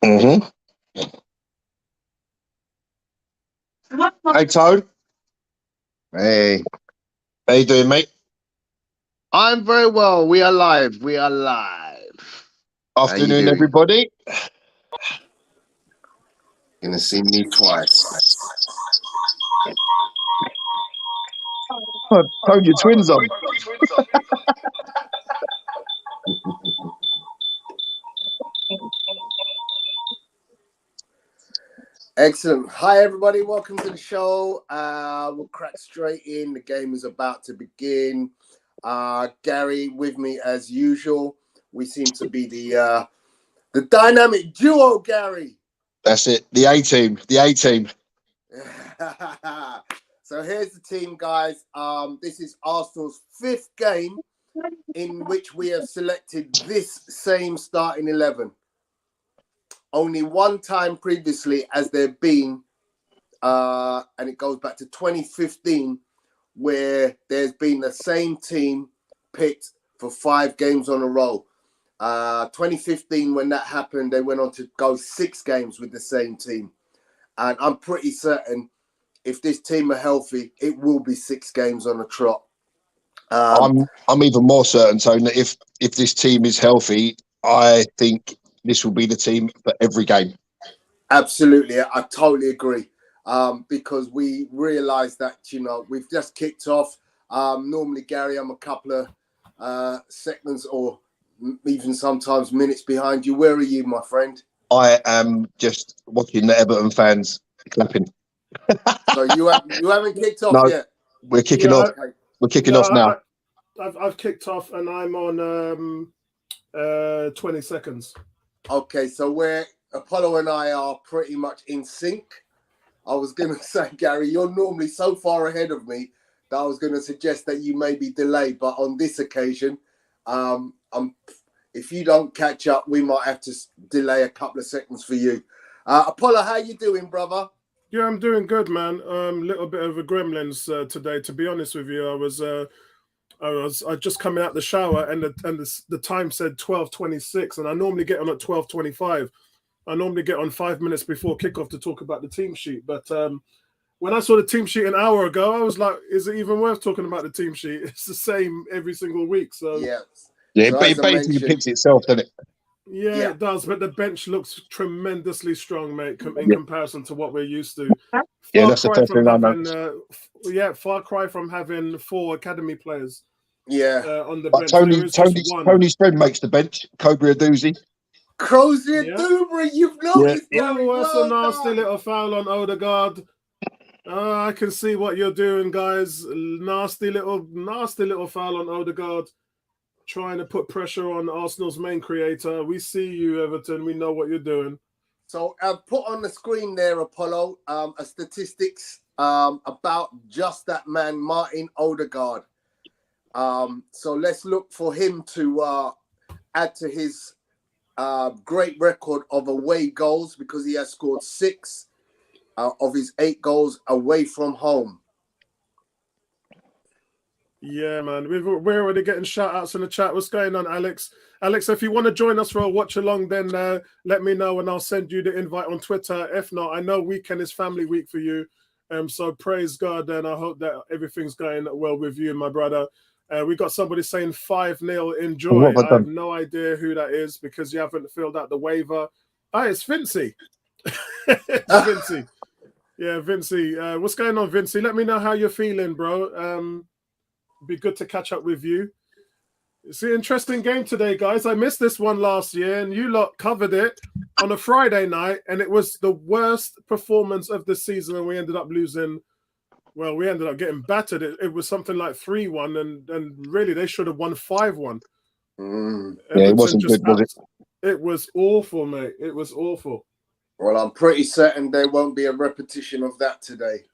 Mm-hmm. Hey, Toad. Hey. How you doing, mate? I'm very well. We are live. We are live. Afternoon, everybody. Gonna see me twice. Oh, Toad, your twins on. Excellent. Hi, everybody. Welcome to the show. We'll crack straight in. The game is about to begin. Gary with me as usual. We seem to be the dynamic duo, Gary. That's it. The A-team. The A-team. So here's the team, guys. This is Arsenal's 5th game in which we have selected this same starting 11. Only one time previously has there been, and it goes back to 2015, where there's been the same team picked for 5 games on a row. 2015, when that happened, they went on to go 6 games with the same team. And I'm pretty certain if this team are healthy, it will be 6 games on a trot. I'm even more certain, Tony, that if this team is healthy, I think this will be the team for every game. Absolutely. I totally agree. Because we realised that, we've just kicked off. Normally, Gary, I'm a couple of seconds or even sometimes minutes behind you. Where are you, my friend? I am just watching the Everton fans clapping. So you haven't kicked off yet? We're kicking off. We're kicking off now. I've kicked off and I'm on 20 seconds. Okay, so where Apollo and I are pretty much in sync. I was going to say, Gary, you're normally so far ahead of me that I was going to suggest that you may be delayed. But on this occasion, if you don't catch up, we might have to delay a couple of seconds for you. Apollo, how you doing, brother? Yeah, I'm doing good, man. Little bit of a gremlins today, to be honest with you. I just coming out the shower and the time said 12:26, and I normally get on at 12:25. I normally get on 5 minutes before kickoff to talk about the team sheet. But when I saw the team sheet an hour ago, I was like, is it even worth talking about the team sheet? It's the same every single week. So yeah, so it basically picks itself, doesn't it? Yeah, it does. But the bench looks tremendously strong, mate, in comparison to what we're used to. That's the first thing I noticed. Far cry from having 4 academy players. On the bench. Tony's friend makes the bench. Cobra Doozy. Dubry, you've noticed. Oh, that's a nasty little foul on Odegaard. I can see what you're doing, guys. Nasty little foul on Odegaard. Trying to put pressure on Arsenal's main creator. We see you, Everton. We know what you're doing. So I've put on the screen there, Apollo, a statistics about just that man, Martin Odegaard. So let's look for him to add to his great record of away goals, because he has scored 6 of his 8 goals away from home. Yeah, man. We're already getting shout-outs in the chat. What's going on, Alex? Alex, if you want to join us for a watch-along, then let me know and I'll send you the invite on Twitter. If not, I know weekend is family week for you. So praise God, and I hope that everything's going well with you, my brother. We got somebody saying 5-0, enjoy. I have no idea who that is because you haven't filled out the waiver. It's Vincey. It's Vincey. Yeah, Vincey. What's going on, Vincey? Let me know how you're feeling, bro. Be good to catch up with you. It's an interesting game today, guys. I missed this one last year, and you lot covered it on a Friday night, and it was the worst performance of the season, and we ended up losing. Well, we ended up getting battered. It was something like 3-1, and really they should have won 5-1. Yeah, it wasn't good, was it? It was awful, mate. It was awful. Well, I'm pretty certain there won't be a repetition of that today.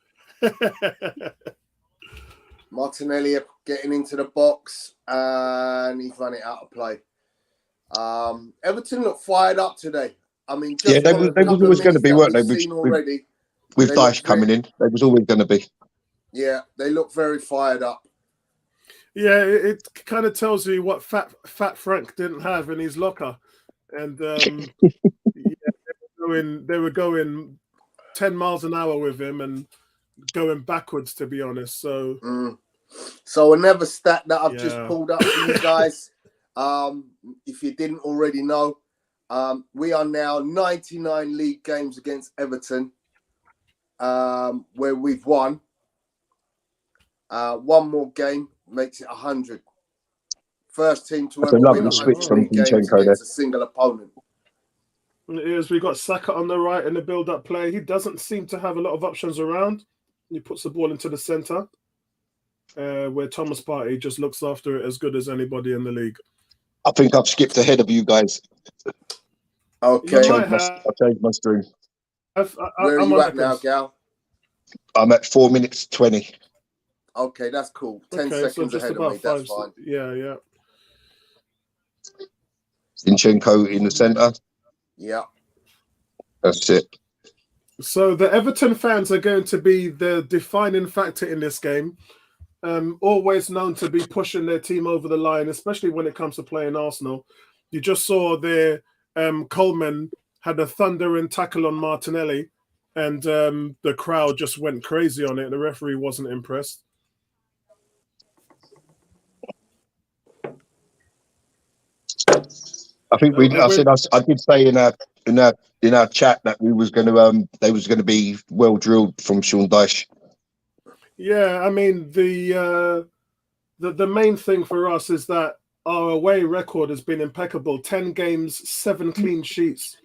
Martinelli getting into the box, and he's running out of play. Everton look fired up today. I mean, just they was always going to be, weren't they? With Dyche coming in, they was always going to be. Yeah, they look very fired up. Yeah, it kind of tells you what Fat Frank didn't have in his locker. and they were going 10 miles an hour with him and going backwards, to be honest. So another stat that I've just pulled up for you guys, if you didn't already know, we are now 99 league games against Everton, where we've won. One more game makes it 100. First team to ever win 100 league games against a single opponent. It is. We got Saka on the right in the build-up play. He doesn't seem to have a lot of options around. He puts the ball into the centre, where Thomas Partey just looks after it as good as anybody in the league. I think I've skipped ahead of you guys. Okay. I'll change my stream. Where are you at now, Gal? I'm at 4 minutes 20. Okay, that's cool. 10 seconds ahead of me. That's fine. Yeah. Zinchenko in the centre. Yeah. That's it. So the Everton fans are going to be the defining factor in this game. Always known to be pushing their team over the line, especially when it comes to playing Arsenal. You just saw their Coleman had a thundering tackle on Martinelli, and the crowd just went crazy on it. The referee wasn't impressed. I think I did say in our chat that we was going to they was going to be well drilled from Sean Dyche. Yeah, I mean the main thing for us is that our away record has been impeccable. 10 games, 7 clean sheets.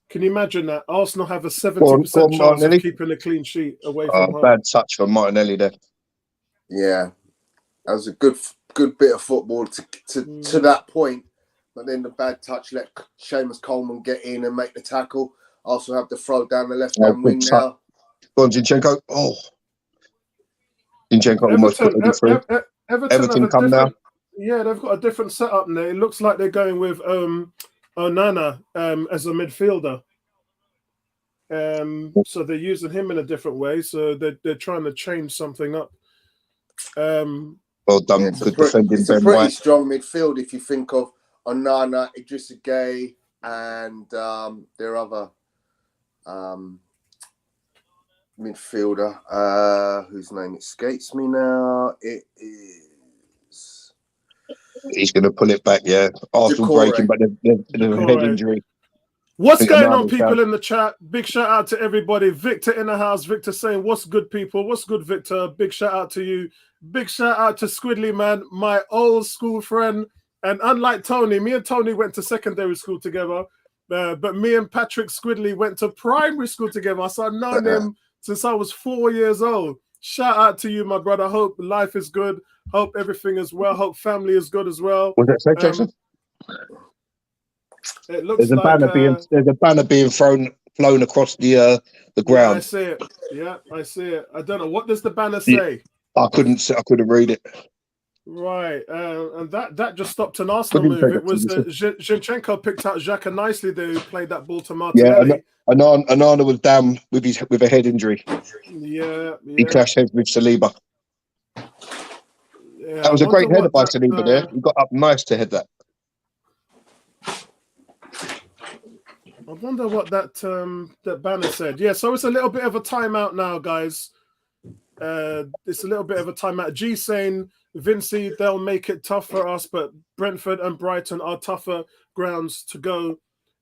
Can you imagine that? Arsenal have a 70% chance of keeping a clean sheet away from home. Bad touch from Martinelli there. Yeah, that was a good bit of football to that point. But then the bad touch let Seamus Coleman get in and make the tackle. Also have the throw down the left-hand wing now. Go on, Zinchenko. Oh. Zinchenko almost put it through. Everton come now. Yeah, they've got a different setup now. It looks like they're going with Onana as a midfielder. So they're using him in a different way. So they're trying to change something up. Well done. Good defending. It's a pretty strong midfield if you think of Onana, Idrissa Gueye, and their other midfielder, whose name escapes me now. It is. He's going to pull it back, yeah. Arsenal breaking, but they've a head injury. What's going on, people in the chat? Big shout out to everybody. Victor in the house. Victor saying, what's good, people? What's good, Victor? Big shout out to you. Big shout out to Squidly, man, my old school friend. And unlike Tony, me and Tony went to secondary school together. But me and Patrick Squidly went to primary school together. So I've known him since I was 4 years old. Shout out to you, my brother. Hope life is good. Hope everything is well. Hope family is good as well. Was that so, Jackson? It looks there's a banner being flown across the ground. Yeah, I see it. Yeah, I see it. I don't know. What does the banner say? I couldn't read it. Right, and that just stopped an Arsenal move. It was Zinchenko picked out Xhaka nicely there, who played that ball to Martinelli. Yeah, and Onana was down with a head injury. Yeah. He clashed heads with Saliba. Yeah, that was a great header by Saliba there. He got up nice to head that. I wonder what that banner said. Yeah, so it's a little bit of a timeout now, guys. It's a little bit of a timeout. G saying, Vincey, they'll make it tough for us, but Brentford and Brighton are tougher grounds to go,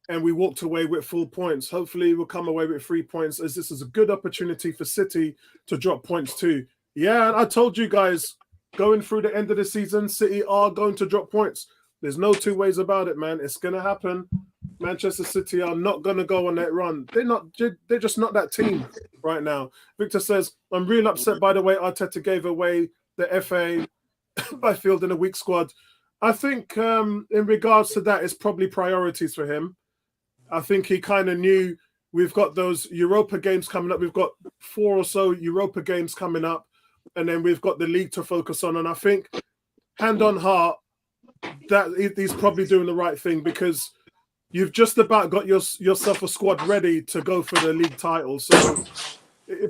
and we walked away with full points. Hopefully we'll come away with 3 points, as this is a good opportunity for City to drop points too. Yeah, and I told you guys, going through the end of the season, City are going to drop points. There's no two ways about it, man. It's going to happen. Manchester City are not going to go on that run. They're just not that team right now. Victor says, I'm real upset by the way Arteta gave away the FA by fielding a weak squad. I think in regards to that, it's probably priorities for him. I think he kind of knew we've got those Europa games coming up. We've got 4 or so Europa games coming up, and then we've got the league to focus on. And I think, hand on heart, that he's probably doing the right thing, because you've just about got yourself a squad ready to go for the league title. So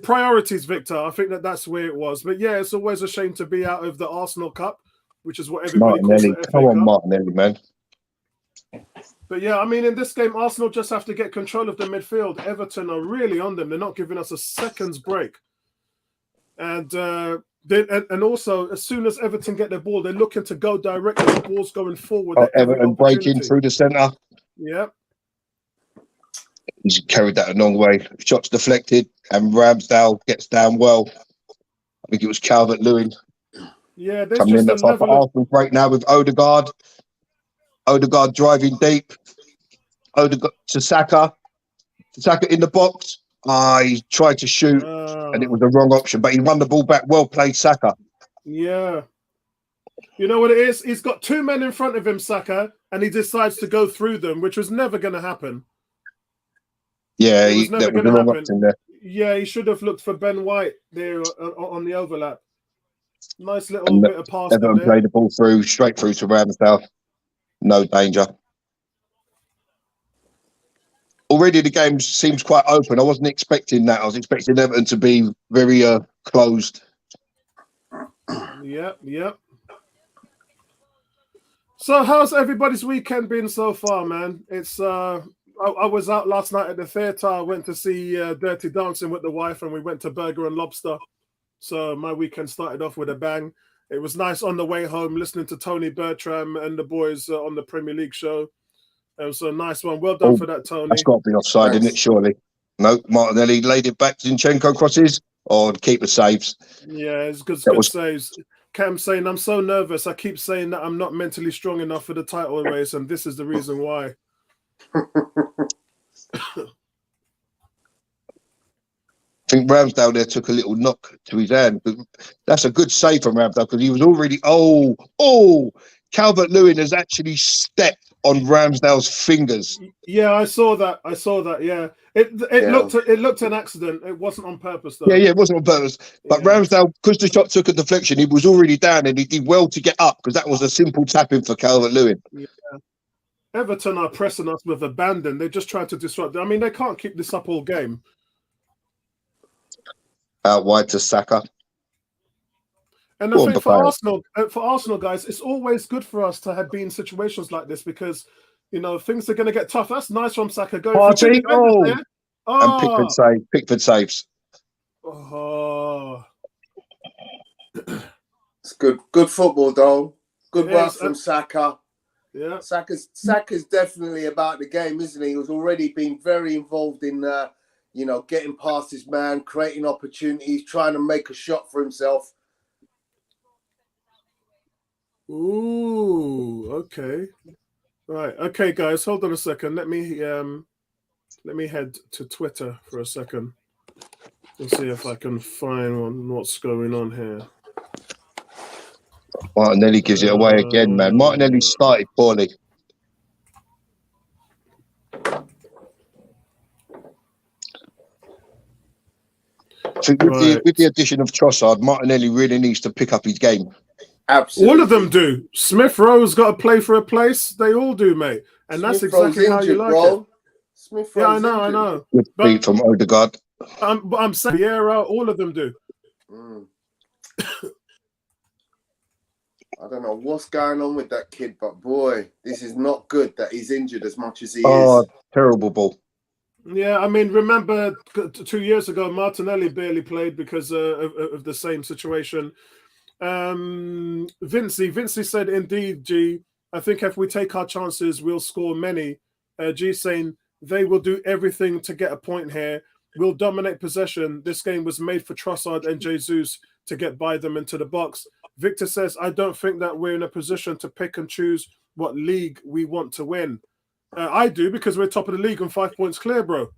priorities, Victor. I think that's where it was. But yeah, it's always a shame to be out of the Arsenal Cup, which is what everybody calls the FA Come on, Cup. Martinelli, man. But yeah, I mean, in this game, Arsenal just have to get control of the midfield. Everton are really on them. They're not giving us a second's break. And and also, as soon as Everton get the ball, they're looking to go directly. The ball's going forward at every Everton breaking opportunity. through the centre. Yeah. He's carried that a long way. Shots deflected, and Ramsdale gets down well. I think it was Calvert-Lewin. Yeah, there's Coming in, just a that's off level of... Arsenal break now with Odegaard. Odegaard driving deep. Odegaard to Saka. Saka in the box. He tried to shoot, and it was the wrong option, but he won the ball back. Well played, Saka. Yeah. You know what it is? He's got two men in front of him, Saka, and he decides to go through them, which was never going to happen. Yeah, that was the wrong option there. Yeah, he should have looked for Ben White there on the overlap. Nice little bit of pass. Everton played the ball through, straight through to Ramsdale. No danger. Already the game seems quite open. I wasn't expecting that. I was expecting Everton to be very closed. Yep. So how's everybody's weekend been so far, man? It's I was out last night at the theatre. I went to see Dirty Dancing with the wife, and we went to Burger and Lobster. So my weekend started off with a bang. It was nice on the way home, listening to Tony Bertram and the boys on the Premier League show. It was a nice one. Well done for that, Tony. That's got to be offside, isn't it, surely? No, Martinelli laid it back. Zinchenko crosses or keeper saves. Yeah, it's good saves. Cam saying, I'm so nervous. I keep saying that I'm not mentally strong enough for the title race, and this is the reason why. I think Ramsdale there took a little knock to his hand. But that's a good save from Ramsdale because he was already... Calvert-Lewin has actually stepped on Ramsdale's fingers. Yeah, I saw that. Yeah, it looked an accident. It wasn't on purpose, though. Yeah, it wasn't on purpose. But Ramsdale, because the shot took a deflection, he was already down, and he did well to get up because that was a simple tapping for Calvert-Lewin. Yeah. Everton are pressing us with abandon. They're just trying to disrupt. I mean, they can't keep this up all game. Out wide to Saka. And I think for Arsenal, guys, it's always good for us to have been in situations like this because, you know, things are going to get tough. That's nice from Saka going Party. And Pickford saves. Oh. It's good football, though. Good work from Saka. Yeah, Saka's definitely about the game, isn't he? He's already been very involved in, getting past his man, creating opportunities, trying to make a shot for himself. Ooh, okay. Right. Okay, guys, hold on a second. Let me head to Twitter for a second and see if I can find what's going on here. Martinelli gives it away again, man. Martinelli started poorly. I think with the addition of Trossard, Martinelli really needs to pick up his game. Absolutely. All of them do. Smith Rowe's got to play for a place. They all do, mate. And that's exactly how you like it. Smith I know. Good beat from Odegaard. But I'm saying, all of them do. I don't know what's going on with that kid, but boy, this is not good that he's injured as much as he is. is. Terrible ball. Yeah, I mean, remember 2 years ago, Martinelli barely played because of the same situation. Vincey said, indeed, G, I think if we take our chances, we'll score many. G saying, they will do everything to get a point here. We'll dominate possession. This game was made for Trossard and Jesus to get by them into the box. Victor says, I don't think that we're in a position to pick and choose what league we want to win. I do, because we're top of the league and 5 points clear, bro.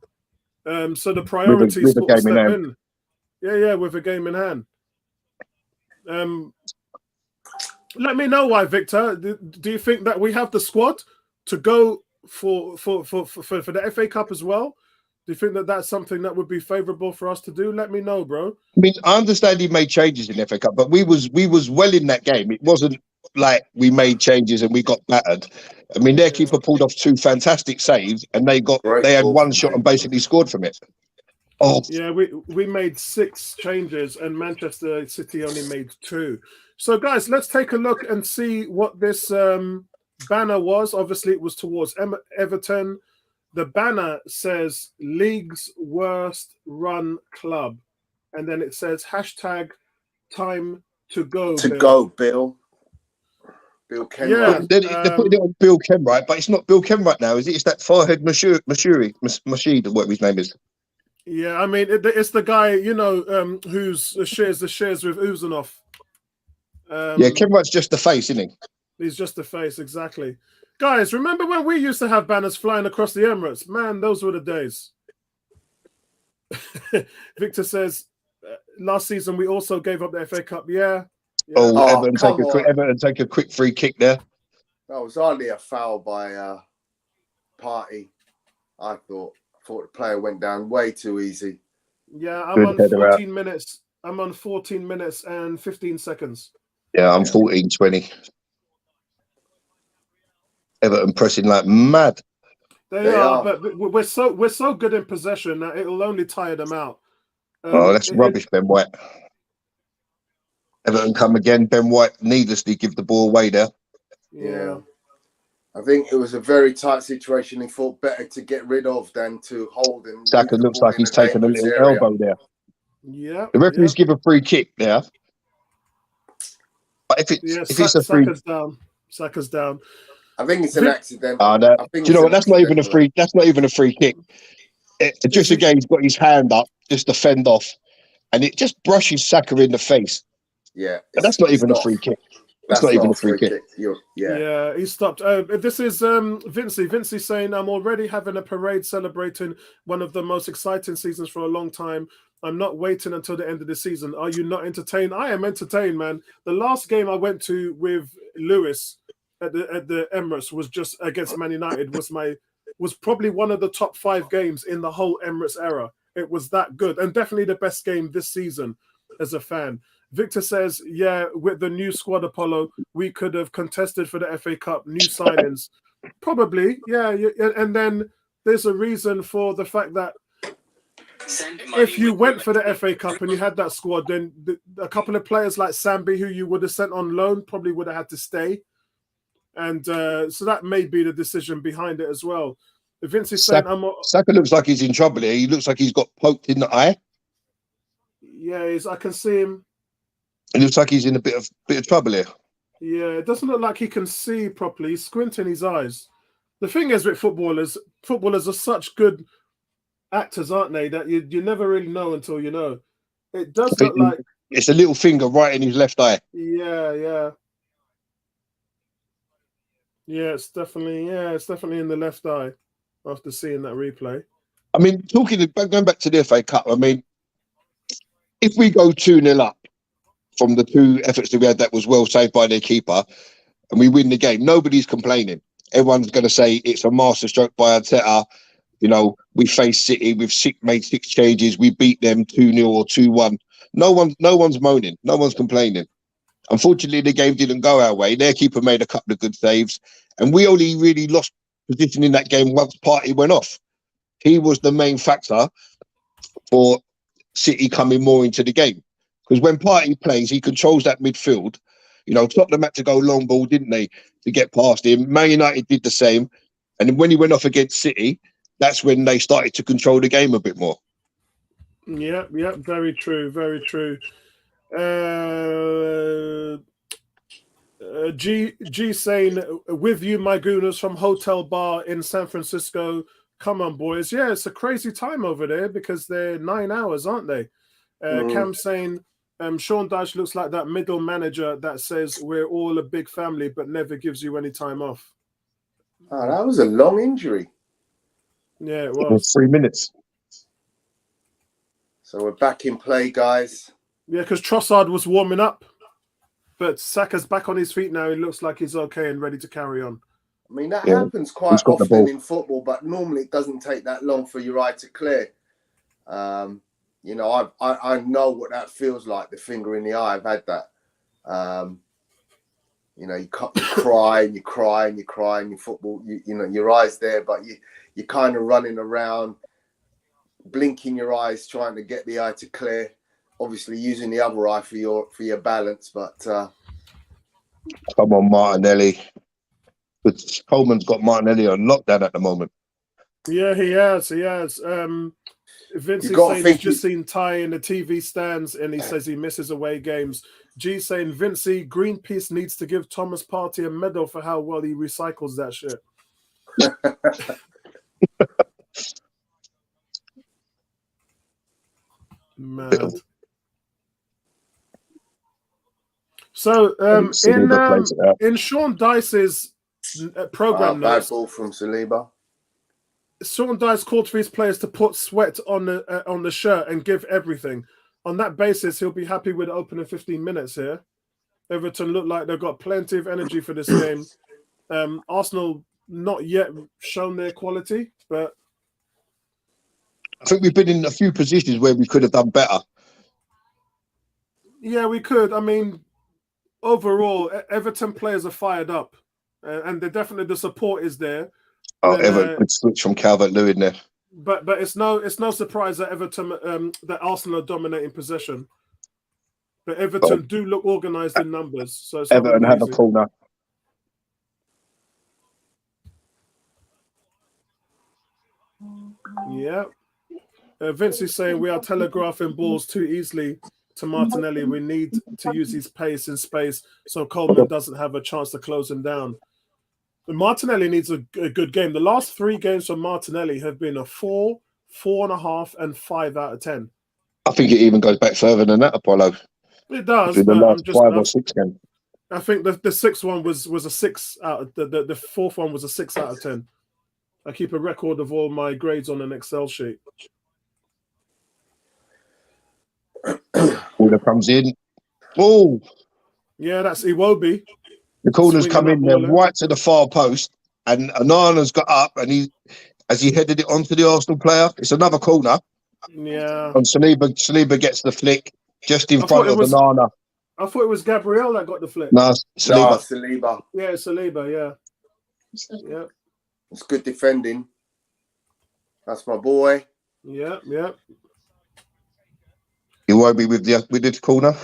So the priority is to step in. Yeah, with a game in hand. Let me know why, Victor. Do you think that we have the squad to go for the FA Cup as well? Do you think that that's something that would be favourable for us to do? Let me know, bro. I mean, I understand he made changes in the FA Cup, but we was well in that game. It wasn't like we made changes and we got battered. I mean, their keeper pulled off 2 fantastic saves, and they had one shot and basically scored from it. Oh, yeah, we made 6 changes, and Manchester City only made 2. So, guys, let's take a look and see what this banner was, obviously it was towards Everton. The banner says league's worst run club. And then it says hashtag time to go. Bill. Bill Kenwright. Yeah, they're putting it on Bill Kenwright, but it's not Bill Kenwright now, is it? It's that Farhad Mashid, or whatever his name is. Yeah, I mean, it's the guy, you know, who shares with Uzunov. Yeah, Kenwright's just the face, isn't he? He's just the face, exactly. Guys, remember when we used to have banners flying across the Emirates? Man, those were the days. Victor says, last season we also gave up the FA Cup. Yeah. Oh, Everton take a quick free kick there. That was hardly a foul by Partey. I thought the player went down way too easy. Yeah, I'm on 14 minutes. I'm on 14 minutes and 15 seconds. Yeah, I'm 14-20. Everton pressing like mad. They are, but we're so good in possession that it'll only tire them out. That's rubbish, Ben White. Everton come again. Ben White needlessly give the ball away there. Yeah. I think it was a very tight situation. He thought better to get rid of than to hold. And Saka looks like he's taken a little elbow there. Yeah. The referee's give a free kick there. But if it's a free, Saka's down. I think it's an accident. Do you know what? That's not even a free. That's not even a free kick. Just again, he's got his hand up just to fend off, and it just brushes Saka in the face. Yeah, but that's not even a free kick. That's not even a free kick. Yeah, he stopped. This is Vincey. Vincey saying, I'm already having a parade celebrating one of the most exciting seasons for a long time. I'm not waiting until the end of the season. Are you not entertained? I am entertained, man. The last game I went to with Lewis at the Emirates was just against Man United. Was probably one of the top 5 games in the whole Emirates era. It was that good, and definitely the best game this season as a fan. Victor says, yeah, with the new squad, Apollo, we could have contested for the FA Cup, new signings. Probably, yeah. And then there's a reason for the fact that if you went for the FA Cup and you had that squad, then a couple of players like Sambi, who you would have sent on loan, probably would have had to stay. And so that may be the decision behind it as well. Vince is saying, Saka looks like he's in trouble here. He looks like he's got poked in the eye. Yeah, I can see him. It looks like he's in a bit of trouble here. Yeah, it doesn't look like he can see properly. He's squinting his eyes. The thing is with footballers are such good actors, aren't they? That you never really know until you know. It does look like it's a little finger right in his left eye. Yeah. Yeah, it's definitely in the left eye after seeing that replay. I mean, going back to the FA Cup, I mean, if we go 2-0 up from the 2 efforts that we had that was well saved by their keeper, and we win the game, nobody's complaining. Everyone's going to say it's a masterstroke by Arteta. You know, we faced City, we've made 6 changes, we beat them 2-0 or 2-1. No one's moaning, no one's complaining. Unfortunately, the game didn't go our way. Their keeper made a couple of good saves, and we only really lost position in that game once Partey went off. He was the main factor for City coming more into the game. Because when Partey plays, he controls that midfield. You know, Tottenham had to go long ball, didn't they, to get past him. Man United did the same. And then when he went off against City, that's when they started to control the game a bit more. Yeah, very true, very true. G saying, with you, my gooners from Hotel Bar in San Francisco. Come on, boys. Yeah, it's a crazy time over there because they're 9 hours, aren't they? Cam saying, Sean Dyche looks like that middle manager that says we're all a big family but never gives you any time off. Oh, that was a long injury. Yeah, it was. 3 minutes. So we're back in play, guys. Yeah, because Trossard was warming up, but Saka's back on his feet now. He looks like he's okay and ready to carry on. I mean, that happens quite often in football, but normally it doesn't take that long for your eye to clear. You know, I know what that feels like, the finger in the eye. I've had that. You know, you cry and you cry and you cry and your football, you know, your eyes there, but you're kind of running around, blinking your eyes, trying to get the eye to clear. Obviously, using the other eye for your balance, but come on, Martinelli. But Coleman's got Martinelli on lockdown at the moment. Yeah, he has. He has. Vince is saying he's just seen Ty in the TV stands and he says he misses away games. G saying, Vincey, Greenpeace needs to give Thomas Partey a medal for how well he recycles that shit. Mad. So in Sean Dice's program notes, bad ball from Saliba. Sean Dice called for his players to put sweat on the shirt and give everything. On that basis, he'll be happy with the opening 15 minutes here. Everton look like they've got plenty of energy for this game. Arsenal not yet shown their quality, but I think we've been in a few positions where we could have done better. Yeah, we could. I mean, overall, Everton players are fired up, and definitely the support is there. Oh, Everton could switch from Calvert-Lewin there. But it's no surprise that Everton that Arsenal are dominating possession. But Everton do look organised in numbers, so it's Everton have a corner. Yeah. Vince is saying we are telegraphing balls too easily to Martinelli. We need to use his pace in space so Coleman doesn't have a chance to close him down. But Martinelli needs a good game. The last 3 games from Martinelli have been a 4, 4.5, and 5 out of 10. I think it even goes back further than that, Apollo. It does. The last 5 or 6 games. I think the sixth one was a 6 out of the fourth one was a 6 out of 10. I keep a record of all my grades on an Excel sheet. Corner comes in. Oh, yeah, that's Iwobi. The corner's come in there right to the far post, and Anana's got up, and as he headed it onto the Arsenal player. It's another corner. Yeah. And Saliba gets the flick just in front of Anana. I thought it was Gabriel that got the flick. No, Saliba. Saliba. Yeah, Saliba. Yeah. Yeah. It's good defending. That's my boy. Yeah, yeah. He won't be with the corner.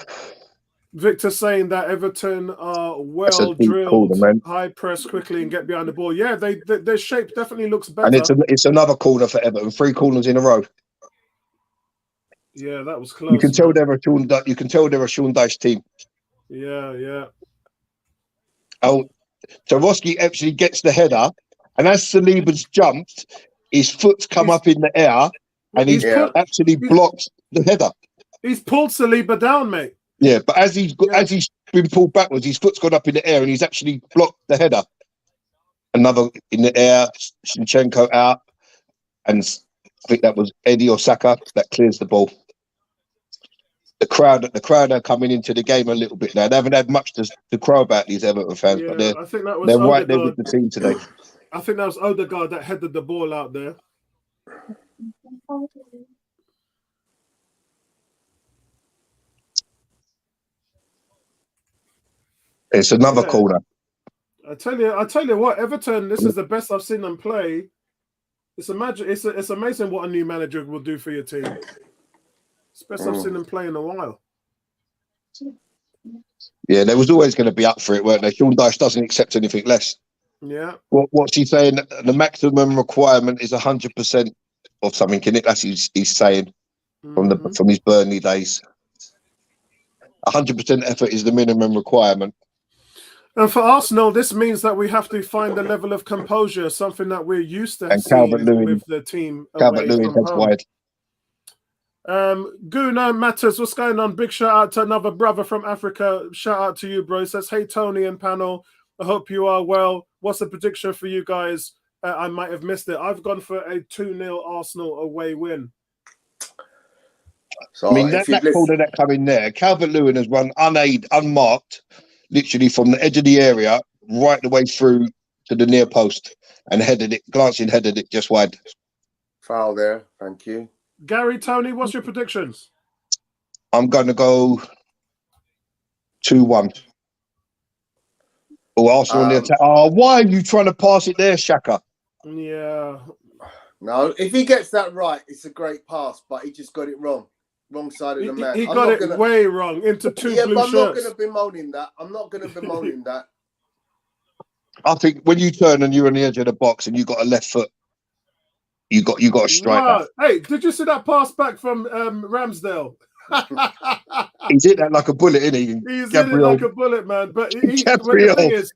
Victor saying that Everton are well drilled, corner, high press quickly and get behind the ball. Yeah, their shape definitely looks better. And it's another corner for Everton. 3 corners in a row. Yeah, that was close. You can tell they're a Sean Dyche team. Yeah, yeah. Oh, Tarkowski actually gets the header, and as Saliba's jumped, his foot's come up in the air, and he's actually blocked the header. He's pulled Saliba down, mate. Yeah, but as he's been pulled backwards, his foot's gone up in the air, and he's actually blocked the header. Another in the air, Shinchenko out, and I think that was Eddie or Saka that clears the ball. The crowd are coming into the game a little bit now. They haven't had much to crow about, these Everton fans, but they're right there with the team today. I think that was Odegaard that headed the ball out there. It's another corner. I tell you what, Everton, this is the best I've seen them play. It's amazing what a new manager will do for your team. It's the best I've seen them play in a while. Yeah, there was always going to be up for it, weren't they? Sean Dyche doesn't accept anything less. Yeah. What's he saying? The maximum requirement is 100% of something, isn't it? That's what he's saying from his Burnley days. 100% effort is the minimum requirement. And for Arsenal, this means that we have to find a level of composure, something that we're used to seeing with the team. Calvert-Lewin heads wide. Guna Matters, what's going on? Big shout out to another brother from Africa. Shout out to you, bro. He says, hey, Tony and panel. I hope you are well. What's the prediction for you guys? I might have missed it. I've gone for a 2-0 Arsenal away win. So I mean, that corner that come in there, Calvert-Lewin has run unmarked, literally from the edge of the area right the way through to the near post and headed it just wide. Foul there. Thank you. Gary, Tony, what's your predictions? I'm going to go 2-1. Oh, Arsenal on the attack. Oh, why are you trying to pass it there, Shaka? Yeah. No, if he gets that right, it's a great pass, but he just got it wrong. Wrong side of the man. He got it way wrong into two blue shirts. I'm not going to bemoan that. I'm not going to bemoan that. I think when you turn and you're on the edge of the box and you got a left foot, you got to strike that. Hey, did you see that pass back from Ramsdale? He's hit that like a bullet, isn't he? He's hit it like a bullet, man. But the thing is,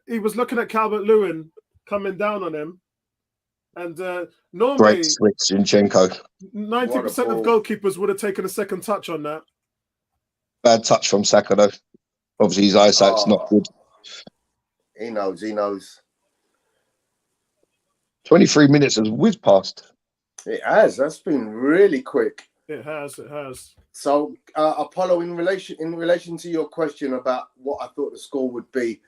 he was looking at Calvert-Lewin coming down on him, and normally great switch, Zinchenko. 90% of goalkeepers would have taken a second touch on that. Bad touch from Saka though. Obviously, his eyesight's not good. He knows. 23 minutes has whizzed past. It has. That's been really quick. It has. So, Apollo, in relation to your question about what I thought the score would be,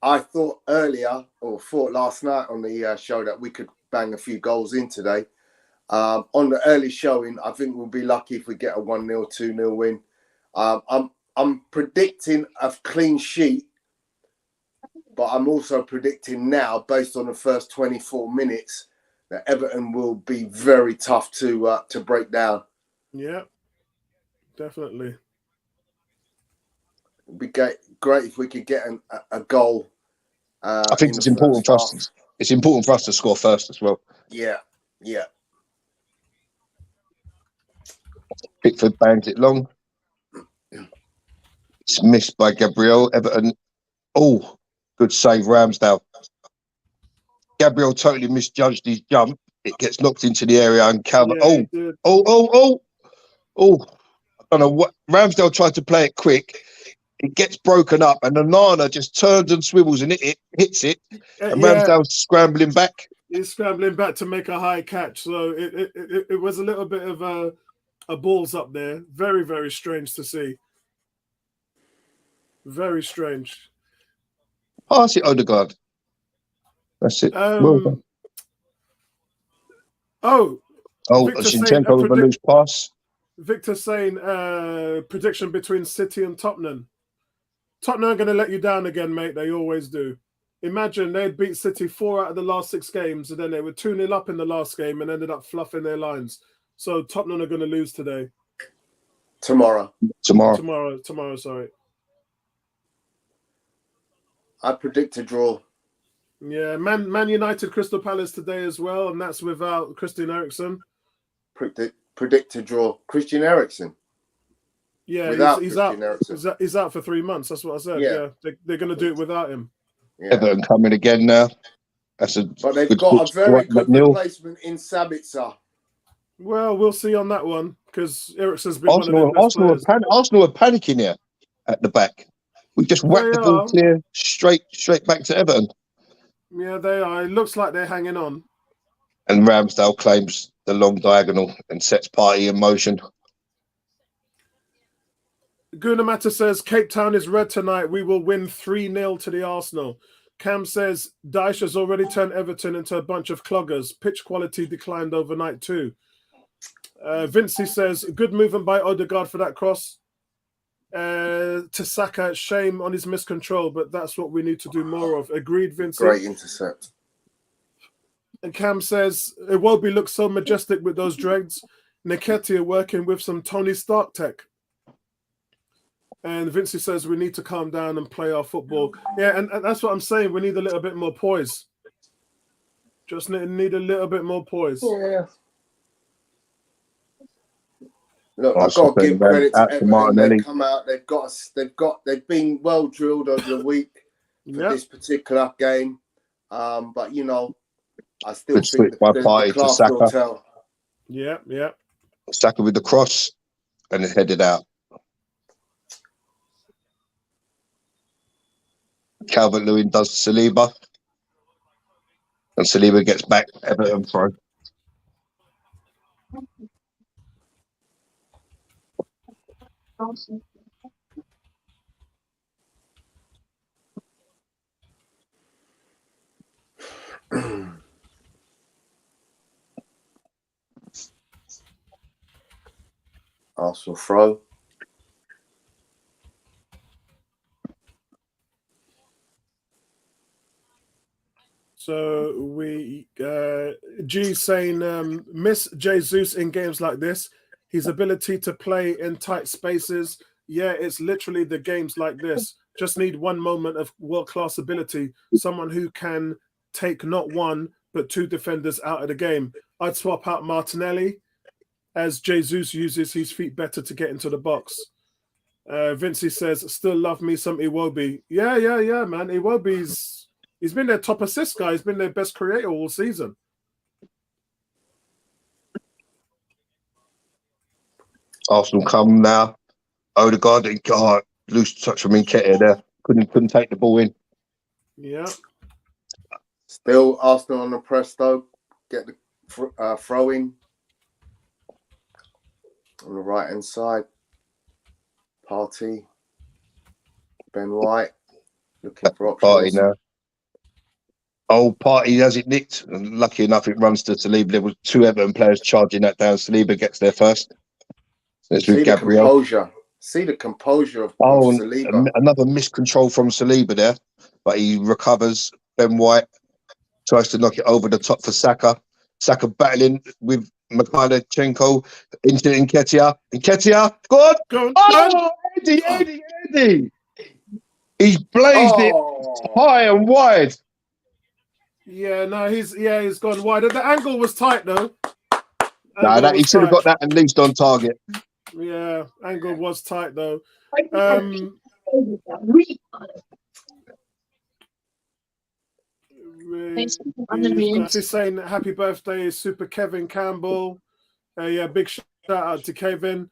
I thought last night on the show that we could bang a few goals in today. On the early showing, I think we'll be lucky if we get a 1-0, 2-0 win. I'm predicting a clean sheet, but I'm also predicting now, based on the first 24 minutes, that Everton will be very tough to break down. Yeah, definitely. It'd be great if we could get a goal. I think it's important for us. It's important for us to score first as well. Yeah. Pickford bangs it long. It's missed by Gabriel. Everton. Oh, good save, Ramsdale. Gabriel totally misjudged his jump. It gets knocked into the area and Calvert. Yeah, I don't know what. Ramsdale tried to play it quick. It gets broken up, and Onana just turns and swivels and hits it. And Ramsdale's scrambling back. He's scrambling back to make a high catch. So it was a little bit of a balls up there. Very, very strange to see. Very strange. Pass it, Odegaard. That's it. Well done. Zinchenko with a loose pass. Victor saying prediction between City and Tottenham. Tottenham are going to let you down again, mate. They always do. Imagine they'd beat City 4 out of the last 6 games, and then they were 2-0 up in the last game and ended up fluffing their lines. So Tottenham are going to lose today. Tomorrow, sorry. I predict a draw. Yeah, Man United Crystal Palace today as well, and that's without Christian Eriksen. Predict a draw. Christian Eriksen. Yeah, he's out. He's out for 3 months. That's what I said. Yeah, they're going to do it without him. Yeah. Everton coming again now. But they've got a very good replacement in Sabitzer. Well, we'll see on that one because Eriksen's been Arsenal are panicking here at the back. We just whacked the ball clear straight back to Everton. Yeah, they are. It looks like they're hanging on. And Ramsdale claims the long diagonal and sets party in motion. Gunamata says, Cape Town is red tonight. We will win 3-0 to the Arsenal. Cam says, Daesh has already turned Everton into a bunch of cloggers. Pitch quality declined overnight too. Vincey says, good movement by Odegaard for that cross. To Saka, shame on his miscontrol, but that's what we need to do more of. Agreed, Vincey. Great intercept. And Cam says, Iwobi looks so majestic with those dreads. Nketiah working with some Tony Stark tech. And Vincey says we need to calm down and play our football. Yeah, and that's what I'm saying. We need a little bit more poise. Just need a little bit more poise. Yeah. Look, I've got to give credit to Everton. They've come out. They've been well drilled over the week for this particular game. But you know, I still think the class will tell. Yeah. Saka with the cross and it headed out. Calvert-Lewin does Saliba. And Saliba gets back Everton throw. Arsenal throw. So we G saying miss Jesus in games like this. His ability to play in tight spaces. Yeah, it's literally the games like this. Just need one moment of world-class ability. Someone who can take not one, but two defenders out of the game. I'd swap out Martinelli as Jesus uses his feet better to get into the box. Vincey says, still love me some Iwobi. Yeah, man. He's been their top assist guy. He's been their best creator all season. Arsenal come now. Odegaard, God, loose touch from Nketiah there. Couldn't take the ball in. Yeah. Still Arsenal on the press though. Get the throw in on the right hand side. Partey, Ben White, looking for options. Partey now. Oh, Partey has it nicked. And lucky enough, it runs to Saliba. There was two Everton players charging that down. Saliba gets there first. It's with Gabriel. See the composure of Saliba. Another miscontrol from Saliba there, but he recovers. Ben White tries to knock it over the top for Saka. Saka battling with Mikhailichenko into Nketiah. Nketiah, good. Oh, Eddie. He's blazed it high and wide. Yeah, no, he's gone wide. The angle was tight though. He should have got that at least on target. Yeah, angle was tight though. He's saying happy birthday, Super Kevin Campbell. Big shout out to Kevin.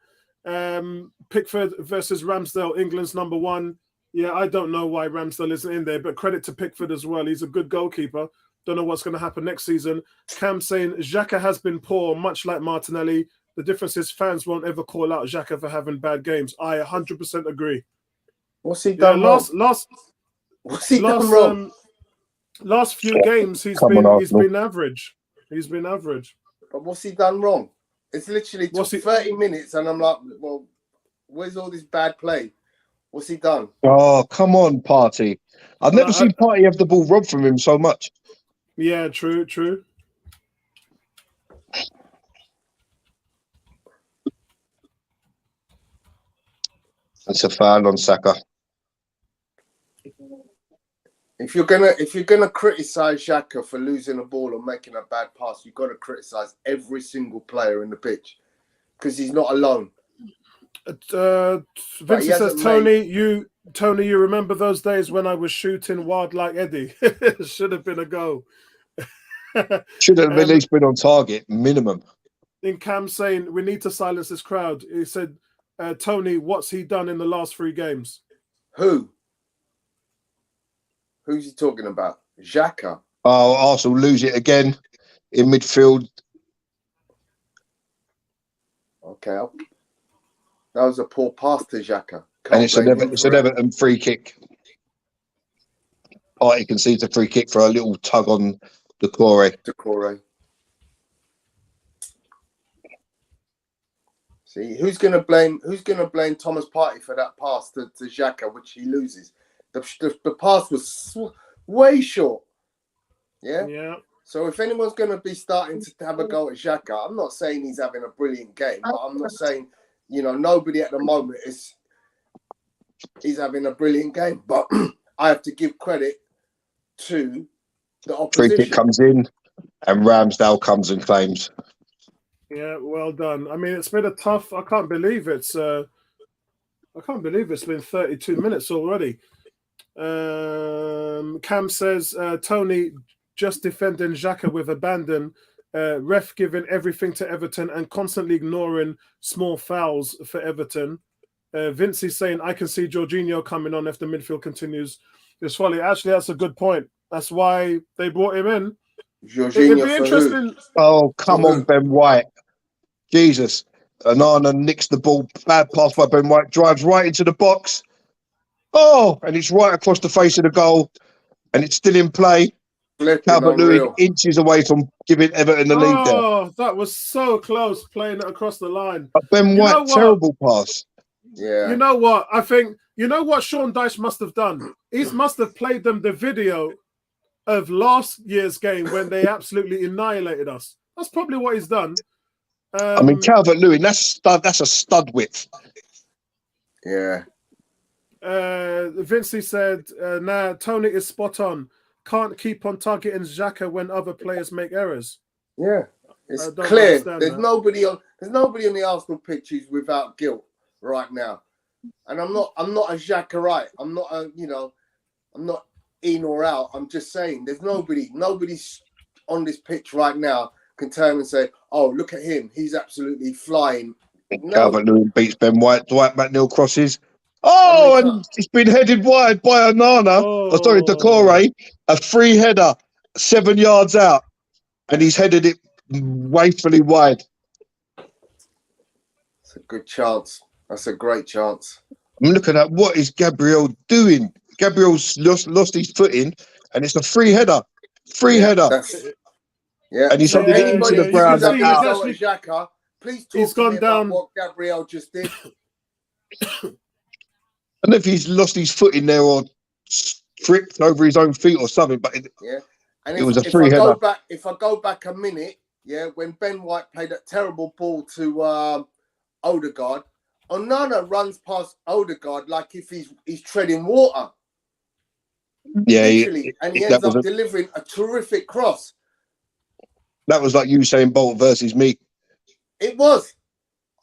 Pickford versus Ramsdale, England's #1. Yeah, I don't know why Ramsdale isn't in there, but credit to Pickford as well. He's a good goalkeeper. Don't know what's going to happen next season. Cam saying Xhaka has been poor, much like Martinelli. The difference is fans won't ever call out Xhaka for having bad games. I 100% agree. What's he done wrong? What's he done wrong? Last few games, he's been average. He's been average. But what's he done wrong? It's literally 30 minutes, and I'm like, well, where's all this bad play? What's he done? Oh, come on, Partey. I've never seen Partey have the ball robbed from him so much. Yeah, true. It's a foul on Saka. If you're gonna criticize Xhaka for losing a ball or making a bad pass, you've got to criticize every single player in the pitch because he's not alone. Vincent says, Tony, you remember those days when I was shooting wild like Eddie? Should have been a goal. Should have at least been on target, minimum. In Cam saying we need to silence this crowd. He said, Tony, what's he done in the last 3 games? Who's he talking about? Xhaka. Oh, Arsenal lose it again in midfield. Okay. That was a poor pass to Xhaka. And it's an Everton free kick. Partey concedes a free kick for a little tug on Decore. See, who's gonna blame Thomas Partey for that pass to Xhaka, which he loses? The pass was way short. Yeah. So if anyone's gonna be starting to have a go at Xhaka, I'm not saying he's having a brilliant game, but I'm not saying nobody at the moment he's having a brilliant game. But I have to give credit to the opposition. Free kick comes in, and Ramsdale comes and claims. Yeah, well done. I mean, it's been a tough. I can't believe it's been 32 minutes already. Cam says, Tony just defending Xhaka with abandon. Ref giving everything to Everton and constantly ignoring small fouls for Everton. Vincey saying, I can see Jorginho coming on if the midfield continues this volley. Actually, that's a good point. That's why they brought him in. Jorginho it'd be interesting. Oh, come on, Ben White. Jesus. Anana nicks the ball. Bad pass by Ben White. Drives right into the box. Oh, and it's right across the face of the goal. And it's still in play. Calvert-Lewin inches away from giving Everton the lead there. Oh, that was so close, playing it across the line. But Ben White, terrible pass. Yeah. You know what? I think, what Sean Dyche must have done? He must have played them the video of last year's game when they absolutely annihilated us. That's probably what he's done. I mean, Calvert-Lewin, that's a stud width. Yeah. Vincey said, nah, Tony is spot on. Can't keep on targeting Xhaka when other players make errors. Yeah, it's clear. There's that. nobody on the Arsenal pitch who's without guilt right now. And I'm not a Xhaka-ite. I'm not in or out. I'm just saying there's nobody's on this pitch right now can turn and say, oh, look at him. He's absolutely flying. No. Calvert-Lewin beats Ben White. Dwight McNeil crosses. Oh, and it's been headed wide by Onana. Oh, sorry, Decore. A free header, 7 yards out. And he's headed it wastefully wide. It's a good chance. That's a great chance. I'm looking at what is Gabriel doing. Gabriel's lost his footing, and it's a free header. Free header. Yeah. And he's headed it into the ground. Xhaka, please talk to me about what Gabriel just did. I don't know if he's lost his foot in there or tripped over his own feet or something, but and it was a free header. If I go back a minute, when Ben White played that terrible ball to Odegaard, Onana runs past Odegaard like if he's treading water. Yeah, literally, and he ends up delivering a terrific cross. That was like Usain Bolt versus me. It was.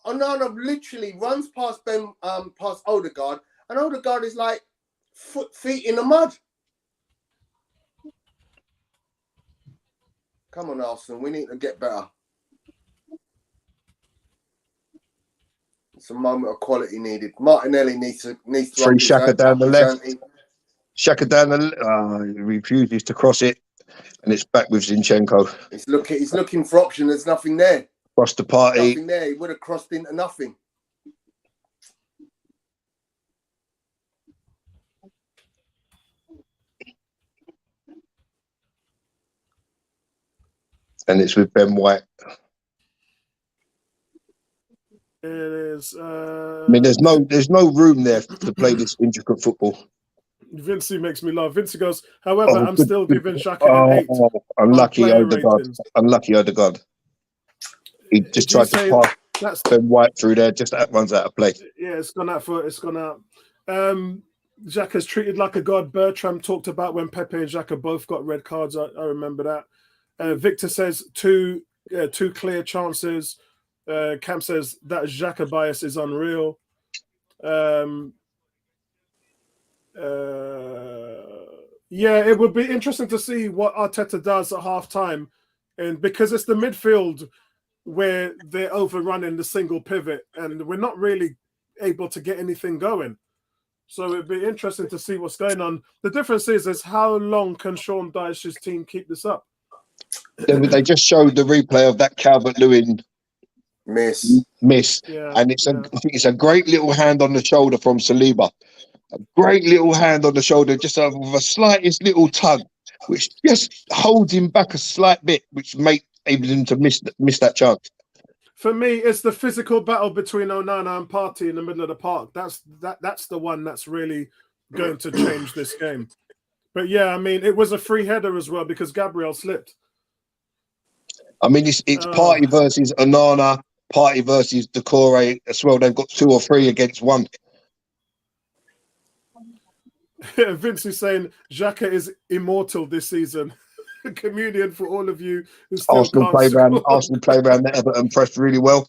Onana literally runs past past Odegaard, and Odegaard is like feet in the mud. Come on, Arsenal, we need to get better. It's a moment of quality needed. Martinelli needs to free Xhaka down the left. Xhaka down the he refuses to cross it, and it's back with Zinchenko. He's looking for option. There's nothing there. Cross the party. Nothing there. He would have crossed into nothing. And it's with Ben White. It is. I mean, there's no room there to play this intricate football. Vincey makes me laugh. Vincey goes, however, I'm still giving Xhaka an 8. Unlucky Odegaard. Unlucky Odegaard. He just tried to pass Ben White through there. Just that runs out of play. Yeah, it's gone out. Xhaka's treated like a god. Bertram talked about when Pepe and Xhaka both got red cards. I remember that. Victor says two clear chances. Cam says that Xhaka bias is unreal. It would be interesting to see what Arteta does at half-time, and because it's the midfield where they're overrunning the single pivot, and we're not really able to get anything going. So it'd be interesting to see what's going on. The difference is how long can Sean Dyche's team keep this up? They just showed the replay of that Calvert-Lewin miss, and I think it's a great little hand on the shoulder from Saliba. A great little hand on the shoulder, just with a slightest little tug, which just holds him back a slight bit, which makes him to miss that chance. For me, it's the physical battle between Onana and Partey in the middle of the park. That's the one that's really going to change this game. But yeah, I mean, it was a free header as well because Gabriel slipped. I mean, it's Partey versus Onana, Partey versus Decore as well. They've got 2 or 3 against 1. Vince is saying Xhaka is immortal this season. Communion for all of you who still Arsenal played around the Everton press really well.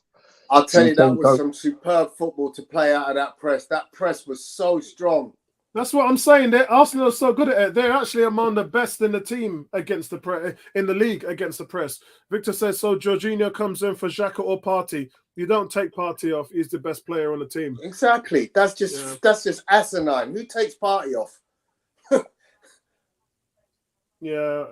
I'll tell you, that was some superb football to play out of that press. That press was so strong. That's what I'm saying. Arsenal are so good at it. They're actually among the best in the team against the press, in the league against the press. Victor says, so Jorginho comes in for Xhaka or Partey. You don't take Partey off. He's the best player on the team. Exactly. That's just asinine. Who takes Partey off? Yeah.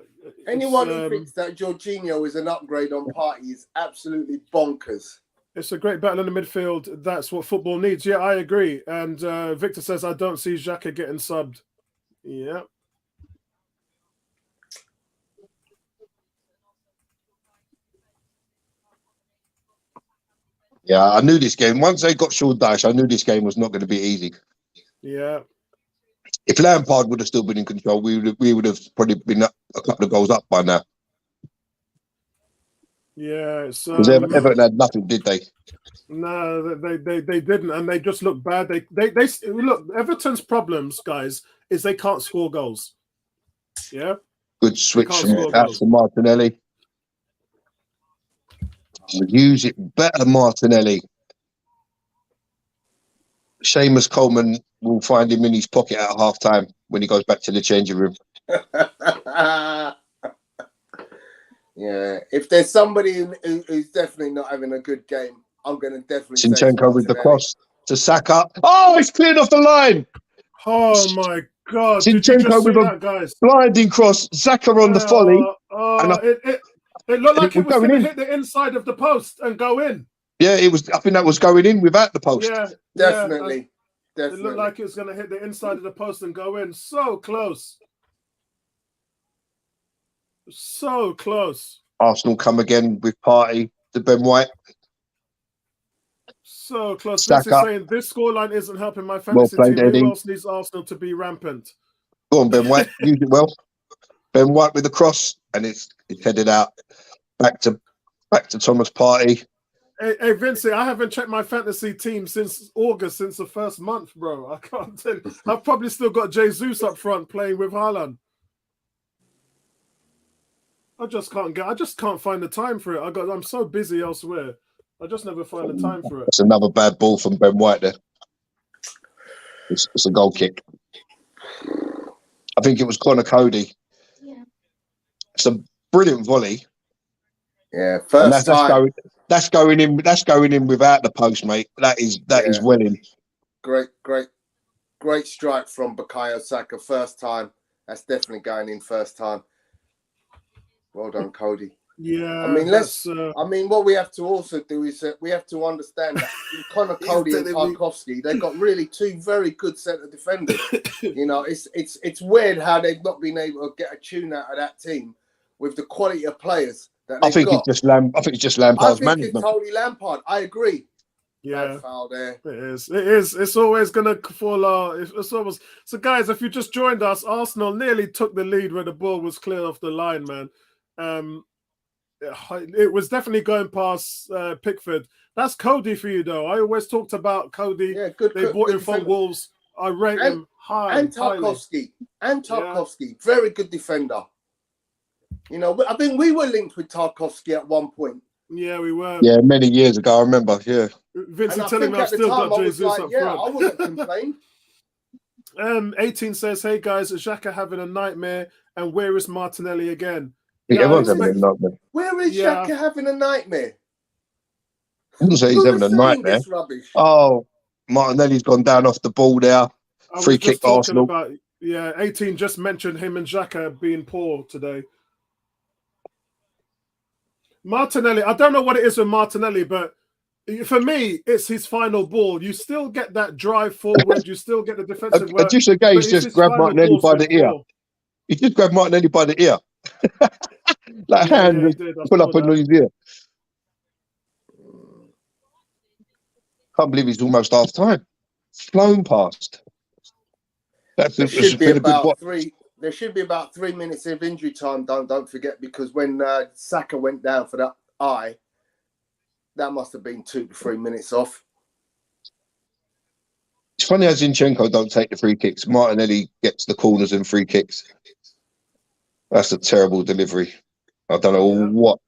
Anyone who thinks that Jorginho is an upgrade on Partey is absolutely bonkers. It's a great battle in the midfield. That's what football needs. Yeah, I agree. And Victor says, I don't see Xhaka getting subbed. Yeah. Yeah, I knew this game. Once they got Sean Dyche, I knew this game was not going to be easy. Yeah. If Lampard would have still been in control, we would have probably been a couple of goals up by now. Yeah, so Because Everton had nothing, did they? no, they didn't, and they just look bad. They look. Everton's problems, guys, is they can't score goals. Yeah, Good switch from out to Martinelli. Use it better, Martinelli. Seamus Coleman will find him in his pocket at half time when he goes back to the changing room. Yeah, if there's somebody who's definitely not having a good game, I'm going to definitely say Zinchenko with the cross to Saka. Oh, it's cleared off the line. Oh my God! Did you Zinchenko just see with that, guys? Blinding cross. Saka on the volley. It looked like it was going to in. hit the inside of the post and go in. Yeah, it was. I think that was going in without the post. Yeah, definitely. It looked like it was going to hit the inside of the post and go in. So close. So close. Arsenal come again with Partey to Ben White. So close. Saka. This is saying this scoreline isn't helping my fantasy team. Who else needs Arsenal to be rampant? Go on, Ben White. Use it well. Ben White with the cross, and it's headed out back to Thomas Partey. Hey Vincey, I haven't checked my fantasy team since August, since the first month, bro. I can't tell you. I've probably still got Jesus up front playing with Haaland. I just can't find the time for it. I'm so busy elsewhere. I just never find the time for it. It's another bad ball from Ben White there. It's a goal kick. I think it was Connor Cody. Yeah. It's a brilliant volley. Yeah, first time. That's going in without the post, mate. That is well in. Great strike from Bukayo Saka. First time. That's definitely going in first time. Well done, Cody. Yeah. I mean, what we have to also do is we have to understand that Connor Cody and Tarkowski, they've got really two very good centre defenders. You know, it's weird how they've not been able to get a tune out of that team with the quality of players that they've got. I think it's just Lampard's management. It's totally Lampard. I agree. Yeah, foul there. It is. It's always gonna fall out. It's almost so, guys. If you just joined us, Arsenal nearly took the lead when the ball was clear off the line, man. It was definitely going past Pickford. That's Cody for you, though. I always talked about Cody. Yeah, good. They bought him from Wolves. I rate him high. And Tarkowski. Very good defender. You know, I think we were linked with Tarkowski at one point. Yeah, we were. Yeah, many years ago, I remember. Yeah. Vincent telling me I've still got Jesus up front. I wouldn't complain. 18 says, "Hey guys, is Xhaka having a nightmare? And where is Martinelli again?" Yeah, was having a nightmare. Where is Xhaka having a nightmare? I wouldn't say he's having a nightmare. Oh, Martinelli's gone down off the ball there. Free kick Arsenal. 18 just mentioned him and Xhaka being poor today. Martinelli, I don't know what it is with Martinelli, but for me, it's his final ball. You still get that drive forward. You still get the defensive work. He's just grabbed Martinelli by the ear. He just grabbed Martinelli by the ear. Hand pull up on his ear. Can't believe he's almost half time. Flown past. There should be about 3 minutes of injury time. Don't forget, because when Saka went down for that eye, that must have been 2 to 3 minutes off. It's funny how Zinchenko don't take the free kicks. Martinelli gets the corners and free kicks. That's a terrible delivery. I don't know what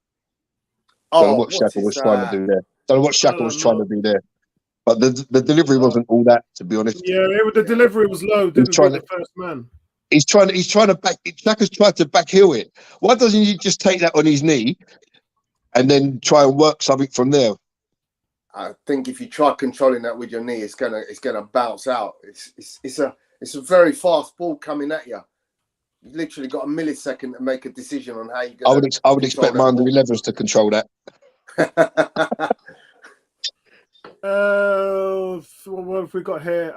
Xhaka was trying to do there. Don't know what Xhaka was trying to do there. But the delivery wasn't all that, to be honest. Yeah, the delivery was low. Didn't beat the first man. He's trying to back. Xhaka's tried to backheel it. Why doesn't he just take that on his knee and then try and work something from there? I think if you try controlling that with your knee, it's gonna bounce out. It's a very fast ball coming at you. You've literally got a millisecond to make a decision on how you're going. I would expect my under 11s to control that. What have we got here?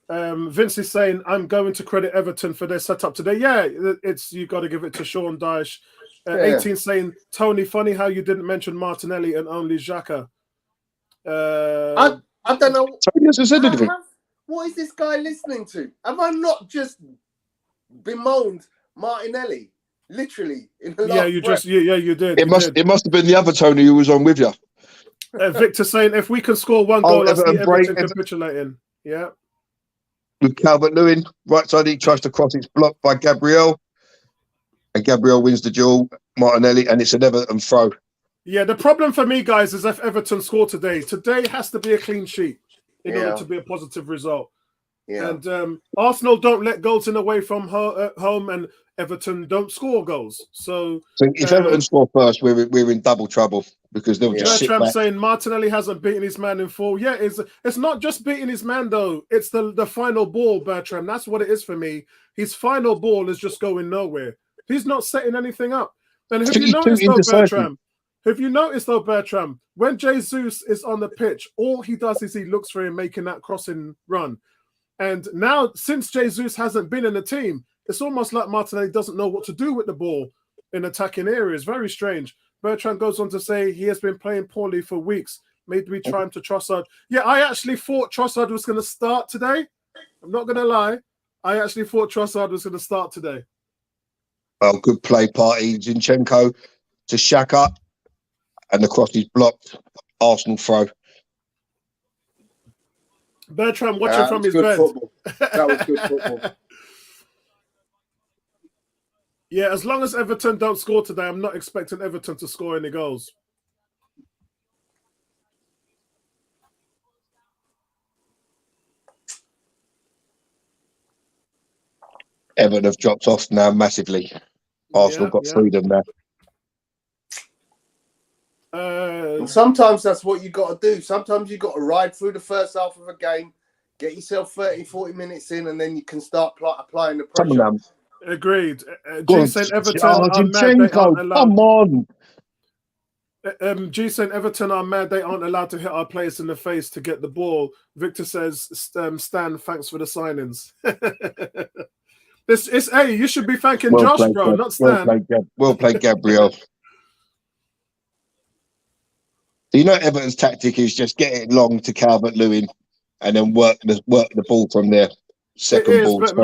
Vince is saying, I'm going to credit Everton for their setup today. Yeah, you got to give it to Sean Dyche. 18 saying, Tony, funny how you didn't mention Martinelli and only Xhaka. I don't know. What is this guy listening to? Have I not just bemoaned Martinelli? literally. In the Yeah, last you breath. just you did. It must have been the other Tony who was on with you. Victor saying if we can score one goal, I see Everton capitulating. Yeah. With Calvert-Lewin, right side, he tries to cross. It's blocked by Gabriel, and Gabriel wins the duel. Martinelli, and it's an Everton throw. Yeah, the problem for me, guys, is if Everton score today has to be a clean sheet in order to be a positive result. Yeah. And Arsenal don't let goals in away from home, and Everton don't score goals. So if Everton score first, we're in double trouble because they'll just sit back. Saying Martinelli hasn't beaten his man in full. Yeah, it's not just beating his man though. It's the final ball, Bertram. That's what it is for me. His final ball is just going nowhere. He's not setting anything up. And have you noticed though, Bertram, when Jesus is on the pitch, all he does is he looks for him making that crossing run. And now, since Jesus hasn't been in the team, it's almost like Martinelli doesn't know what to do with the ball in attacking areas. Very strange. Bertrand goes on to say he has been playing poorly for weeks. Maybe try him to Trossard. Yeah, I actually thought Trossard was going to start today. I'm not going to lie. I actually thought Trossard was going to start today. Well, good play party. Zinchenko to Xhaka, and the cross is blocked. Arsenal throw. Bertrand watching from his bed. That was good football. Yeah, as long as Everton don't score today, I'm not expecting Everton to score any goals. Everton have dropped off now massively. Arsenal got freedom now. Sometimes that's what you got to do. Sometimes you got to ride through the first half of a game, get yourself 30, 40 minutes in, and then you can start applying the pressure. Agreed. G Saint Everton are mad they aren't allowed. Come on. G Saint Everton are mad they aren't allowed to hit our players in the face to get the ball. Victor says, Stan, thanks for the signings. Hey, you should be thanking Josh, bro, not Stan. Well played, Gabriel. You know, Everton's tactic is just get it long to Calvert-Lewin and then work the ball from there. Second ball, but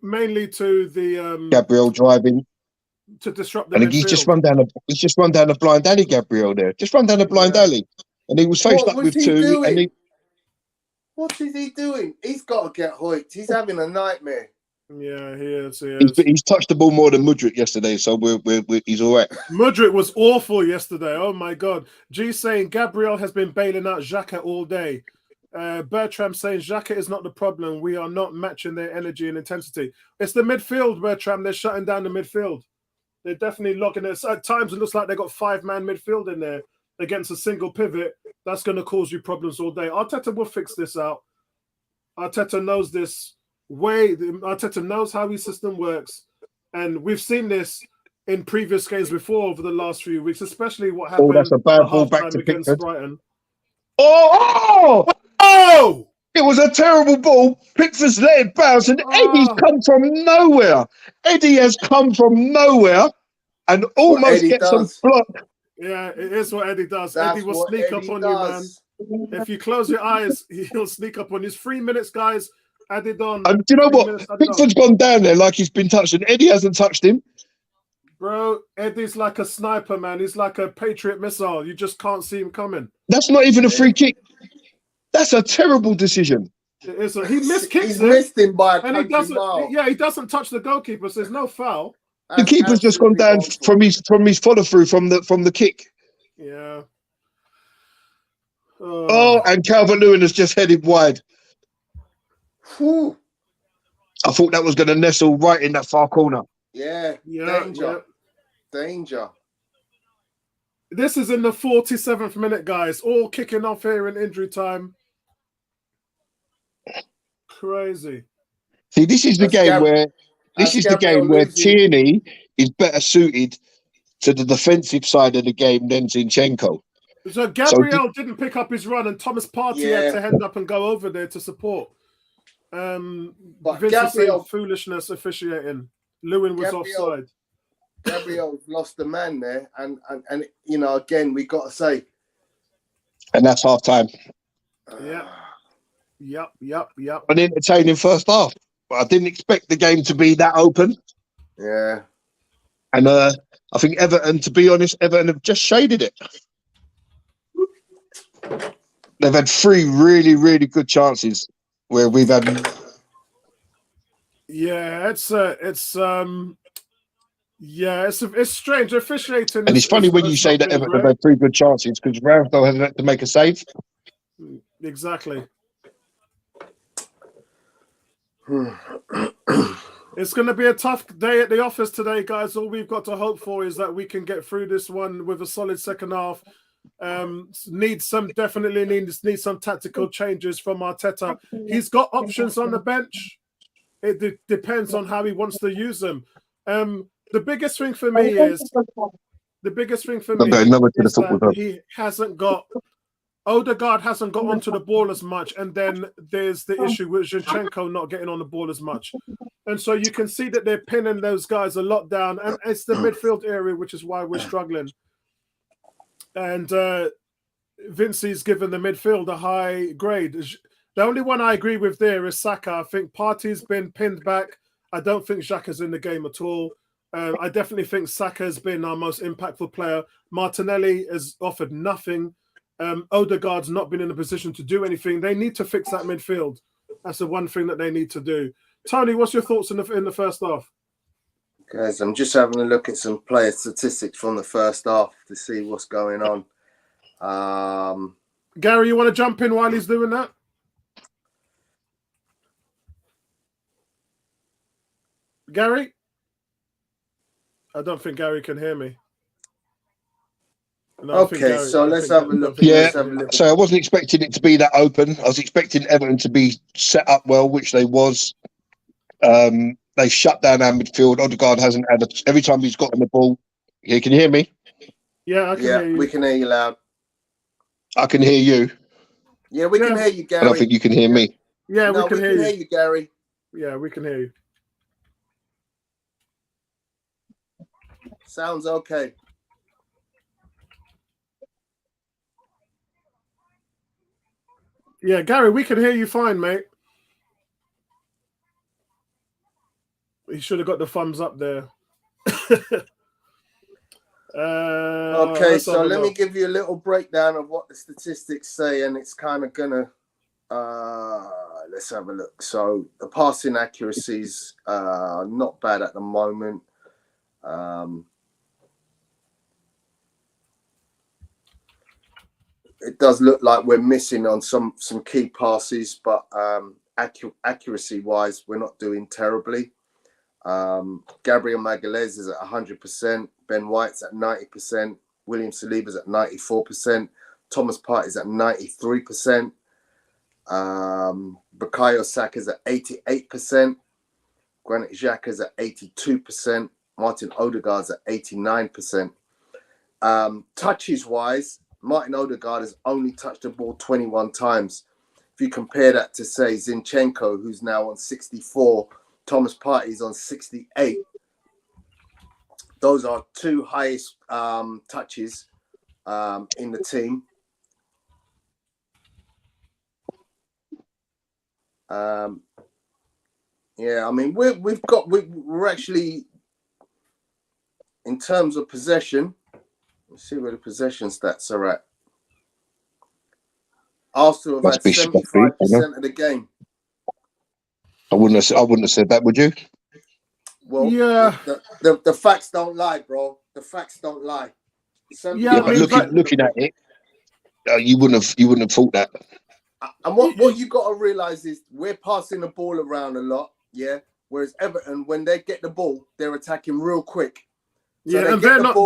mainly to the Gabriel driving to disrupt the and midfield. he's just run down a blind alley. Gabriel there, just run down a blind alley, and he was faced up with two. And what is he doing? He's got to get hoiked. He's having a nightmare. Yeah, he is. He's touched the ball more than Mudryk yesterday, so he's all right. Mudryk was awful yesterday. Oh my God. G saying Gabriel has been bailing out Xhaka all day. Bertram saying Xhaka is not the problem. We are not matching their energy and intensity. It's the midfield, Bertram. They're shutting down the midfield. They're definitely locking it. At times it looks like they've got 5-man midfield in there against a single pivot. That's going to cause you problems all day. Arteta will fix this out. Arteta knows this. Arteta knows how his system works, and we've seen this in previous games before over the last few weeks, especially what happened. Oh, that's a bad ball back to against Pickford. Brighton. Oh! It was a terrible ball. Pickford's let it bounce, and Eddie's come from nowhere. Eddie has come from nowhere and almost gets some block. Yeah, it is what Eddie does. Eddie will sneak up on you, man. If you close your eyes, he'll sneak up on you. 3 minutes, guys. Added on. And do you know what? Pickford's gone down there like he's been touched, and Eddie hasn't touched him. Bro, Eddie's like a sniper, man. He's like a Patriot missile. You just can't see him coming. That's not even a free kick. That's a terrible decision. He missed kicks. He's missed him by a mile. Yeah, he doesn't touch the goalkeeper, so there's no foul. The keeper's just gone down from his follow through from the kick. Yeah. Oh, and Calvert-Lewin has just headed wide. Whew. I thought that was going to nestle right in that far corner. Yeah. Danger. This is in the 47th minute, guys. All kicking off here in injury time. Crazy. See, this is the game where Tierney is better suited to the defensive side of the game than Zinchenko. So Gabriel didn't pick up his run, and Thomas Partey had to head up and go over there to support. But Vince saying foolishness officiating. Lewin was offside. Gabriel lost the man there, and you know, again, we got to say, and that's half time. Yep. An entertaining first half, but I didn't expect the game to be that open. Yeah. And I think Everton, to be honest, Everton have just shaded it. They've had 3 really, really good chances where we've had. Yeah, it's strange. Officiating, And it's funny when you say that Everton have had 3 good chances because Ramsdale has had to make a save. Exactly. It's going to be a tough day at the office today, guys. All we've got to hope for is that we can get through this one with a solid second half. Need some tactical changes from Arteta. He's got options on the bench. It depends on how he wants to use them. The biggest thing for me is that he hasn't got. Odegaard hasn't got onto the ball as much, and then there's the issue with Zinchenko not getting on the ball as much. And so you can see that they're pinning those guys a lot down, and it's the midfield area, which is why we're struggling. And Vincey's given the midfield a high grade. The only one I agree with there is Saka. I think Partey's been pinned back. I don't think Xhaka's in the game at all. I definitely think Saka's been our most impactful player. Martinelli has offered nothing. Odegaard's not been in a position to do anything. They need to fix that midfield. That's the one thing that they need to do. Tony, what's your thoughts in the first half? Guys, I'm just having a look at some player statistics from the first half to see what's going on. Gary, you want to jump in while he's doing that? Gary? I don't think Gary can hear me. No, okay, so let's have a look. Yeah, so I wasn't expecting it to be that open. I was expecting Everton to be set up well, which they was. They shut down our midfield. Odegaard hasn't had every time he's gotten the ball. Yeah, can you hear me? Yeah, I can hear you. We can hear you loud. I can hear you. Yeah, we can hear you, Gary. I don't think you can hear me. Yeah, we can hear you, Gary. Yeah, we can hear you. Sounds okay. Yeah, Gary, we can hear you fine, mate. He should have got the thumbs up there. Okay, so let me give you a little breakdown of what the statistics say, and it's kind of gonna. Let's have a look. So the passing accuracies not bad at the moment. It does look like we're missing on some key passes, but accuracy-wise, we're not doing terribly. Gabriel Magalhaes is at 100%. Ben White's at 90%. William Saliba's at 94%. Thomas Partey's at 93%. Bukayo Saka's at 88%. Granit Xhaka's at 82%. Martin Odegaard's at 89%. Touches-wise, Martin Odegaard has only touched the ball 21 times. If you compare that to, say, Zinchenko, who's now on 64, Thomas Partey's on 68. Those are 2 highest touches in the team. Yeah, I mean, we're actually, in terms of possession, let's see where the possession stats are at. Arsenal have had 75% of the game. I wouldn't have said that, would you? Well, yeah. The facts don't lie, bro. The facts don't lie. Yeah, but looking at it, you wouldn't have thought that. And what you got to realize is we're passing the ball around a lot, yeah. Whereas Everton, when they get the ball, they're attacking real quick. So yeah, and they're not.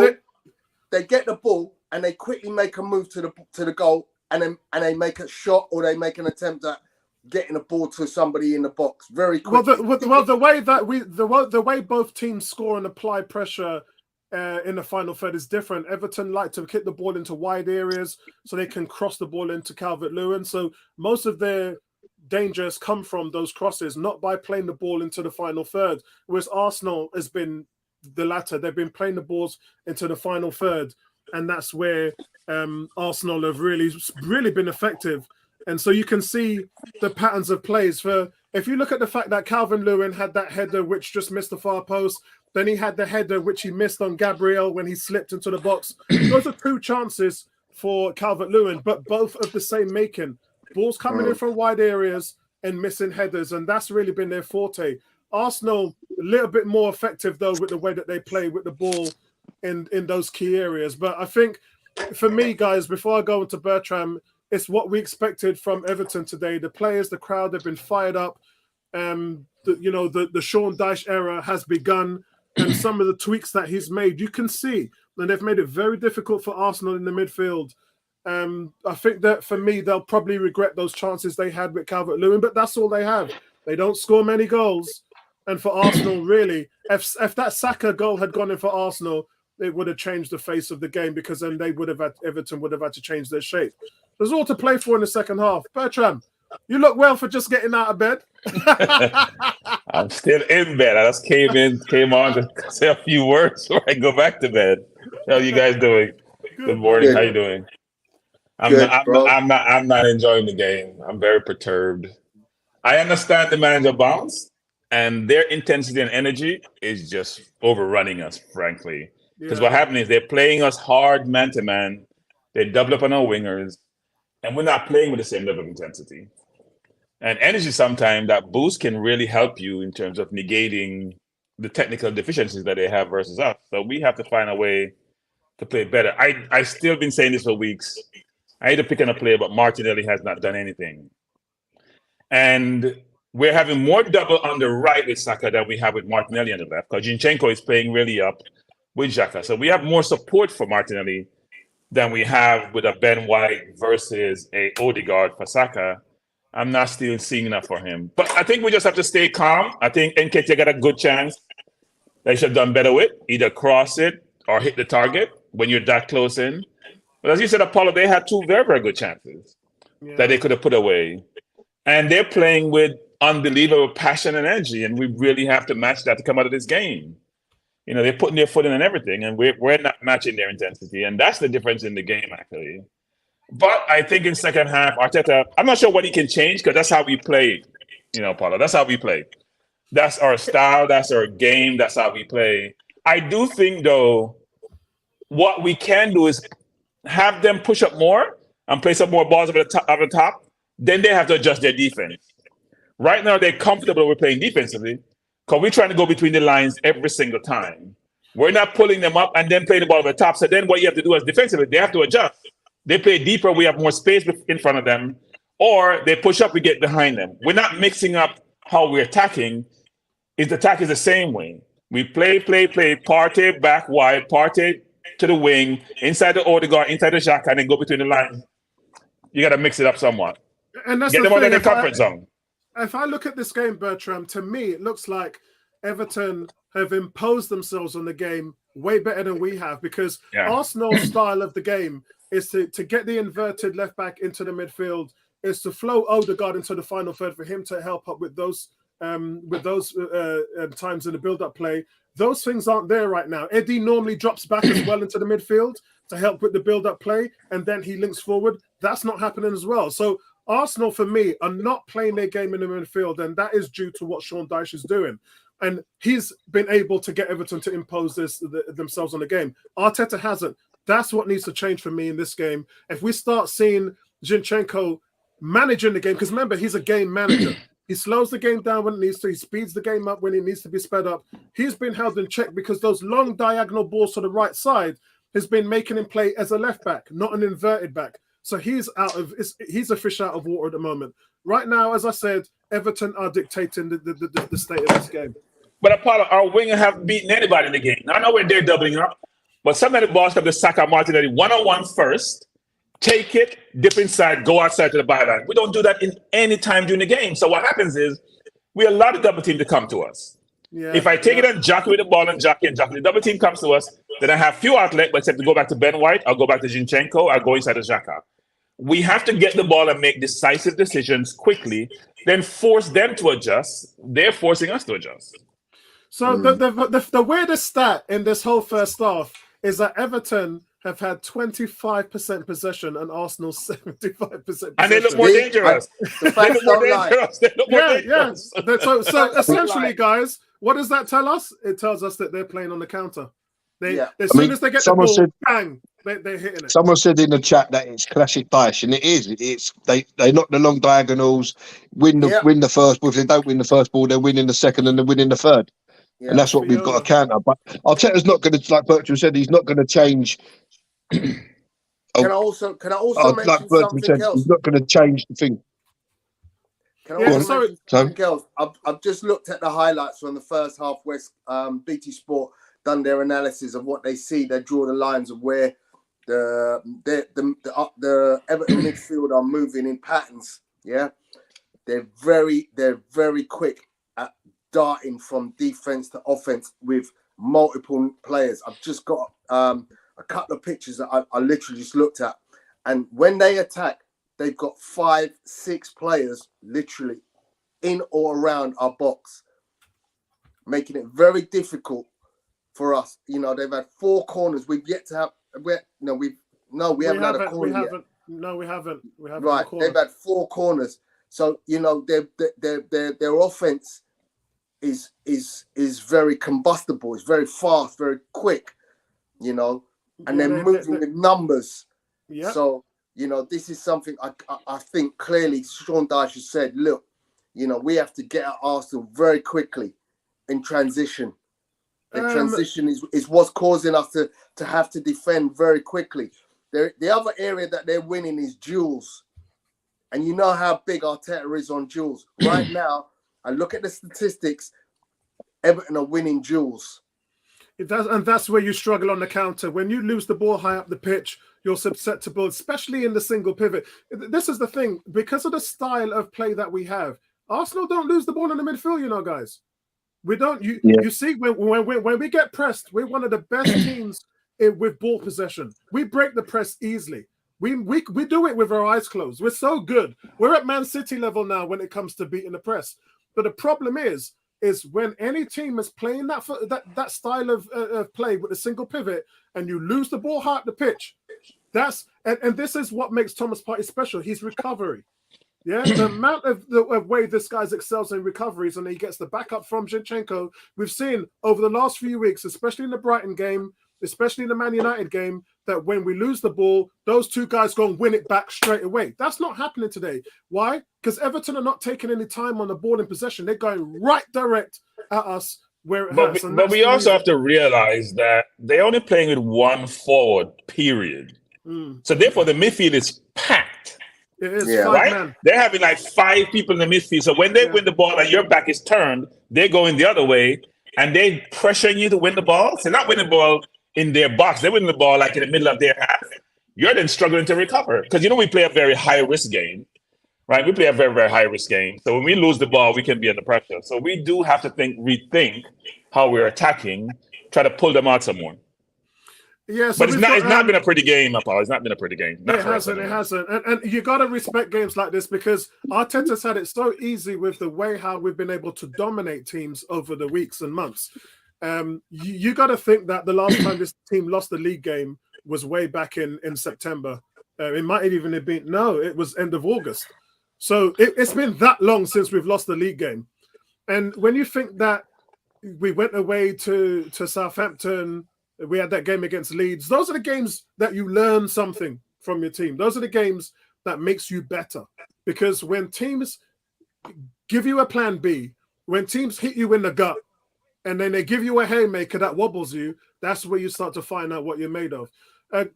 They get the ball and they quickly make a move to the goal, and they make a shot or they make an attempt at getting a ball to somebody in the box very quickly. The way both teams score and apply pressure in the final third is different. Everton like to kick the ball into wide areas so they can cross the ball into Calvert-Lewin. So most of their dangers come from those crosses, not by playing the ball into the final third. Whereas Arsenal has been the latter. They've been playing the balls into the final third, and that's where Arsenal have really been effective. And so you can see the patterns of plays. If you look at the fact that Calvert-Lewin had that header which just missed the far post, Then he had the header, which he missed on Gabriel when he slipped into the box. Those are 2 chances for Calvert-Lewin, but both of the same making. Balls coming in from wide areas and missing headers, and that's really been their forte. Arsenal, a little bit more effective, though, with the way that they play with the ball in those key areas. But I think, for me, guys, before I go into Bertram, it's what we expected from Everton today. The players, the crowd have been fired up. The Sean Dyche era has begun, and some of the tweaks that he's made, you can see, and they've made it very difficult for Arsenal in the midfield. I think that, for me, they'll probably regret those chances they had with Calvert-Lewin, but that's all they have. They don't score many goals. And for Arsenal, really, if that Saka goal had gone in for Arsenal, it would have changed the face of the game, because then Everton would have had to change their shape. There's all to play for in the second half. Bertram, you look well for just getting out of bed. I'm still in bed. I just came on to say a few words before I go back to bed. How are you guys doing? Good morning. Good. How you doing? Good, I'm not enjoying the game. I'm very perturbed. I understand the manager bounce, and their intensity and energy is just overrunning us, frankly. Because what happened is they're playing us hard man to man. They double up on our wingers, and we're not playing with the same level of intensity. And energy, sometimes that boost can really help you in terms of negating the technical deficiencies that they have versus us. So we have to find a way to play better. I still been saying this for weeks. I either pick on a player, but Martinelli has not done anything. And we're having more double on the right with Saka than we have with Martinelli on the left, because Zinchenko is playing really up with Xhaka. So we have more support for Martinelli than we have with a Ben White versus a Odegaard for Saka. I'm not still seeing enough for him. But I think we just have to stay calm. I think Nketiah got a good chance. They should have done better with. Either cross it or hit the target when you're that close in. But as you said, Apollo, they had 2 very, very good chances that they could have put away. And they're playing with unbelievable passion and energy, and we really have to match that to come out of this game. You know, they're putting their foot in and everything, and we're not matching their intensity. And that's the difference in the game, actually. But I think in second half, Arteta, I'm not sure what he can change, because that's how we play, Paulo. That's how we play. That's our style. That's our game. That's how we play. I do think, though, what we can do is have them push up more and play some more balls over the top. Then they have to adjust their defense. Right now, they're comfortable with playing defensively, because we're trying to go between the lines every single time. We're not pulling them up and then playing the ball over the top. So then what you have to do is defensively, they have to adjust. They play deeper, we have more space in front of them, or they push up, we get behind them. We're not mixing up how we're attacking. The attack is the same way. We play, Partey back wide, Partey to the wing, inside the Odegaard, inside the Xhaka, and then go between the lines. You got to mix it up somewhat. And that's get them out of their comfort zone. If I look at this game, Bertram, to me, it looks like Everton have imposed themselves on the game way better than we have, because Arsenal's style of the game is to get the inverted left back into the midfield, is to flow Odegaard into the final third for him to help up with those times in the build-up play. Those things aren't there right now. Eddie normally drops back as well into the midfield to help with the build-up play, and then he links forward. That's not happening as well. So Arsenal, for me, are not playing their game in the midfield, and that is due to what Sean Dyche is doing. And he's been able to get Everton to impose themselves on the game. Arteta hasn't. That's what needs to change for me in this game. If we start seeing Zinchenko managing the game, because remember, he's a game manager. He slows the game down when it needs to. He speeds the game up when it needs to be sped up. He's been held in check because those long diagonal balls to the right side has been making him play as a left back, not an inverted back. So he's a fish out of water at the moment. Right now, as I said, Everton are dictating the state of this game. But Apollo, our winger have beaten anybody in the game. I know they're doubling up, but some of the balls come to Saka, Martinelli one-on-one first, take it, dip inside, go outside to the byline. We don't do that in any time during the game. So what happens is we allow the double team to come to us. Yeah, if I take it and jockey with the ball and jockey, the double team comes to us, then I have few outlets, but except to go back to Ben White, I'll go back to Zinchenko, I'll go inside to Xhaka. We have to get the ball and make decisive decisions quickly, then force them to adjust. They're forcing us to adjust. So the weirdest stat in this whole first half is that Everton have had 25% possession and Arsenal 75% possession. And they look more dangerous. The facts don't lie. They look more dangerous. So essentially, guys, what does that tell us? It tells us that they're playing on the counter. As soon as they get the ball, bang, they're hitting it. Someone said in the chat that it's classic Dyche, and it is. It's they knock the long diagonals, win the first ball. If they don't win the first ball, they're winning the second and they're winning the third. Yeah, and that's what we've got to counter. But Arteta's not going to, like Bertrand said, he's not going to change. Can I also mention something else? He's not going to change the thing. Can I also mention something else? I've just looked at the highlights from the first half. West BT Sport done their analysis of what they see. They draw the lines of where the Everton midfield are moving in patterns. Yeah, they're very quick at darting from defense to offense with multiple players. I've just got a couple of pictures that I literally just looked at, and when they attack, they've got 5-6 players literally in or around our box, making it very difficult for us. You know, they've had 4 corners. We've yet to have. We haven't had a corner yet. No, we haven't. Right, they've had 4 corners. So you know, their offense is very combustible. It's very fast, very quick. You know, and they're moving with numbers. Yeah. So you know, this is something I think clearly Sean Dyche has said. Look, you know, we have to get at Arsenal very quickly in transition. The transition is what's causing us to have to defend very quickly. The other area that they're winning is duels. And you know how big Arteta is on duels. Right now, I look at the statistics, Everton are winning duels. And that's where you struggle on the counter. When you lose the ball high up the pitch, you're susceptible, especially in the single pivot. This is the thing. Because of the style of play that we have, Arsenal don't lose the ball in the midfield, you know, guys. We don't. You see, when we get pressed, we're one of the best teams with ball possession. We break the press easily. We do it with our eyes closed. We're so good. We're at Man City level now when it comes to beating the press. But the problem is when any team is playing that style of play with a single pivot and you lose the ball high at the pitch, and this is what makes Thomas Partey special. His recovery. Yeah, the amount of way this guy's excels in recoveries and he gets the backup from Zinchenko, we've seen over the last few weeks, especially in the Brighton game, especially in the Man United game, that when we lose the ball, those 2 guys go and win it back straight away. That's not happening today. Why? Because Everton are not taking any time on the ball in possession. They're going right direct at us where it hurts. But we also have to realize that they're only playing with 1 forward, period. So therefore, the midfield is packed. It is, right? Man. They're having like 5 people in the midfield. So when they win the ball and your back is turned, they're going the other way and they're pressuring you to win the ball. So they're not winning the ball in their box. They're winning the ball like in the middle of their half. You're then struggling to recover. Because you know we play a very high-risk game, right? We play a very, very high-risk game. So when we lose the ball, we can be under pressure. So we do have to rethink how we're attacking, try to pull them out some more. Yeah, so but it's not been a pretty game, Paul. It's not been a pretty game. It hasn't. And you got to respect games like this because Arteta's had it so easy with the way how we've been able to dominate teams over the weeks and months. You got to think that the last time this team lost the league game was way back in September. It might even have been, it was end of August. So it's been that long since we've lost the league game. And when you think that we went away to Southampton, we had that game against Leeds. Those are the games that you learn something from your team. Those are the games that makes you better. Because when teams give you a plan B, when teams hit you in the gut, and then they give you a haymaker that wobbles you, that's where you start to find out what you're made of.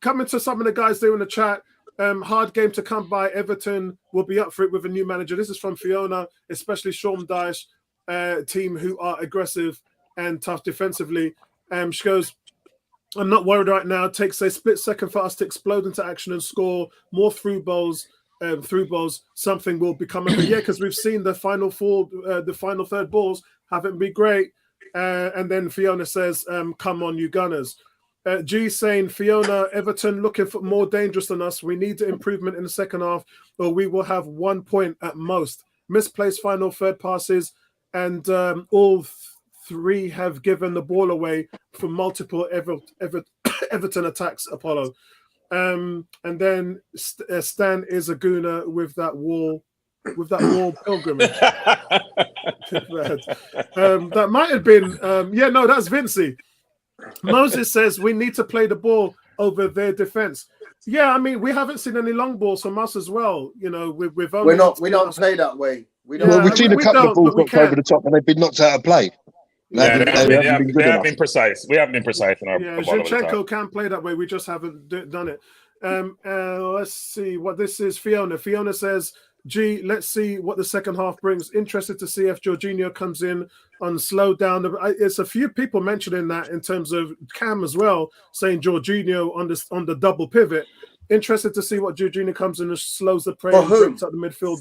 Coming to some of the guys there in the chat, hard game to come by. Everton will be up for it with a new manager. This is from Fiona, especially Sean Dyche, team who are aggressive and tough defensively. She goes, I'm not worried right now. It takes a split second for us to explode into action and score more through balls. Something will become because we've seen the final third balls haven't been great. And then Fiona says, come on, you Gunners. G saying, Fiona, Everton looking for more dangerous than us. We need improvement in the second half or we will have 1 point at most. Misplaced final third passes and all 3 have given the ball away for multiple Everton attacks Apollo. And then Stan is a gooner with that wall pilgrimage. That might have been that's Vincey. Moses says we need to play the ball over their defense. Yeah, I mean, we haven't seen any long balls from us as well. You know, we've only we don't play that way. We've seen a couple of balls knocked over the top, and they've been knocked out of play. They haven't been precise. We haven't been precise in our. Yeah, Zinchenko can play that way. We just haven't done it. Let's see what this is. Fiona. Fiona says, "Gee, let's see what the second half brings. Interested to see if Jorginho comes in on slow down." It's a few people mentioning that in terms of Cam as well, saying Jorginho on the double pivot. Interested to see what Jorginho comes in and slows the prey and breaks up the midfield.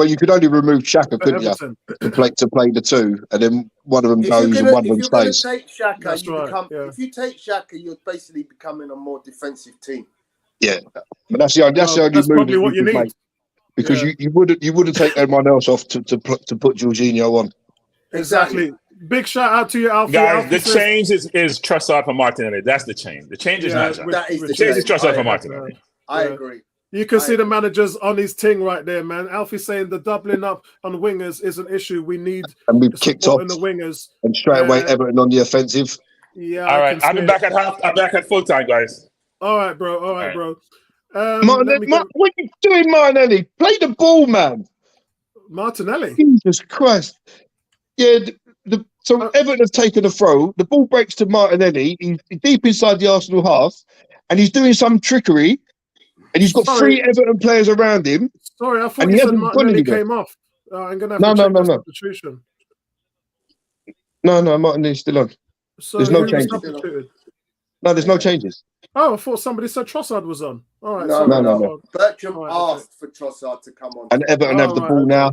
You could only remove Xhaka, couldn't you, to play the two, and then one of them goes and one of them stays. If you take Xhaka, you're basically becoming a more defensive team. Yeah, but that's the only move that you need. Because you wouldn't take anyone else off to put Jorginho on. Exactly. Big shout out to you, Alfie. Guys, Alfie the change is Trossard for Martinelli. That's the change. The change is not that. Is the change is Trossard for Martinelli. I agree. You can see the managers on his ting right there, man. Alfie saying the doubling up on wingers is an issue. We need we've kicked off in the wingers and straight away Everton on the offensive. Yeah. All right, I'm back at half. I'm back at full time, guys. All right, bro. All right, bro. What are you doing, Martinelli? Play the ball, man. Martinelli. Jesus Christ. Yeah. So Everton have taken a throw. The ball breaks to Martinelli. He's deep inside the Arsenal half, and he's doing some trickery. And he's got three Everton players around him. Sorry, I thought you said Martinelli came off. I'm gonna have to check the substitution. No, Martinelli's still on. So there's no changes. No, there's no changes. Oh, I thought somebody said Trossard was on. All right. No. Bertram asked for Trossard to come on. And Everton have the ball now.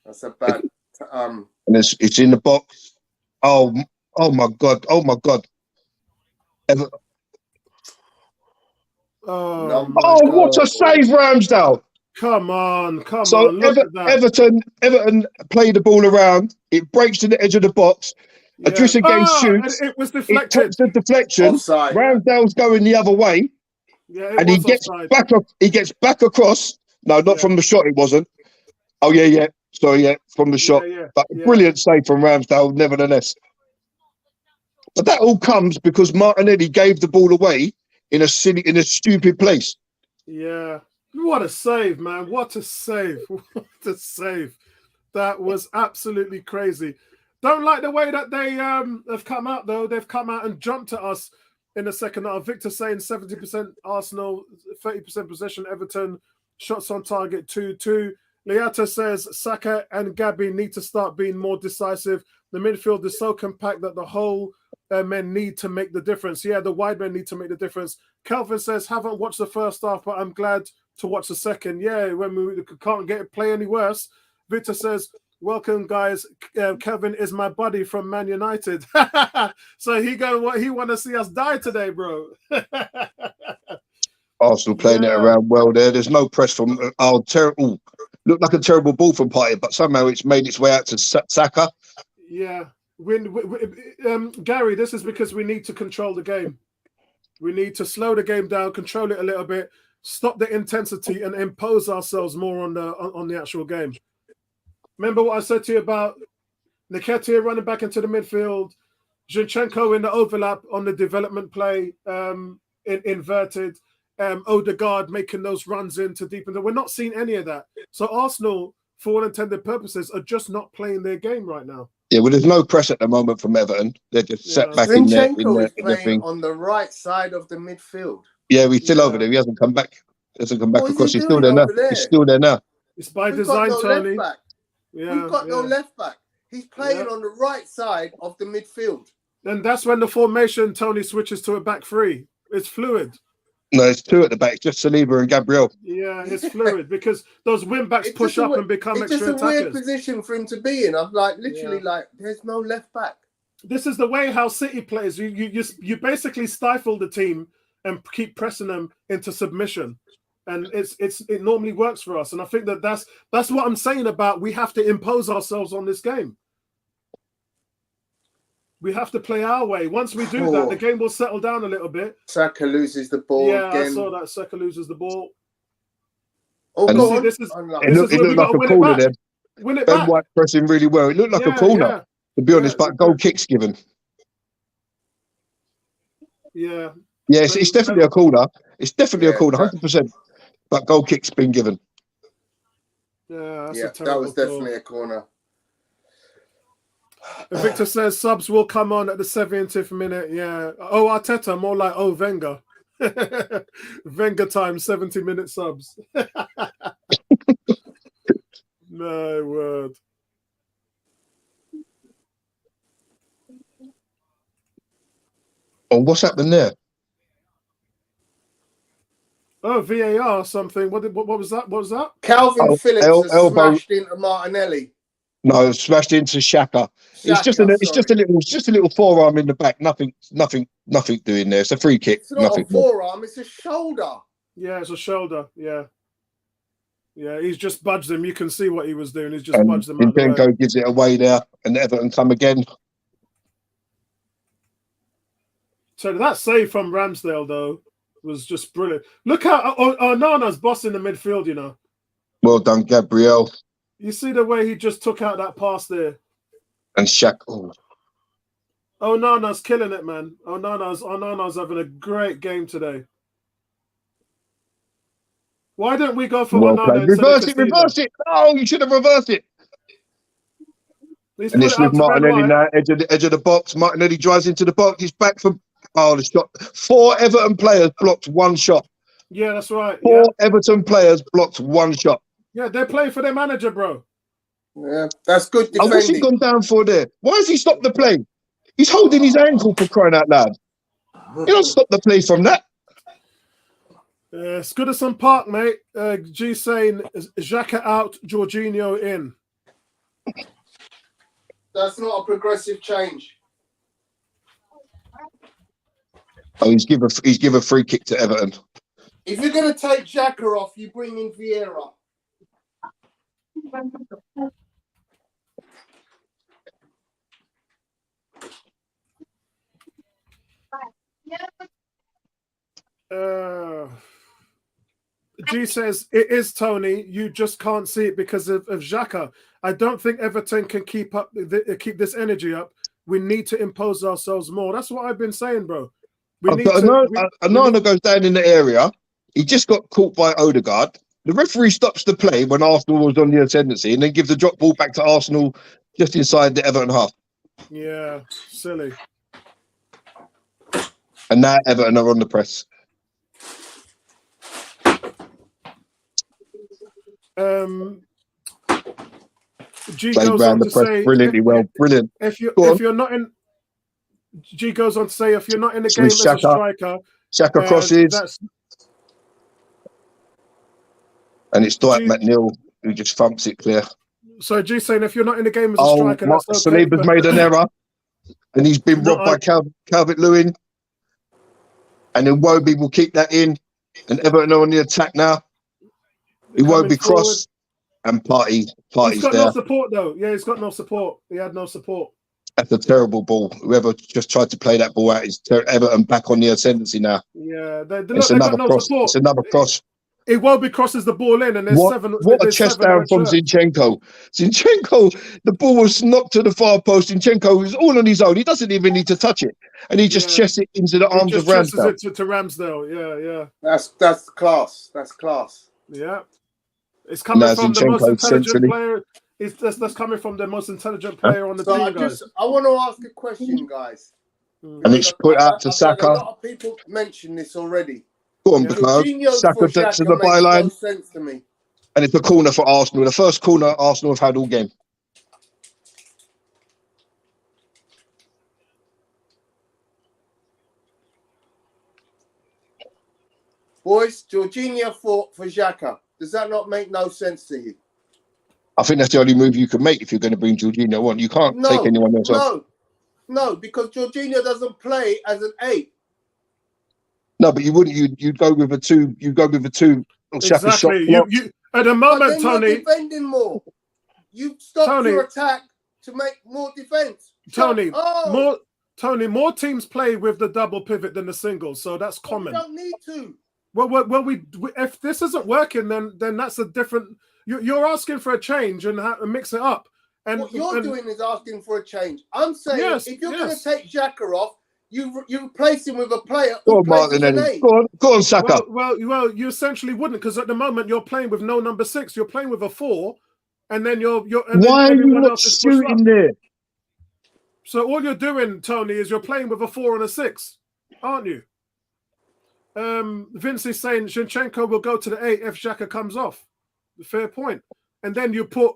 That's a bad. And it's in the box. Oh my God! What a save, Ramsdale! Come on! So Everton play the ball around. It breaks to the edge of the box. Adrissa Gay shoots. It was deflected. It takes the deflection. Offside. Ramsdale's going the other way, and he gets back. He gets back across. No, not from the shot. It wasn't. Oh yeah. Sorry, from the shot. But brilliant save from Ramsdale, nevertheless. But that all comes because Martinelli gave the ball away in a stupid place. Yeah. What a save, man. What a save. What a save. That was absolutely crazy. Don't like the way that they have come out, though. They've come out and jumped at us in the second half. Victor saying 70% Arsenal, 30% possession, Everton, shots on target 2-2. Leata says Saka and Gabby need to start being more decisive. The midfield is so compact that the whole men need to make the difference. Yeah, the wide men need to make the difference. Kelvin says, haven't watched the first half, but I'm glad to watch the second. Yeah, when we can't play any worse. Victor says, welcome, guys. Kevin is my buddy from Man United. So he want to see us die today, bro. Arsenal playing it around well there. There's no press from terrible. Looked like a terrible ball from Partey, but somehow it's made its way out to Saka. Yeah. Gary, this is because we need to control the game. We need to slow the game down, control it a little bit, stop the intensity, and impose ourselves more on the actual game. Remember what I said to you about Nketiah running back into the midfield, Zinchenko in the overlap on the development play, inverted, Odegaard making those runs into deep. And we're not seeing any of that. So Arsenal, for all intended purposes, are just not playing their game right now. Yeah, well, there's no press at the moment from Everton. They're just set back in there. Zinchenko is playing on the right side of the midfield. Yeah, he's still over there. He hasn't come back. Across. He's still there now. He's still there now. It's by design, Tony. We've got no left back. He's playing on the right side of the midfield. And that's when the formation, Tony, switches to a back three. It's fluid. No, it's two at the back, just Saliba and Gabriel. Yeah, it's fluid because those wing backs push up and become extra attackers. It's just a weird position for him to be in. I'm literally there's no left back. This is the way how City plays. You basically stifle the team and keep pressing them into submission. And it normally works for us. And I think that's what I'm saying about we have to impose ourselves on this game. We have to play our way. Once we do that, the game will settle down a little bit. Saka loses the ball again. I saw that. Saka loses the ball. Oh, And go on. This is it where we looked got like to a win corner it there. back. Win it Ben back. White pressing really well. It looked like a corner, to be honest, but goal kick's given. Yeah. Yes, it's definitely a corner. It's definitely a corner, 100%. But goal kick's been given. Yeah, that was definitely a corner. Victor says subs will come on at the 70th minute. Yeah. Oh, Arteta, more like Wenger. Wenger time, 70-minute subs. No word. Oh, what's happened there? Oh, VAR or something. What was that? What was that? Calvin Phillips has smashed into Martinelli. No, smashed into Xhaka. It's just a little forearm in the back. Nothing doing there. It's a free kick. It's not a forearm. It's a shoulder. Yeah, it's a shoulder. Yeah. Yeah, he's just budged them. You can see what he was doing. He's just budged them out the way. Zinchenko gives it away there, and Everton come again. So that save from Ramsdale, though, was just brilliant. Look how Nana's bossing the midfield, you know. Well done, Gabriel. You see the way he just took out that pass there. And Shaq. Oh, Nana's killing it, man. Oh, Nana's having a great game today. Why don't we go for Onana? Reverse it. Oh, you should have reversed it. And it's with Martinelli now, edge of the box. Martinelli drives into the box. He's back from the shot. 4 Everton players blocked 1 shot. Yeah, that's right. 4 Everton players blocked 1 shot. Yeah, they're playing for their manager, bro. Yeah, that's good defending. What's he gone down for there? Why has he stopped the play? He's holding his ankle, for crying out loud. You don't stop the play from that. Scudderson Park, mate. G saying Xhaka out, Jorginho in. That's not a progressive change. Oh, he's give a free kick to Everton. If you're going to take Xhaka off, you bring in Vieira. G says it is Tony. You just can't see it because of Xhaka. I don't think Everton can keep this energy up. We need to impose ourselves more. That's what I've been saying, bro. Onana goes down in the area. He just got caught by Odegaard. The referee stops the play when Arsenal was on the ascendancy and then gives the drop ball back to Arsenal just inside the Everton half. Yeah, silly. And now Everton are on the press. G goes on to say brilliantly well. Brilliant. If you're not in, G goes on to say if you're not in the game as a striker, Xhaka crosses. And it's Dwight McNeil who just thumps it clear. So G saying if you're not in the game as a striker, that's okay. Saliba's made an error, and he's been robbed by Calvert-Lewin. And then Iwobi will keep that in, and Everton are on the attack now. Iwobi cross, and Party's he's got there. No support though. Yeah, he's got no support. He had no support. That's a terrible ball. Whoever just tried to play that ball out is Everton back on the ascendancy now. Yeah, it's another cross. Support. It's another cross. Iwobi crosses the ball in, and there's seven. What a chest down from Zinchenko. Zinchenko, the ball was knocked to the far post. Zinchenko was all on his own. He doesn't even need to touch it, and he just chests it into the arms of Ramsdale. To Ramsdale, yeah. That's class. That's class. Yeah, it's coming from the most intelligent player. That's coming from the most intelligent player on the team, guys. I want to ask a question, guys. And it's put out to Saka. A lot of people mentioned this already. Go on, Saka takes to the byline. No sense to me. And it's a corner for Arsenal. The first corner Arsenal have had all game. Boys, Jorginho fought for Xhaka. Does that not make no sense to you? I think that's the only move you can make if you're going to bring Jorginho on. You can't take anyone else off. No, because Jorginho doesn't play as an 8. No, but you wouldn't. You'd go with a 2. You go with a 2. Exactly. You at the moment, Tony. You're defending more. You stop your attack to make more defense. Tony, Tony, more teams play with the double pivot than the single, so that's common. We don't need to. Well, if this isn't working, then that's a different. You're asking for a change and mix it up. And what you're doing is asking for a change. I'm saying if you're going to take Xhaka off, you replace him with a player who plays as an 8. Go on, Saka. Well, you essentially wouldn't, because at the moment you're playing with no number 6. You're playing with a 4, and then why are you not shooting there? So all you're doing, Tony, is you're playing with a 4 and a 6, aren't you? Vince is saying Zinchenko will go to the 8 if Xhaka comes off. Fair point. And then you put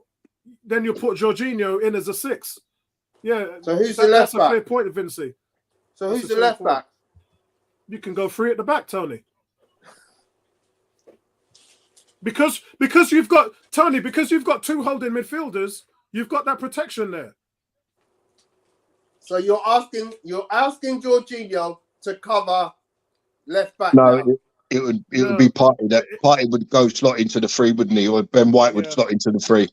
Jorginho in as a 6. Yeah. So who's the left back? That's a fair point, Vinci. So who's the left back? You can go 3 at the back, Tony. Because you've got 2 holding midfielders, you've got that protection there. So you're asking Jorginho to cover left back. No, it would be Partey. That Partey would go slot into the 3, wouldn't he? Or Ben White would slot into the 3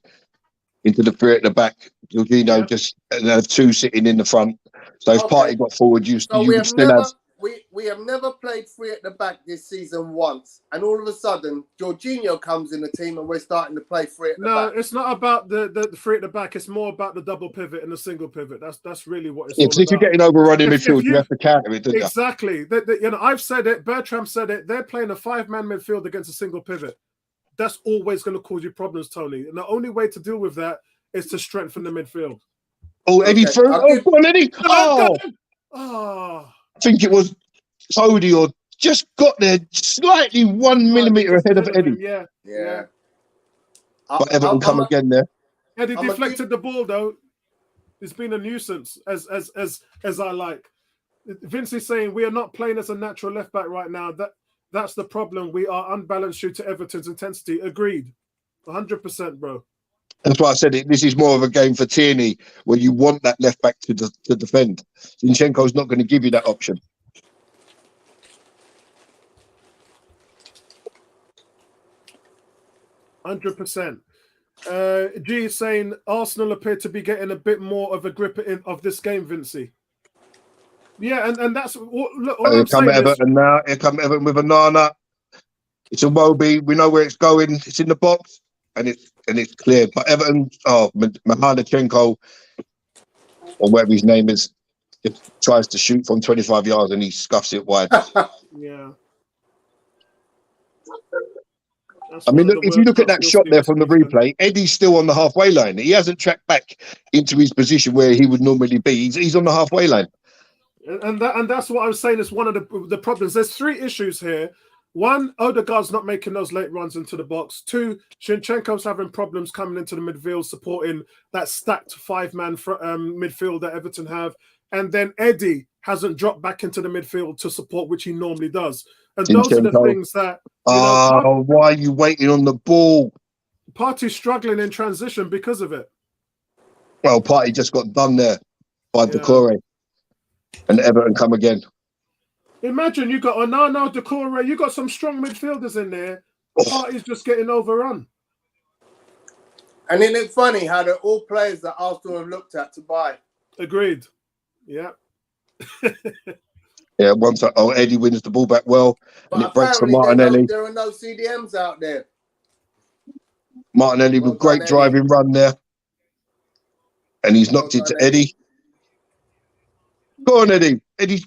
at the back. Jorginho just and have 2 sitting in the front. So if Partey got forward, you would still have. We have never played 3 at the back this season once, and all of a sudden Jorginho comes in the team and we're starting to play 3 at the back. No, it's not about the 3 at the back. It's more about the double pivot and the single pivot. That's really what it's all about. Because if you're getting overrun in midfield, you have to counter it, don't you? Exactly. I've said it. Bertram said it. They're playing a 5-man midfield against a single pivot. That's always going to cause you problems, Tony. And the only way to deal with that is to strengthen the midfield. Oh, Eddie through. Oh, go on, Eddie. Oh. I think it was Cody or just got there slightly 1 millimeter ahead of Eddie. Yeah. But Everton come again there. Eddie deflected the ball though. It's been a nuisance as I like. Vince is saying we are not playing as a natural left back right now. That's the problem. We are unbalanced due to Everton's intensity. Agreed. 100%, bro. That's why I said it. This is more of a game for Tierney, where you want that left back to defend. Zinchenko's not going to give you that option. 100%. G is saying Arsenal appear to be getting a bit more of a grip of this game, Vincey. Yeah, and that's all I'm saying. Here come Everton with a Nana. It's a Moby. We know where it's going. It's in the box, and it's clear. But Everton, Mahanachenko, or whatever his name is, just tries to shoot from 25 yards and he scuffs it wide. Yeah. I mean, look, if you look at that shot there from the replay, Eddie's still on the halfway line. He hasn't tracked back into his position where he would normally be. He's on the halfway line. And that's what I was saying is one of the problems. There's 3 issues here. 1, Odegaard's not making those late runs into the box. 2, Zinchenko's having problems coming into the midfield, supporting that stacked 5-man midfield that Everton have. And then Eddie hasn't dropped back into the midfield to support, which he normally does. And those are the things that... why are you waiting on the ball? Partey's struggling in transition because of it. Well, Partey just got done there by Decore. And Everton come again. Imagine you got Onana, Decore, you got some strong midfielders in there. Partey's just getting overrun. And isn't it funny how they're all players that Arsenal have looked at to buy? Agreed. Yeah. Yeah, Eddie wins the ball back well, but and it breaks for Martinelli. There are no CDMs out there. Martinelli with great driving run there. And he's knocked it to Eddie. Go on, Eddie. Eddie.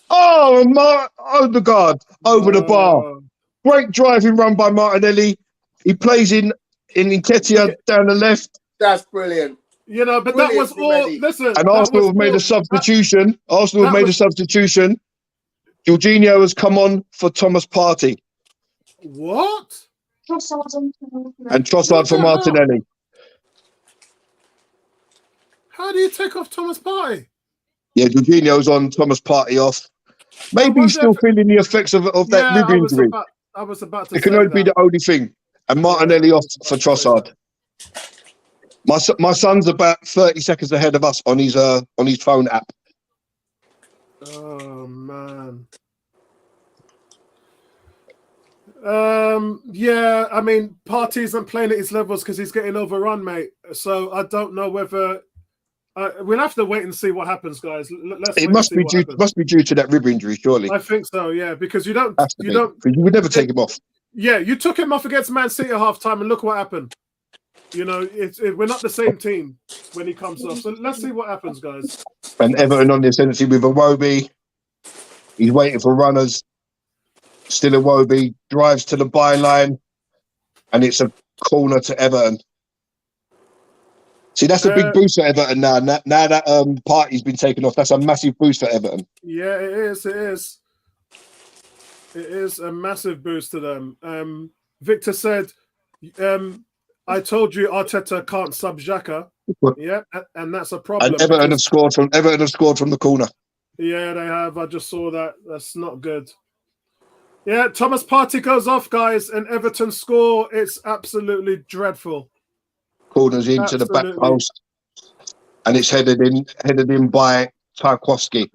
Odegaard over the bar. Great driving run by Martinelli. He plays in Nketiah down the left. That's brilliant. But that was all. Listen, and Arsenal have made a substitution. Jorginho has come on for Thomas Partey. What? And Trossard for Martinelli. How do you take off Thomas Partey? Yeah, Jorginho's on, Thomas Partey off. Maybe he's still feeling the effects of that rib injury. I was about to say it can only be the only thing. And Martinelli off for Trossard. My son's about 30 seconds ahead of us on his phone app. Oh man. Yeah, I mean, Partey isn't playing at his levels because he's getting overrun, mate. So I don't know whether We'll have to wait and see what happens, guys. Let's. It must be due to that rib injury, surely. I think so, yeah, because you don't. You would never take him off. Yeah, you took him off against Man City at half-time, and look what happened. You know, we're not the same team when he comes off. So let's see what happens, guys. And Everton on the ascendancy with Iwobi. He's waiting for runners. Still Iwobi drives to the byline, and it's a corner to Everton. See, that's a big boost for Everton now. Now that Party's been taken off, that's a massive boost for Everton. Yeah, it is. It is. It is a massive boost to them. Victor said, I told you Arteta can't sub Xhaka. Yeah, and that's a problem. And Everton have scored from the corner. Yeah, they have. I just saw that. That's not good. Yeah, Thomas Partey goes off, guys, and Everton score. It's absolutely dreadful. Corners into the back post, and it's headed in by Tarkowski.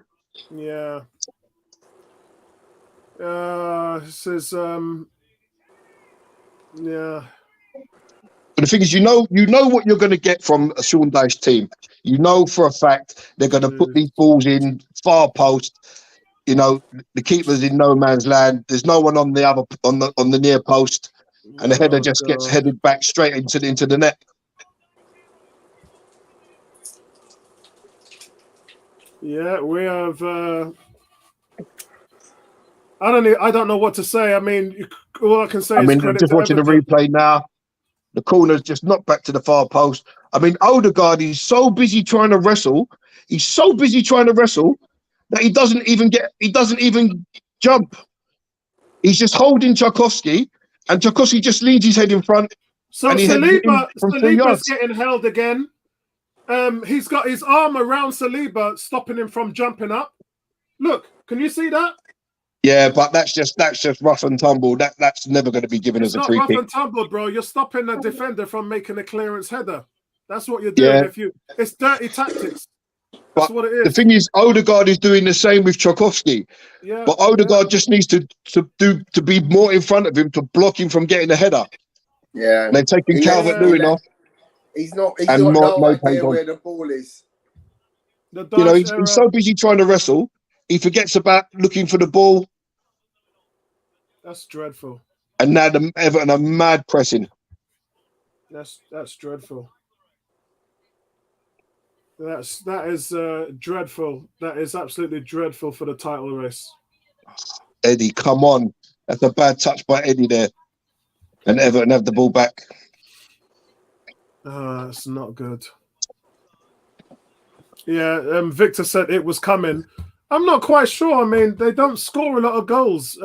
Yeah. This is yeah. But the thing is, you know what you're going to get from a Sean Dyche team. You know for a fact they're going to put these balls in far post. You know, the keeper's in no man's land. There's no one on the near post, and the header just gets headed back straight into the net. Yeah, we have. I don't know what to say. I mean, all I can say. I'm just watching the replay now. The corner's just knocked back to the far post. I mean, Odegaard is so busy trying to wrestle. He's so busy trying to wrestle that he doesn't even jump. He's just holding Tarkowski, and Tarkowski just leans his head in front. So Saliba's getting held again. He's got his arm around Saliba, stopping him from jumping up. Look, can you see that? Yeah, but that's just rough and tumble. That's never going to be given as a free kick. It's not rough and tumble, bro. You're stopping a defender from making a clearance header. That's what you're doing. Yeah. It's dirty tactics. That's what it is. The thing is, Odegaard is doing the same with Tarkowski. Yeah, but Odegaard just needs to be more in front of him to block him from getting a header. Yeah, and they're taking Calvert-Lewin off. He's no idea where the ball is. He's so busy trying to wrestle, he forgets about looking for the ball. That's dreadful. And now the Everton are mad pressing. That's dreadful. That is dreadful. That is absolutely dreadful for the title race. Eddie, come on. That's a bad touch by Eddie there. And Everton have the ball back. That's not good. Yeah, Victor said it was coming. I'm not quite sure. I mean, they don't score a lot of goals.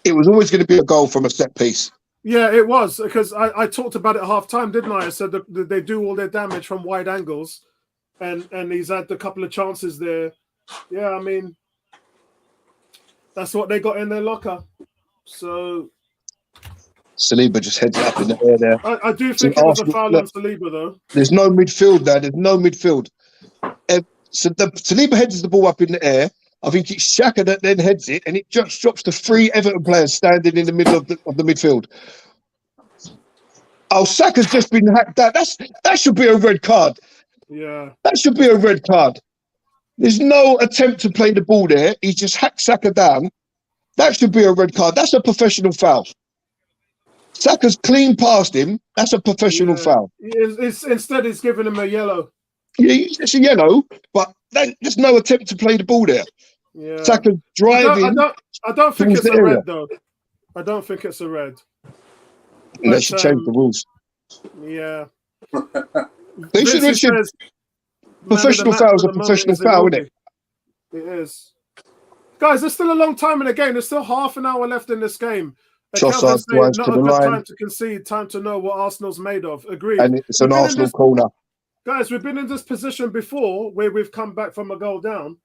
It was always going to be a goal from a set piece. Yeah, it was, because I talked about it at half-time, didn't I? I said that they do all their damage from wide angles, and he's had a couple of chances there. Yeah, I mean, that's what they got in their locker. So Saliba just heads it up in the air there. I do think it was a foul on Saliba, though. There's no midfield there. There's no midfield. So Saliba heads the ball up in the air. I think it's Xhaka that then heads it, and it just drops to 3 Everton players standing in the middle of the midfield. Oh, Saka's just been hacked out. That should be a red card. Yeah. That should be a red card. There's no attempt to play the ball there. He's just hacked Saka down. That should be a red card. That's a professional foul. Saka's clean past him. That's a professional foul. Instead, he's giving him a yellow. Yeah, it's a yellow, but there's no attempt to play the ball there. Yeah. Saka driving. I don't think it's a red, though. I don't think it's a red. They should change the rules. Yeah. They should have professional fouls a professional foul, isn't it? It is. Guys, there's still a long time in the game. There's still half an hour left in this game. Trossard drives to the line. Time to concede, time to know what Arsenal's made of. Agreed. And it's an Arsenal corner. Guys, we've been in this position before where we've come back from a goal down.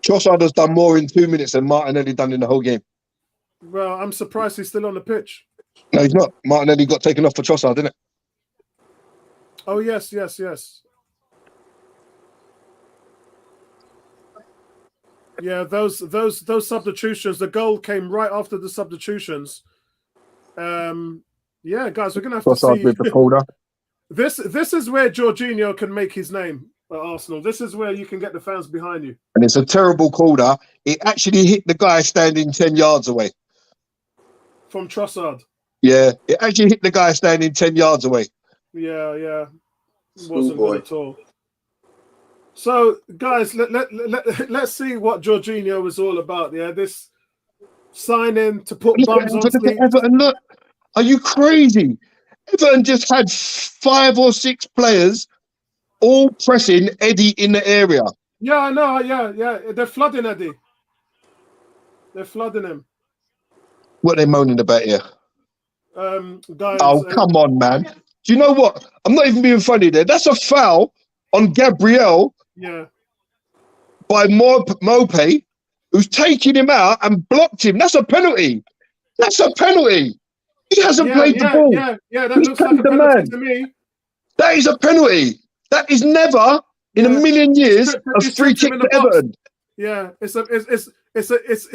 Trossard has done more in 2 minutes than Martinelli done in the whole game. Well, I'm surprised he's still on the pitch. No, he's not. Martinelli got taken off for Trossard, didn't it? Oh, yes. Yeah, those substitutions, the goal came right after the substitutions. Yeah, guys, we're going to have to see. With the corner. This is where Jorginho can make his name at Arsenal. This is where you can get the fans behind you. And it's a terrible corner. It actually hit the guy standing 10 yards away. From Trossard. Yeah, it actually hit the guy standing 10 yards away. Yeah. It wasn't good at all. So, guys, let's see what Jorginho was all about. Yeah, this signing to put bums on seats. Everton, look. Are you crazy? Everton just had 5 or 6 players all pressing Eddie in the area. Yeah, I know. Yeah. They're flooding Eddie. They're flooding him. What are they moaning about here? Guys, oh, come on, man. Do you know what? I'm not even being funny there. That's a foul on Gabriel. Yeah. By Mope, who's taking him out and blocked him. That's a penalty. That's a penalty. He hasn't played the ball. Yeah, that looks like a penalty to me. That is a penalty. That is never in a million years a free kick to Everton. Yeah,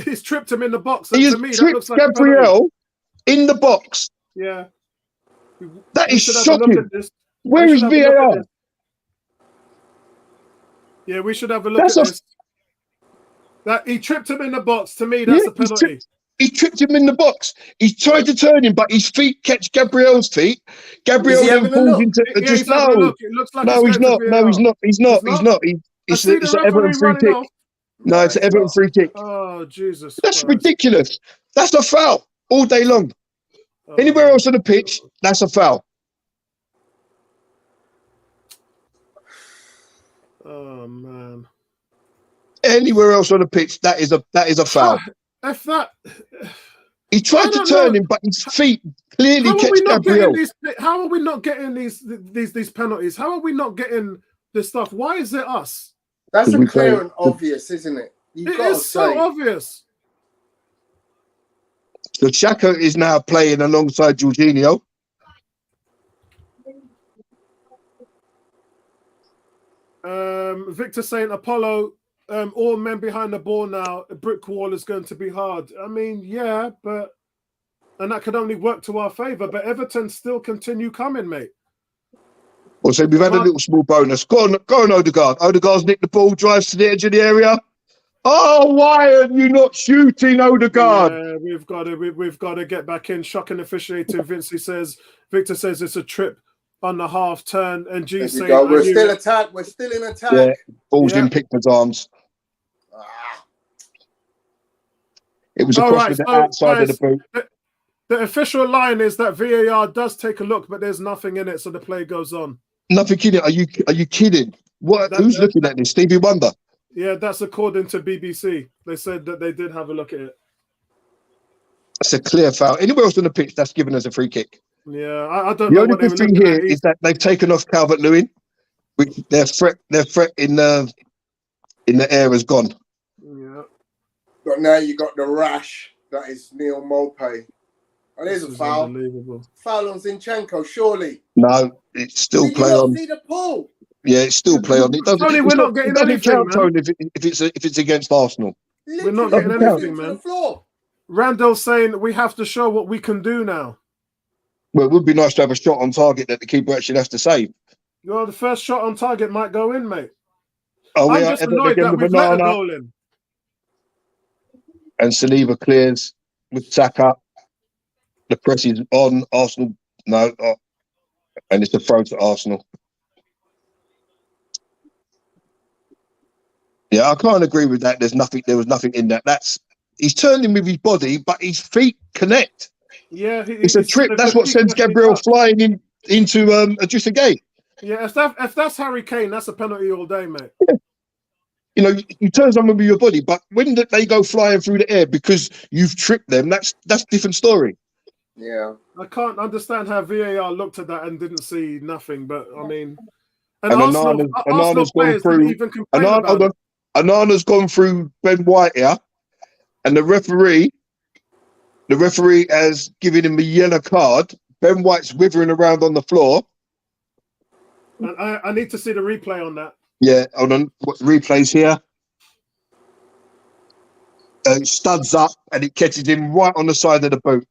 he's tripped him in the box. He has tripped Gabriel in the box. Yeah. That is shocking. Where is VAR? Yeah, we should have a look at this. That he tripped him in the box. To me, that's a penalty. He tripped him in the box. He tried to turn him, but his feet catch Gabriel's feet. Gabriel then falls into just no. No, he's not. No, he's not. He's not. He's not. It's an Everton free kick. No, it's an Everton free kick. Oh, Jesus. That's ridiculous. That's a foul all day long. Anywhere else on the pitch, that's a foul. Oh, man. Anywhere else on the pitch, that is a foul. If that, he tried to turn him, but his feet clearly catch Gabriel. How are we not getting these penalties? How are we not getting this stuff? Why is it us? That's clear and obvious, isn't it? It is so obvious. So Xhaka is now playing alongside Jorginho. Victor saying Apollo. All men behind the ball now, a brick wall is going to be hard. I mean, yeah, and that could only work to our favour, but Everton still continue coming, mate. Well, so we've had a little small bonus. Go on, Odegaard. Odegaard's nicked the ball, drives to the edge of the area. Oh, why are you not shooting, Odegaard? Yeah, we've got to get back in. Shocking officiating. Victor says it's a trip on the half turn, and G saying we're still attack. We're still in attack. Yeah, ball's in Pickford's arms. It was across the outside of the boot. The official line is that VAR does take a look, but there's nothing in it, so the play goes on. Nothing in it? Are you kidding? What? Who's looking at this? Stevie Wonder? Yeah, that's according to BBC. They said that they did have a look at it. It's a clear foul. Anywhere else on the pitch, that's given us a free kick. Yeah, I don't know. The only good thing here is that they've taken off Calvert-Lewin, which their threat in the air has gone. Yeah. But now you got the rash. That is Neil Mope. And there's a foul. Unbelievable. Foul on Zinchenko, surely. No, it's still play on. See the ball? Yeah, it's still play on. It doesn't. We're not getting anything, count, Tone, if it's against Arsenal. We're not getting anything, man. Randall's saying we have to show what we can do now. Well, it would be nice to have a shot on target that the keeper actually has to save. Well, the first shot on target might go in, mate. Oh, I'm just annoyed that we've let a goal in. And Saliba clears with Saka. The press is on. Arsenal, no. And it's a throw to Arsenal. Yeah, I can't agree with that. There was nothing in that. He's turning with his body, but his feet connect. Yeah, it's a trip. That's what sends Gabriel flying into just a gate. Yeah, if that's Harry Kane, that's a penalty all day, mate. Yeah. You know, you turn someone with your body, but when they go flying through the air because you've tripped them, that's a different story. Yeah, I can't understand how VAR looked at that and didn't see nothing. But I mean, Arsenal players didn't even complain about it. Anana's gone through Ben White here, and the referee has given him a yellow card. Ben White's withering around on the floor. And I need to see the replay on that. Yeah, hold on. What replays here? Studs up, and it catches him right on the side of the boot.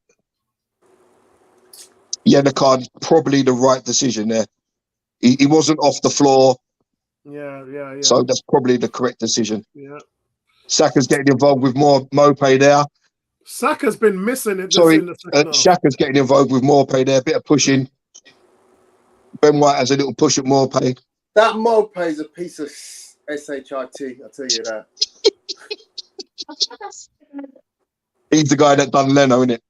Yellow card, probably the right decision there. He wasn't off the floor. Yeah. So that's probably the correct decision. Yeah. Saka's getting involved with more Mopé there. Saka's been missing it. Sorry, in the second half. Xhaka's getting involved with Mopé there. A bit of pushing. Ben White has a little push at Mopé. That Mopé is a piece of shit. I'll tell you that. He's the guy that done Leno, isn't it?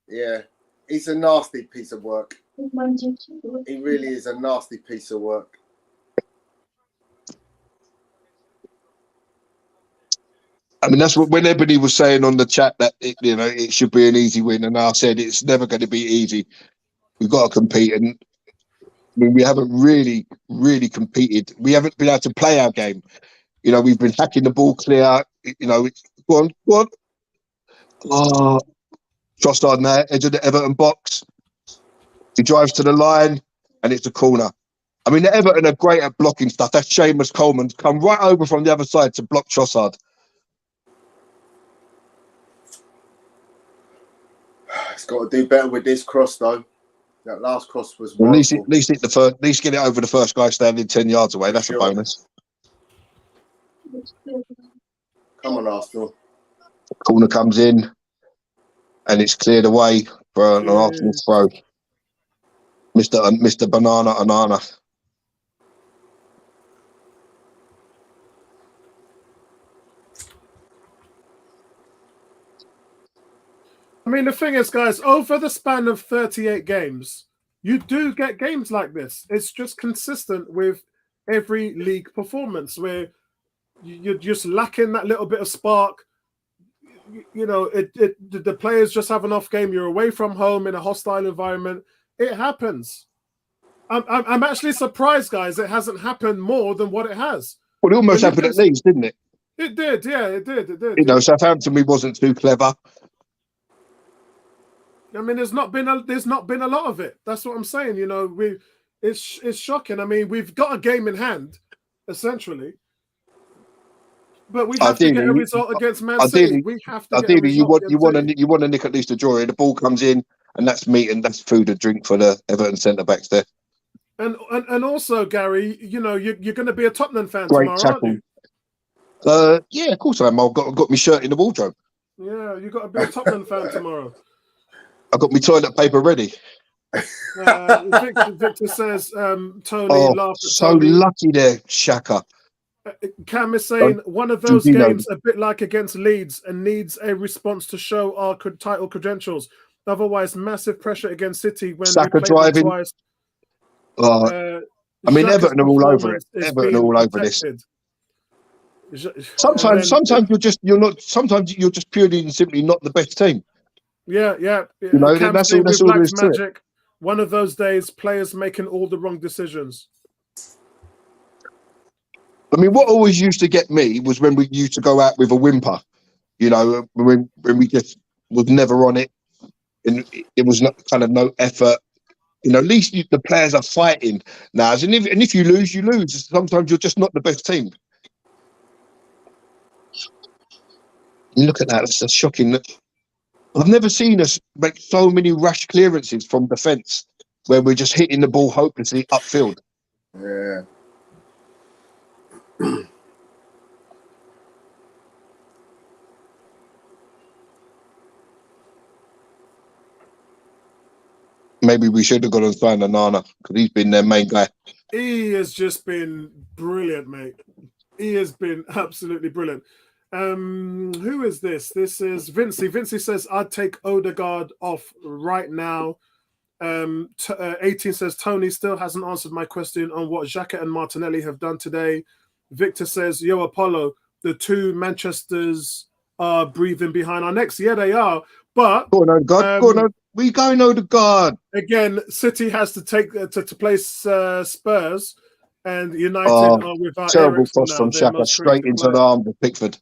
Yeah, he's a nasty piece of work. He really is a nasty piece of work. I mean, that's what when Ebony was saying on the chat that it should be an easy win, and I said it's never going to be easy. We've got to compete, and I mean, we haven't really competed. We haven't been able to play our game. We've been hacking the ball clear. Go on. Oh, Trossard now, edge of the Everton box. He drives to the line, and it's a corner. I mean, the Everton are great at blocking stuff. That's Seamus Coleman come right over from the other side to block Trossard. It's got to do better with this cross, though. That last cross was at least hit the first. At least get it over the first guy standing 10 yards away. That's a bonus. Come on, Arsenal. Corner comes in, and it's cleared away for an Arsenal throw. Mr. Banana Anana. I mean, the thing is, guys, over the span of 38 games, you do get games like this. It's just consistent with every league performance where you're just lacking that little bit of spark. The players just have an off game. You're away from home in a hostile environment. It happens. I'm actually surprised, guys. It hasn't happened more than what it has. Well, it almost happened at Leeds, didn't it? It did, yeah, it did. Southampton, we wasn't too clever. I mean, there's not been a lot of it. That's what I'm saying. It's shocking. I mean, we've got a game in hand, essentially, but we have to get a result against Man City. We have to. Ideally, you want to nick at least a draw. The ball comes in, and that's meat and that's food and drink for the Everton centre backs there. And also, Gary, you're going to be a Tottenham fan tomorrow, aren't you? Yeah, of course I am. I've got my shirt in the wardrobe. Yeah, you've got to be a Tottenham fan tomorrow. I've got my toilet paper ready. Victor says, Tony, laugh at so Tony. Lucky there, Xhaka. Cam is saying one of those games, a bit like against Leeds, and needs a response to show our title credentials. Otherwise, massive pressure against City when Saka we played driving. Twice. I mean, Everton are all over it. Everton are all over this. Sometimes you're just purely and simply not the best team. Yeah. That's all there is to it. One of those days, players making all the wrong decisions. I mean, what always used to get me was when we used to go out with a whimper. When we just was never on it, and it was not kind of no effort. At least the players are fighting now. And if you lose, you lose. Sometimes you're just not the best team. You look at that; it's just shocking. I've never seen us make so many rash clearances from defence where we're just hitting the ball hopelessly upfield. Yeah. Maybe we should have gone and signed Nana because he's been their main guy. He has just been brilliant, mate. He has been absolutely brilliant. Who is this? This is Vincey. Vincey says, I'd take Odegaard off right now. 18 says, Tony still hasn't answered my question on what Xhaka and Martinelli have done today. Victor says, yo, Apollo, the two Manchesters are breathing behind our necks. Yeah, they are. But go on, Odegaard. We going Odegaard. Again, City has to take to place Spurs, and United are without terrible cross from Xhaka straight into the arm of Pickford.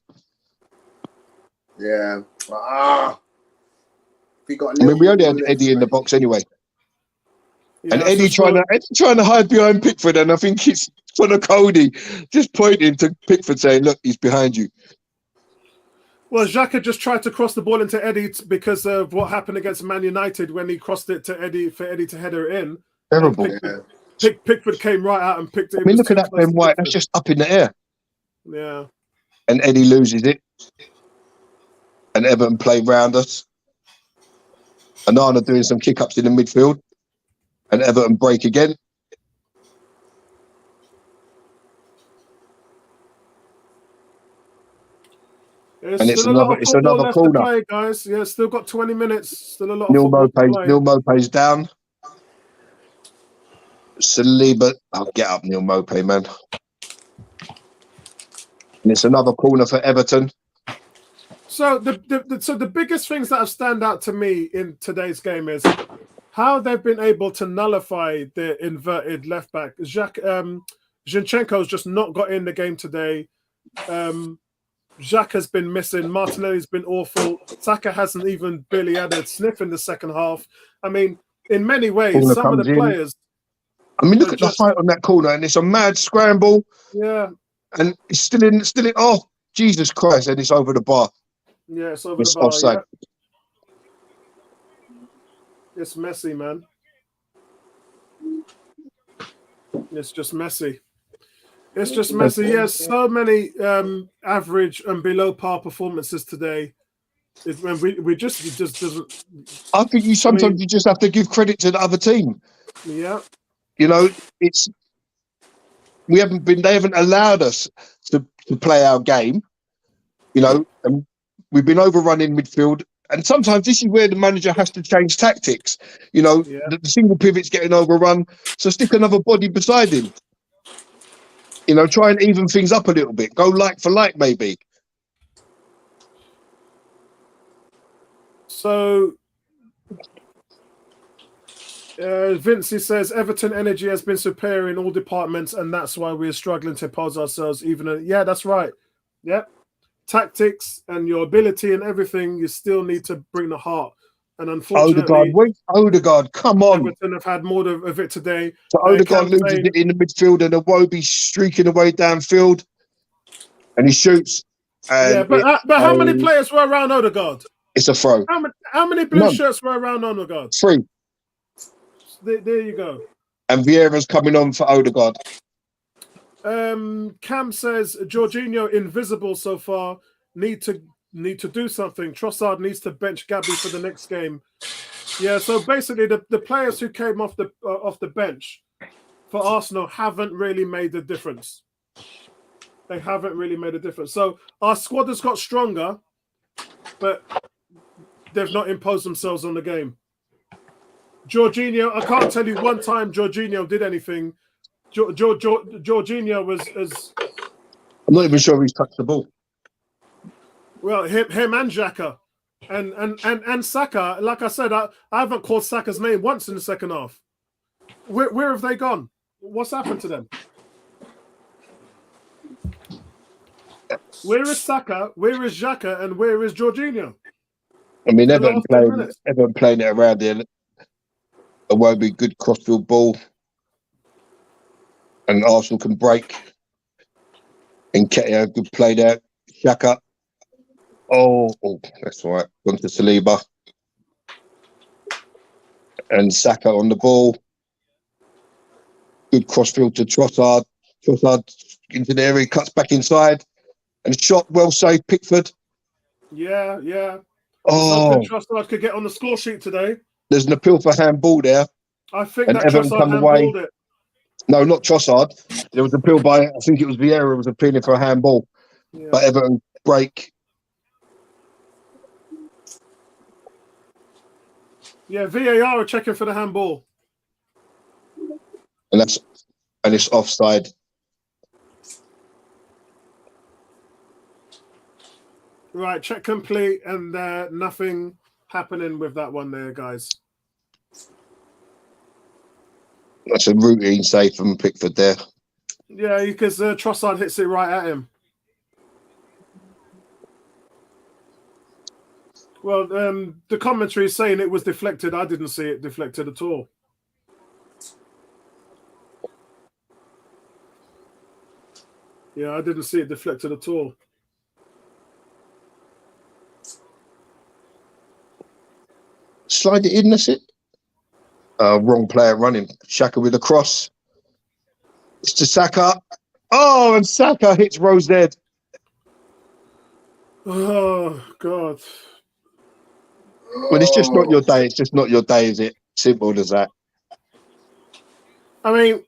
Yeah. We only had Eddie in the box anyway. Yeah, and Eddie trying to hide behind Pickford, and I think it's for Cody just pointing to Pickford saying, look, he's behind you. Well, Xhaka just tried to cross the ball into Eddie because of what happened against Man United when he crossed it to Eddie for Eddie to header it in. Terrible. Pickford came right out and picked it. I mean, look at that Ben White. That's just up in the air. Yeah. And Eddie loses it. And Everton play round us. And Arna doing some kick-ups in the midfield. And Everton break again. There's and still a lot of football left corner. to play, guys. Yeah, still got 20 minutes. Still a lot Neil of football to play. Neil Mopé's down. Saliba, I'll get up, Neil Mopé, man. And it's another corner for Everton. So the biggest things that have stand out to me in today's game is how they've been able to nullify the inverted left back. Zinchenko's just not got in the game today. Xhaka has been missing. Martinelli's been awful. Saka hasn't even barely had a sniff in the second half. I mean, in many ways, some of the players. I mean, look at the height on that corner, and it's a mad scramble. Yeah. And it's still in. Oh, Jesus Christ! And it's over the bar. Yeah, it's over the bar. Offside. Yeah. It's messy, man. It's just messy. It's just messy. Yes, so many average and below par performances today. It just doesn't. I think you sometimes you just have to give credit to the other team. Yeah. You know, they haven't allowed us to play our game. You know, and we've been overrun in midfield. And sometimes this is where the manager has to change tactics. You know, the single pivot's getting overrun, so stick another body beside him. You know, try and even things up a little bit. Go like for like, maybe. So, Vincey says Everton energy has been superior in all departments, and that's why we're struggling to pose ourselves. Yeah, that's right. Yep. Tactics and your ability and everything, you still need to bring the heart. And unfortunately, Odegaard, come on. Everton have had more of it today. So Odegaard loses it in the midfield, and Iwobi's streaking away downfield, and he shoots. And but how many players were around Odegaard? It's a throw. How many blue shirts were around Odegaard? 3. There you go. And Vieira's coming on for Odegaard. Cam says Jorginho invisible so far. Need to do something. Trossard needs to bench Gabby for the next game. Yeah, so basically the players who came off the bench for Arsenal haven't really made a difference. They haven't really made a difference. So our squad has got stronger, but they've not imposed themselves on the game. Jorginho, I can't tell you one time Jorginho did anything. Jorginho was as... I'm not even sure he's touched the ball. Well, him and Xhaka. And Saka, like I said, I haven't called Saka's name once in the second half. Where have they gone? What's happened to them? Where is Saka? Where is Xhaka? And where is Jorginho? I mean, Everton playing it around there. It won't be a good crossfield ball. And Arsenal can break. And Ketia, good play there. Xhaka. Oh, that's right. Gone to Saliba. And Saka on the ball. Good crossfield to Trossard. Trossard into the area, cuts back inside. And shot, well saved, Pickford. Yeah. Oh. Trossard could get on the score sheet today. There's an appeal for handball there. I think that Trossard handballed it. No, not Trossard. There was an appeal by, I think it was Vieira was appealing for a handball. Yeah. But Everton break. Yeah, VAR are checking for the handball. And it's offside. Right, check complete, and nothing happening with that one there, guys. That's a routine save from Pickford there. Yeah, because Trossard hits it right at him. Well, the commentary is saying it was deflected. I didn't see it deflected at all. Yeah, I didn't see it deflected at all. Slide it in, that's it. Wrong player running. Xhaka with a cross. It's to Saka. Oh, and Saka hits Rose dead. Oh, God. Well, it's just not your day. It's just not your day, is it? Simple as that. I mean,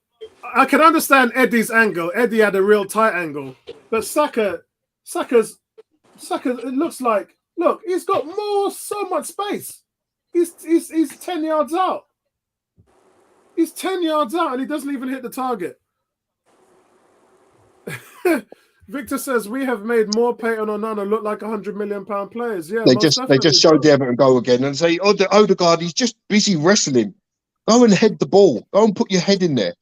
I can understand Eddie's angle. Eddie had a real tight angle. But Saka's, it looks like, look, he's got so much space. He's 10 yards out. He's 10 yards out and he doesn't even hit the target. Victor says we have made more Peyton Onana look like £100 million players. Yeah, they just showed the Everton goal again and say, "Oh, the Odegaard, he's just busy wrestling. Go and head the ball. Go and put your head in there."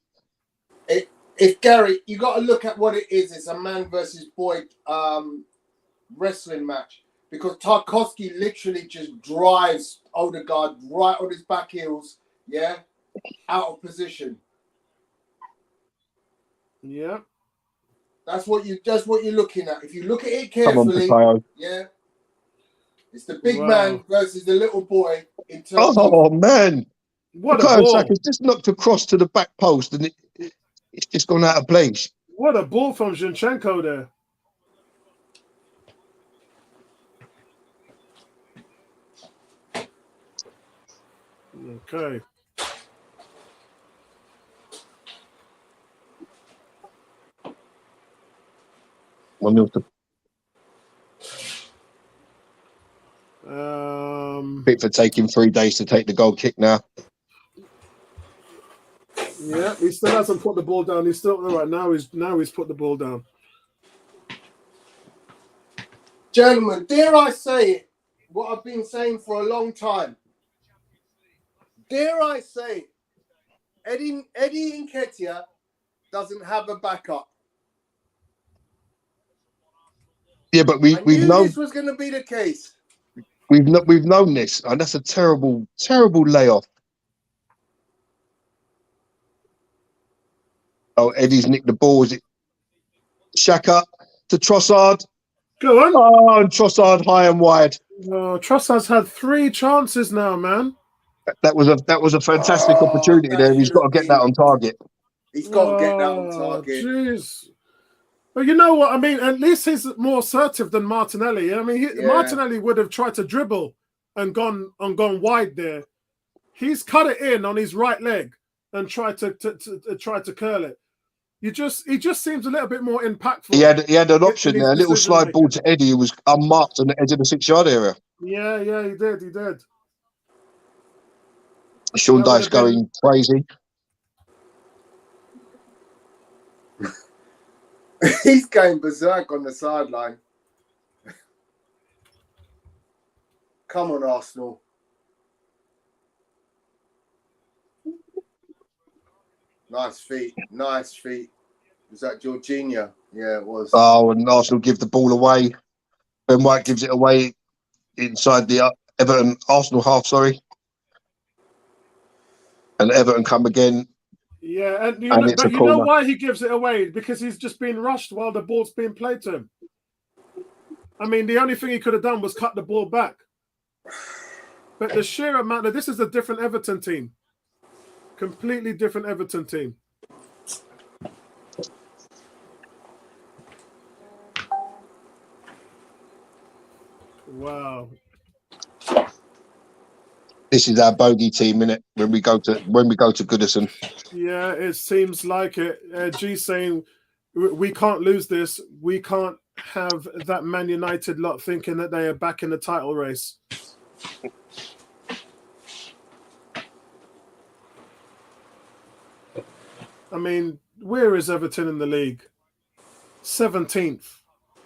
If Gary, you got to look at what it is. It's a man versus boy wrestling match because Tarkowski literally just drives Odegaard right on his back heels. Yeah, out of position. Yeah. That's what you're looking at. If you look at it carefully, yeah, it's the big man versus the little boy. In terms of, man, what a ball! Saka's just knocked across to the back post, and it's just gone out of place. What a ball from Zinchenko there! Okay. Bit for taking 3 days to take the goal kick now. Yeah, he still hasn't put the ball down. He's still right now. He's put the ball down. Gentlemen, dare I say it? What I've been saying for a long time. Dare I say it? Eddie Nketiah doesn't have a backup. Yeah, but we've known this was going to be the case. We've known this, and that's a terrible layoff. Oh, Eddie's nicked the ball. Is it Xhaka to Trossard? Go on. Oh, and Trossard high and wide. Trossard's had 3 chances now, man. That was a fantastic opportunity there. He's got to get that on target. He's got to get that on target. Jeez. But you know what? I mean, at least he's more assertive than Martinelli. I mean, Martinelli would have tried to dribble and gone wide there. He's cut it in on his right leg and tried to curl it. He just seems a little bit more impactful. He had an option there, a little slide ball to Eddie, who was unmarked on the edge of the 6-yard area. Yeah, he did. Sean Dyche going crazy. He's going berserk on the sideline. Come on, Arsenal. Nice feet. Was that Jorginho? Yeah, it was. Oh, and Arsenal give the ball away. Ben White gives it away inside the Everton Arsenal half, sorry. And Everton come again. Yeah, and you know why he gives it away? Because he's just been rushed while the ball's being played to him. I mean, the only thing he could have done was cut the ball back. But the sheer amount of this is a different Everton team. Completely different Everton team. Wow. This is our bogey team, innit? When we go to Goodison. Yeah, it seems like it. G saying we can't lose this. We can't have that Man United lot thinking that they are back in the title race. I mean, where is Everton in the league? 17th.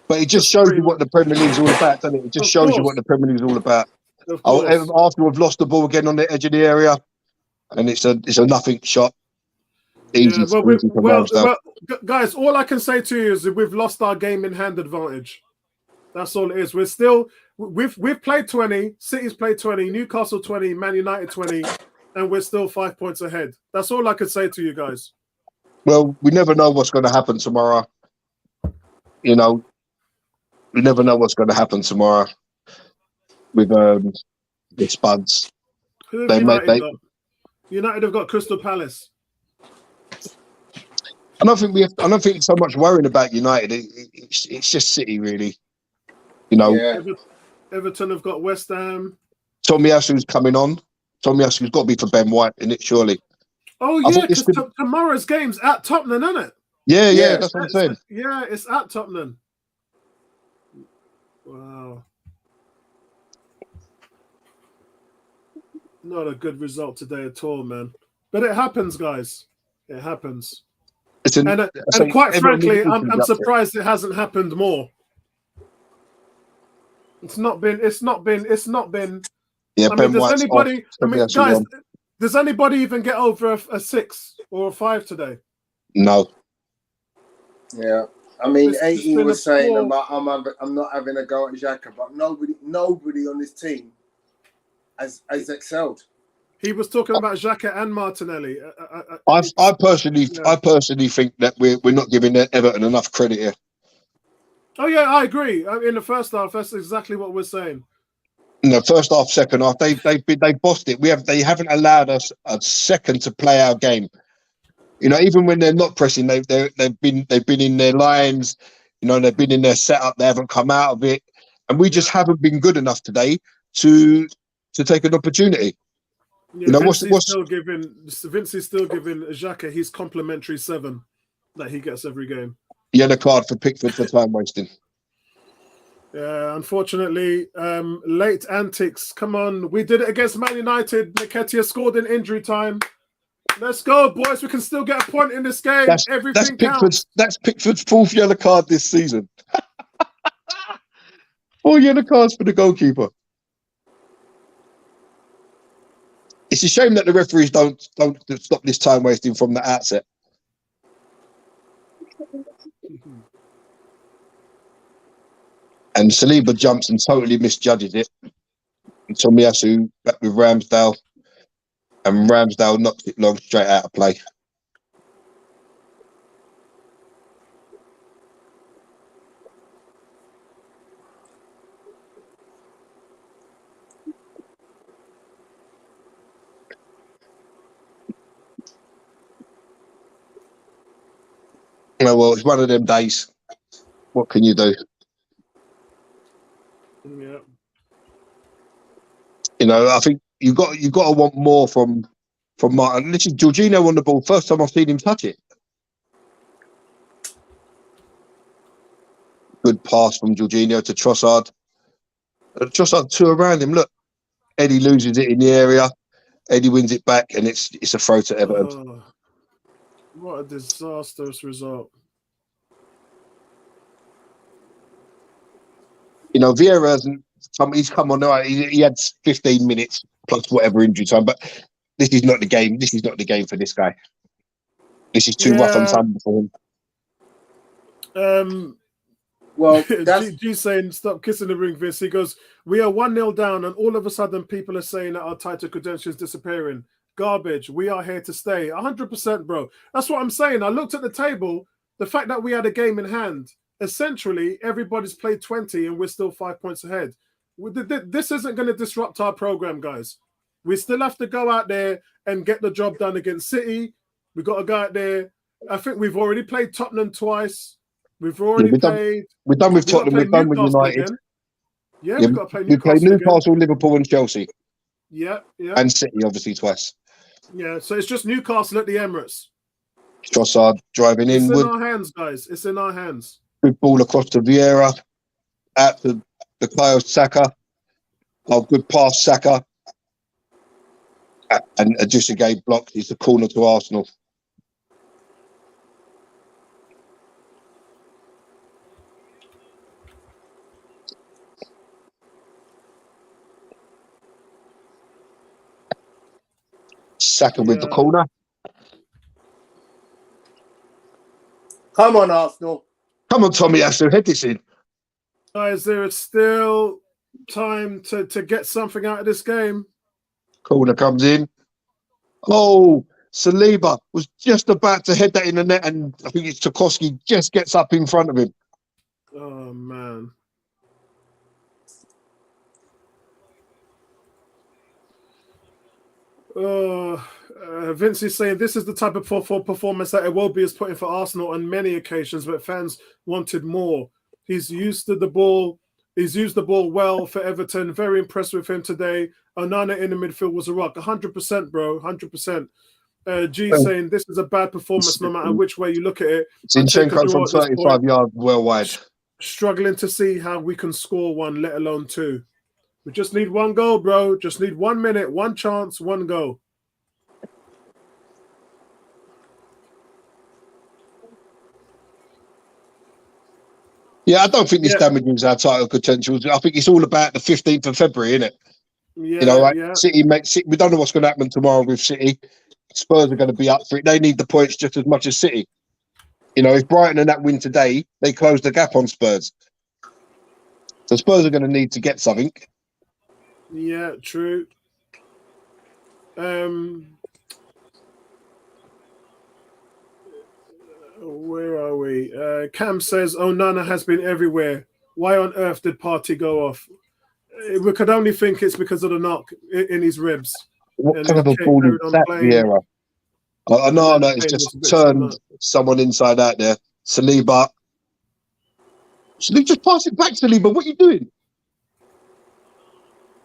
But it just shows you what the Premier League's all about, doesn't it? It just shows you what the Premier League's all about. Arsenal have lost the ball again on the edge of the area, and it's a nothing shot. Easy, well, guys, all I can say to you is that we've lost our game in hand advantage. That's all it is. We've played 20, City's played 20, Newcastle 20, Man United 20, and we're still 5 points ahead. That's all I can say to you guys. Well, we never know what's going to happen tomorrow. You know, we never know what's going to happen tomorrow with the Spuds. United have got Crystal Palace. I don't think so much worrying about United. It's just City, really. You know, Yeah. Everton have got West Ham. Tomiyasu's coming on. Tomiyasu's got to be for Ben White, in it, surely. Oh yeah, because tomorrow's game's at Tottenham, isn't it? Yeah, that's what I'm saying. Yeah, it's at Tottenham. Wow. Not a good result today at all, man. But it happens, guys. It happens. And quite frankly, I'm surprised it hasn't happened more. It's not been. Yeah, I mean, does anybody? Guys, does anybody even get over a 6 or a 5 today? No. Yeah. I mean, 80 was saying about I'm not having a go at Xhaka, but nobody on this team has excelled. He was talking about Xhaka and Martinelli. I personally think that we're not giving Everton enough credit here. Oh yeah, I agree. In the first half, that's exactly what we're saying. In the first half, second half, they bossed it. They haven't allowed us a second to play our game. You know, even when they're not pressing, they've been in their lines. You know, they've been in their setup. They haven't come out of it, and we just haven't been good enough today to take an opportunity. Yeah, you know, Vincey's still giving Xhaka his complimentary 7 that he gets every game. Yellow card for Pickford for time wasting. Yeah, unfortunately, late antics. Come on, we did it against Man United. Nketiah scored in injury time. Let's go, boys. We can still get a point in this game. Everything counts. That's Pickford's 4th yellow card this season. 4 yellow cards for the goalkeeper. It's a shame that the referees don't stop this time wasting from the outset. And Saliba jumps and totally misjudges it. And Tomiyasu back with Ramsdale. And Ramsdale knocks it long straight out of play. Oh, well, it's one of them days. What can you do? Yeah. You know, I think you got to want more from Martin. This is Jorginho on the ball. First time I've seen him touch it. Good pass from Jorginho to Trossard. Trossard 2 around him. Look, Eddie loses it in the area. Eddie wins it back, and it's a throw to Everton. Oh, what a disastrous result. You know, Vieira he's come on. He had 15 minutes plus whatever injury time, but this is not the game. This is not the game for this guy. This is too rough and tumble for him. Well, G's saying, stop kissing the ring, Vince. He goes, we are 1-0 down, and all of a sudden people are saying that our title credentials is disappearing. Garbage. We are here to stay. 100%, bro. That's what I'm saying. I looked at the table. The fact that we had a game in hand, essentially everybody's played 20 and we're still 5 points ahead. This isn't going to disrupt our program, guys. We still have to go out there and get the job done against City. We've got to go out there. I think we've already played Tottenham twice. We've already played. We're done with Tottenham. We're done with United. Again. Yeah, we've got to play Newcastle. We play Newcastle, Liverpool, and Chelsea. Yeah. And City, obviously, twice. Yeah, so it's just Newcastle at the Emirates. Trossard driving in. It's in our hands, guys. It's in our hands. Good ball across to Vieira. Out to the Bukayo Saka. Oh, good pass, Saka. And just a game block. It's a corner to Arsenal. Saka with the corner. Come on, Arsenal. Come on, Tomiyasu. Head this in. Guys, there is still time to get something out of this game. Corner comes in. Oh, Saliba was just about to head that in the net, and I think it's Tarkowski just gets up in front of him. Oh, man. Vince is saying this is the type of performance that Iwobi is putting for Arsenal on many occasions, but fans wanted more. He's used the ball. He's used the ball well for Everton. Very impressed with him today. Onana in the midfield was a rock. 100%, bro. 100%. G saying this is a bad performance no matter which way you look at it. Zinchenko from 35 yards well wide. Struggling to see how we can score one, let alone two. We just need one goal, bro. Just need 1 minute, one chance, one goal. Yeah, I don't think this damages our title potentials. I think it's all about the 15th of February, isn't it? Yeah, you know, right? City, we don't know what's going to happen tomorrow with City. Spurs are going to be up for it. They need the points just as much as City. You know, if Brighton and that win today, they close the gap on Spurs. So Spurs are going to need to get something. Yeah, true. Where are we? Cam says Onana has been everywhere. Why on earth did Partey go off? We could only think it's because of the knock in his ribs. What kind of a ball is that, Vieira? Onana has just turned someone inside out there. Saliba. Saliba, just pass it back, Saliba. What are you doing?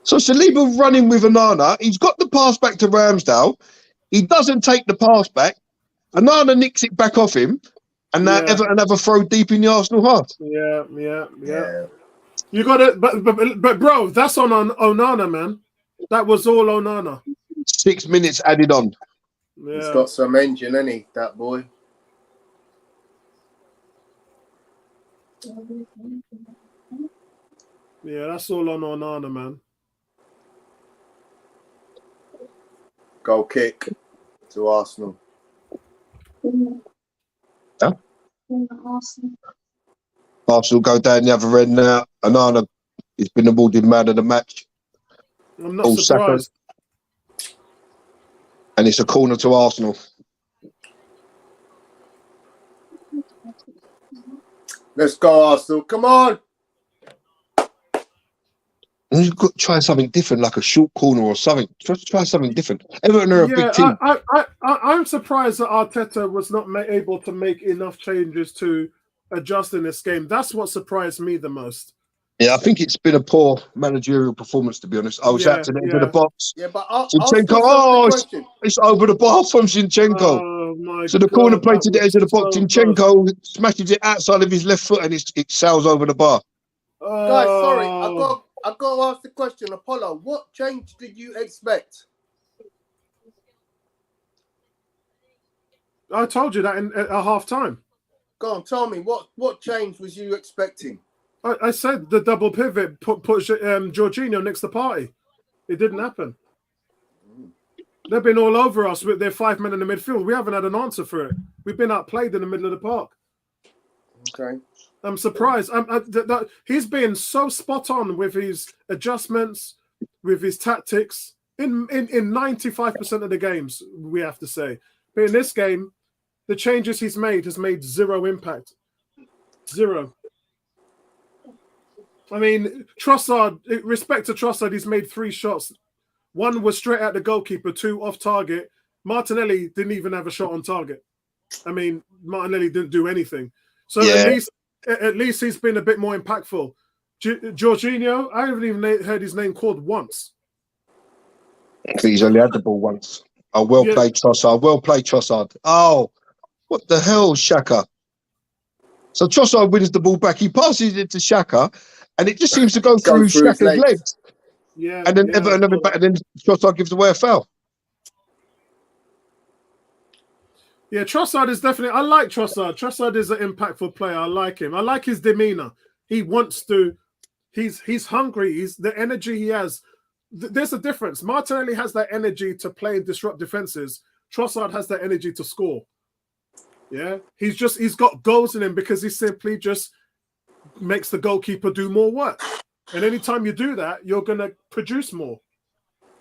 So Saliba running with Onana. He's got the pass back to Ramsdale. He doesn't take the pass back. Onana nicks it back off him. And now Everton have a throw deep in the Arsenal half. Yeah. You got it, but bro, that's on Onana, man. That was all Onana. 6 minutes added on. Yeah. He's got some engine, ain't he, that boy? Yeah, that's all on Onana, man. Goal kick to Arsenal. Yeah. Arsenal go down the other end now. Onana has been awarded man of the match. I'm not surprised. And it's a corner to Arsenal. Let's go, Arsenal. Come on. And you've got to try something different, like a short corner or something. Just try something different. Everton are a big team. I'm surprised that Arteta was not able to make enough changes to adjust in this game. That's what surprised me the most. Yeah, I think it's been a poor managerial performance, to be honest. I was out to the end of the box. Yeah, but Zinchenko, it's over the bar from Zinchenko. Oh, my so the corner play to the edge of the box. Zinchenko smashes it outside of his left foot and it sails over the bar. Guys, sorry, I got to ask the question. Apollo, what change did you expect? I told you that at half time. Go on, tell me, what change was you expecting? I said the double pivot put Jorginho next to Partey. It didn't happen. They've been all over us with their 5 men in the midfield. We haven't had an answer for it. We've been outplayed in the middle of the park. Okay. I'm surprised. He's been so spot on with his adjustments, with his tactics in 95% of the games, we have to say. But in this game, the changes he's made has made zero impact. Zero. I mean, Trossard, respect to Trossard, he's made 3 shots. 1 was straight at the goalkeeper, 2 off target. Martinelli didn't even have a shot on target. I mean, Martinelli didn't do anything. So at least he's been a bit more impactful. Jorginho, I haven't even heard his name called once. He's only had the ball once. Oh, well played, Trossard. Well played, Trossard. Oh, what the hell, Xhaka? So Trossard wins the ball back. He passes it to Xhaka, and it just seems to go through Xhaka's legs. Yeah. And then Everton back, and then Trossard gives away a foul. Yeah, Trossard is definitely. I like Trossard. Trossard is an impactful player. I like him. I like his demeanor. He wants to. He's hungry. He's the energy he has. There's a difference. Martinelli has that energy to play and disrupt defenses. Trossard has that energy to score. Yeah, he's got goals in him because he simply just makes the goalkeeper do more work. And anytime you do that, you're gonna produce more.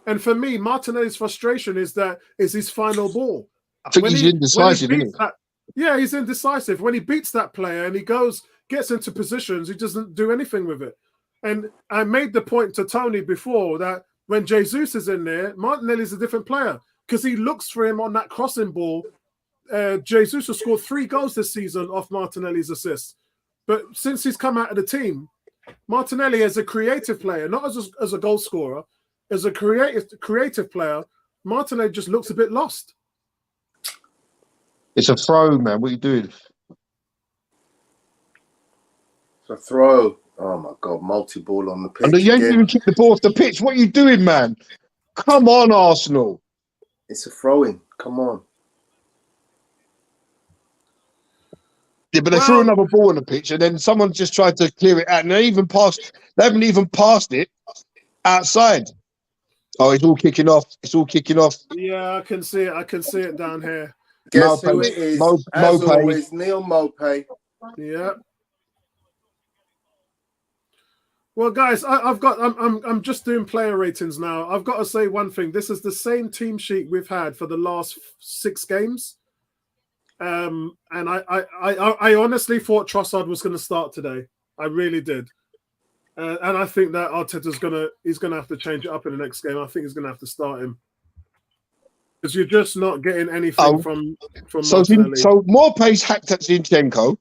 And for me, Martinelli's frustration is his final ball. I think he's indecisive, isn't he? Yeah, he's indecisive. When he beats that player and he gets into positions, he doesn't do anything with it. And I made the point to Tony before that when Jesus is in there, Martinelli's a different player because he looks for him on that crossing ball. Jesus has scored 3 goals this season off Martinelli's assist. But since he's come out of the team, Martinelli as a creative player, not as a goal scorer, as a creative player, Martinelli just looks a bit lost. It's a throw, man. What are you doing? It's a throw. Oh my God, multi-ball on the pitch. And you ain't even kicked the ball off the pitch. What are you doing, man? Come on, Arsenal. It's a throw-in. Come on. Yeah, but they threw another ball on the pitch, and then someone just tried to clear it out, and they haven't even passed it outside. Oh, it's all kicking off. It's all kicking off. Yeah, I can see it. I can see it down here. Guess who it is? As always, Neil Mopay. Yeah. Well, guys, I'm just doing player ratings now. I've got to say one thing. This is the same team sheet we've had for the last 6 games. And I honestly thought Trossard was going to start today. I really did. And I think that Arteta's gonna have to change it up in the next game. I think he's gonna have to start him because you're just not getting anything from Martinelli. So Morpay's hacked at Zinchenko.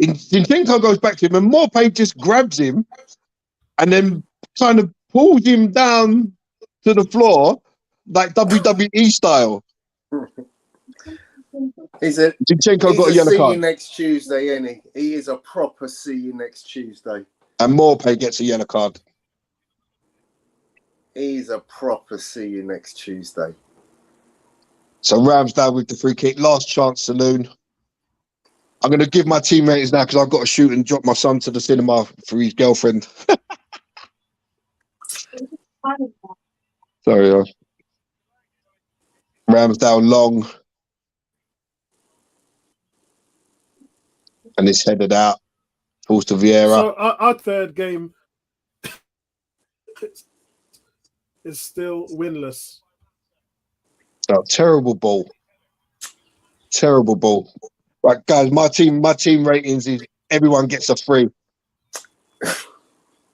Zinchenko goes back to him, and Morpay just grabs him and then kind of pulls him down to the floor like WWE style. Zinchenko got a yellow card. See you next Tuesday, ain't he? He is a proper see you next Tuesday. And Morpay gets a yellow card. He's a proper see you next Tuesday. So Ramsdale with the free kick. Last chance saloon. I'm going to give my team ratings now because I've got to shoot and drop my son to the cinema for his girlfriend. Sorry. Ramsdale long. And it's headed out. Falls to Vieira. So our third game is still winless. Oh, terrible ball. Terrible ball. Right, guys, my team ratings is everyone gets a 3.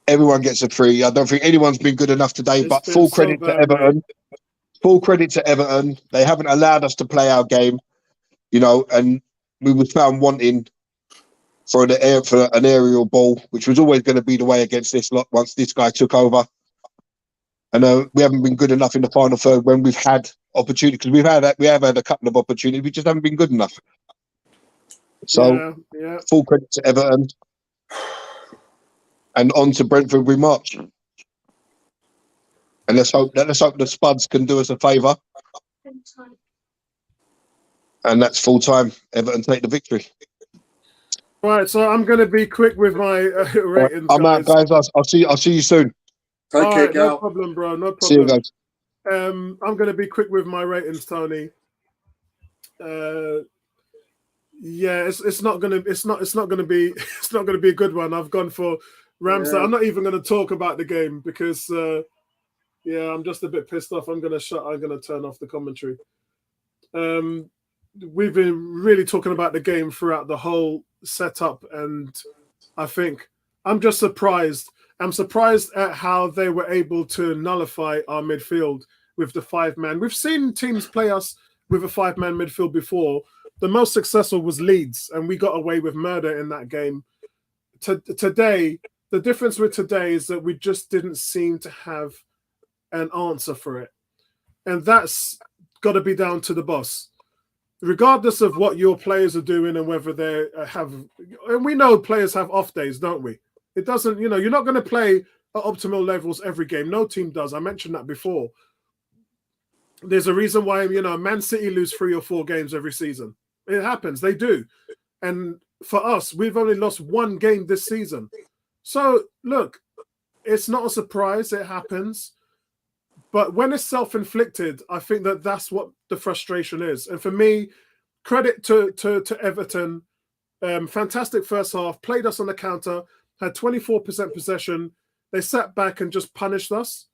Everyone gets a 3. I don't think anyone's been good enough today, but full credit to Everton. Mate. Full credit to Everton. They haven't allowed us to play our game, and we were found wanting for an aerial ball, which was always going to be the way against this lot once this guy took over. And we haven't been good enough in the final third when we've had opportunity, because we have had a couple of opportunities. We just haven't been good enough. So full credit to Everton. And on to Brentford we march. And let's hope the Spuds can do us a favour. And that's full time. Everton take the victory. Right, so I'm going to be quick with my ratings. I'm out, guys. I'll see you soon. Take care, right, no problem, bro. No problem. See you guys. I'm going to be quick with my ratings, Tony. It's not going to be a good one. I've gone for Ramsdale. Yeah. I'm not even going to talk about the game because I'm just a bit pissed off. I'm going to turn off the commentary. We've been really talking about the game throughout the whole setup, and I think I'm just surprised. I'm surprised at how they were able to nullify our midfield with the 5-man. We've seen teams play us with a 5-man midfield before. The most successful was Leeds, and we got away with murder in that game. Today, the difference with today is that we just didn't seem to have an answer for it. And that's got to be down to the boss. Regardless of what your players are doing and whether they have... And we know players have off days, don't we? It doesn't, you're not going to play at optimal levels every game. No team does. I mentioned that before. There's a reason why, Man City lose 3 or 4 games every season. It happens. They do. And for us, we've only lost 1 game this season. So, look, it's not a surprise. It happens. But when it's self-inflicted, I think that's what the frustration is. And for me, credit to Everton. Fantastic first half. Played us on the counter. Had 24% possession. They sat back and just punished us.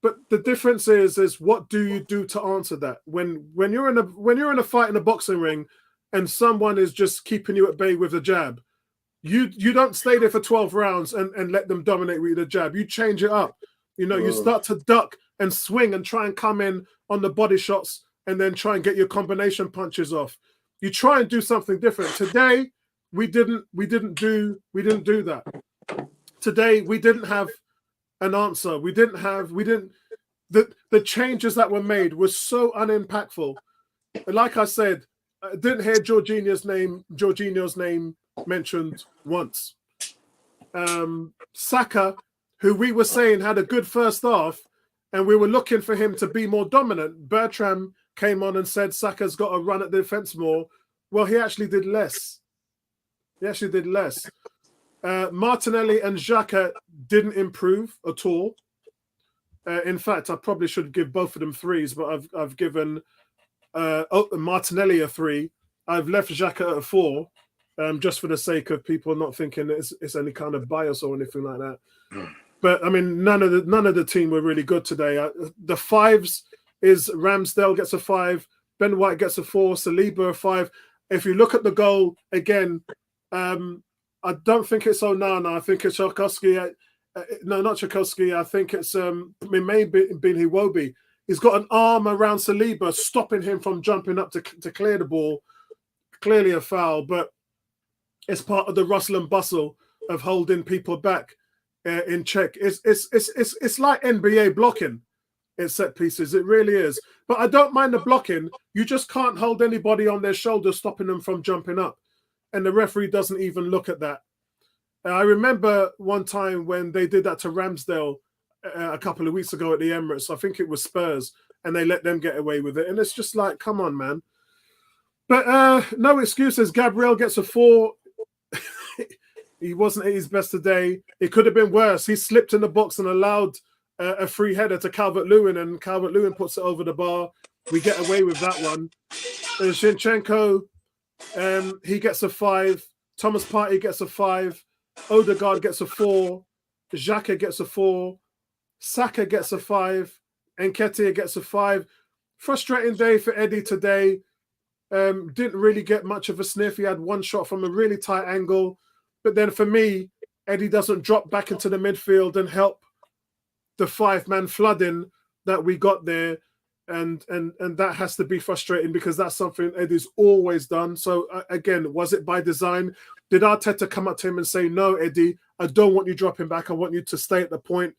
But the difference is what do you do to answer that? When you're in a fight in a boxing ring and someone is just keeping you at bay with a jab, you don't stay there for 12 rounds and let them dominate with a jab. You change it up. You know, you start to duck and swing and try and come in on the body shots and then try and get your combination punches off. You try and do something different. Today, we didn't do that. Today, we didn't have an answer. The changes that were made were so unimpactful. Like I said, I didn't hear Jorginho's name mentioned once. Saka, who we were saying had a good first half, and we were looking for him to be more dominant. Bertram came on and said Saka's got to run at the defense more. Well, he actually did less. Martinelli and Xhaka didn't improve at all. In fact, I probably should give both of them 3s, but I've given Martinelli a 3. I've left Xhaka at a 4, just for the sake of people not thinking it's any kind of bias or anything like that. But I mean, none of the team were really good today. The 5s is Ramsdale gets a 5, Ben White gets a 4, Saliba a 5. If you look at the goal again, I don't think it's Onana. I think it's Tchaikovsky. No, not Tchaikovsky. I think it's it may be Iwobi. He's got an arm around Saliba, stopping him from jumping up to clear the ball. Clearly a foul, but it's part of the rustle and bustle of holding people back in check. It's like NBA blocking in set pieces. It really is. But I don't mind the blocking. You just can't hold anybody on their shoulders, stopping them from jumping up. And the referee doesn't even look at that. I remember one time when they did that to Ramsdale a couple of weeks ago at the Emirates. I think it was Spurs, and they let them get away with it. And it's just like, come on, man. But no excuses. Gabriel gets a 4. He wasn't at his best today. It could have been worse. He slipped in the box and allowed a free header to Calvert-Lewin, and Calvert-Lewin puts it over the bar. We get away with that one. Zinchenko, he gets a 5. Thomas Partey gets a 5. Odegaard gets a 4. Xhaka gets a 4. Saka gets a 5. Nketiah gets a 5. Frustrating day for Eddie today. Didn't really get much of a sniff. He had one shot from a really tight angle. But then for me, Eddie doesn't drop back into the midfield and help the 5-man flooding that we got there. And that has to be frustrating because that's something Eddie's always done. So again, was it by design? Did Arteta come up to him and say, no, Eddie, I don't want you dropping back. I want you to stay at the point.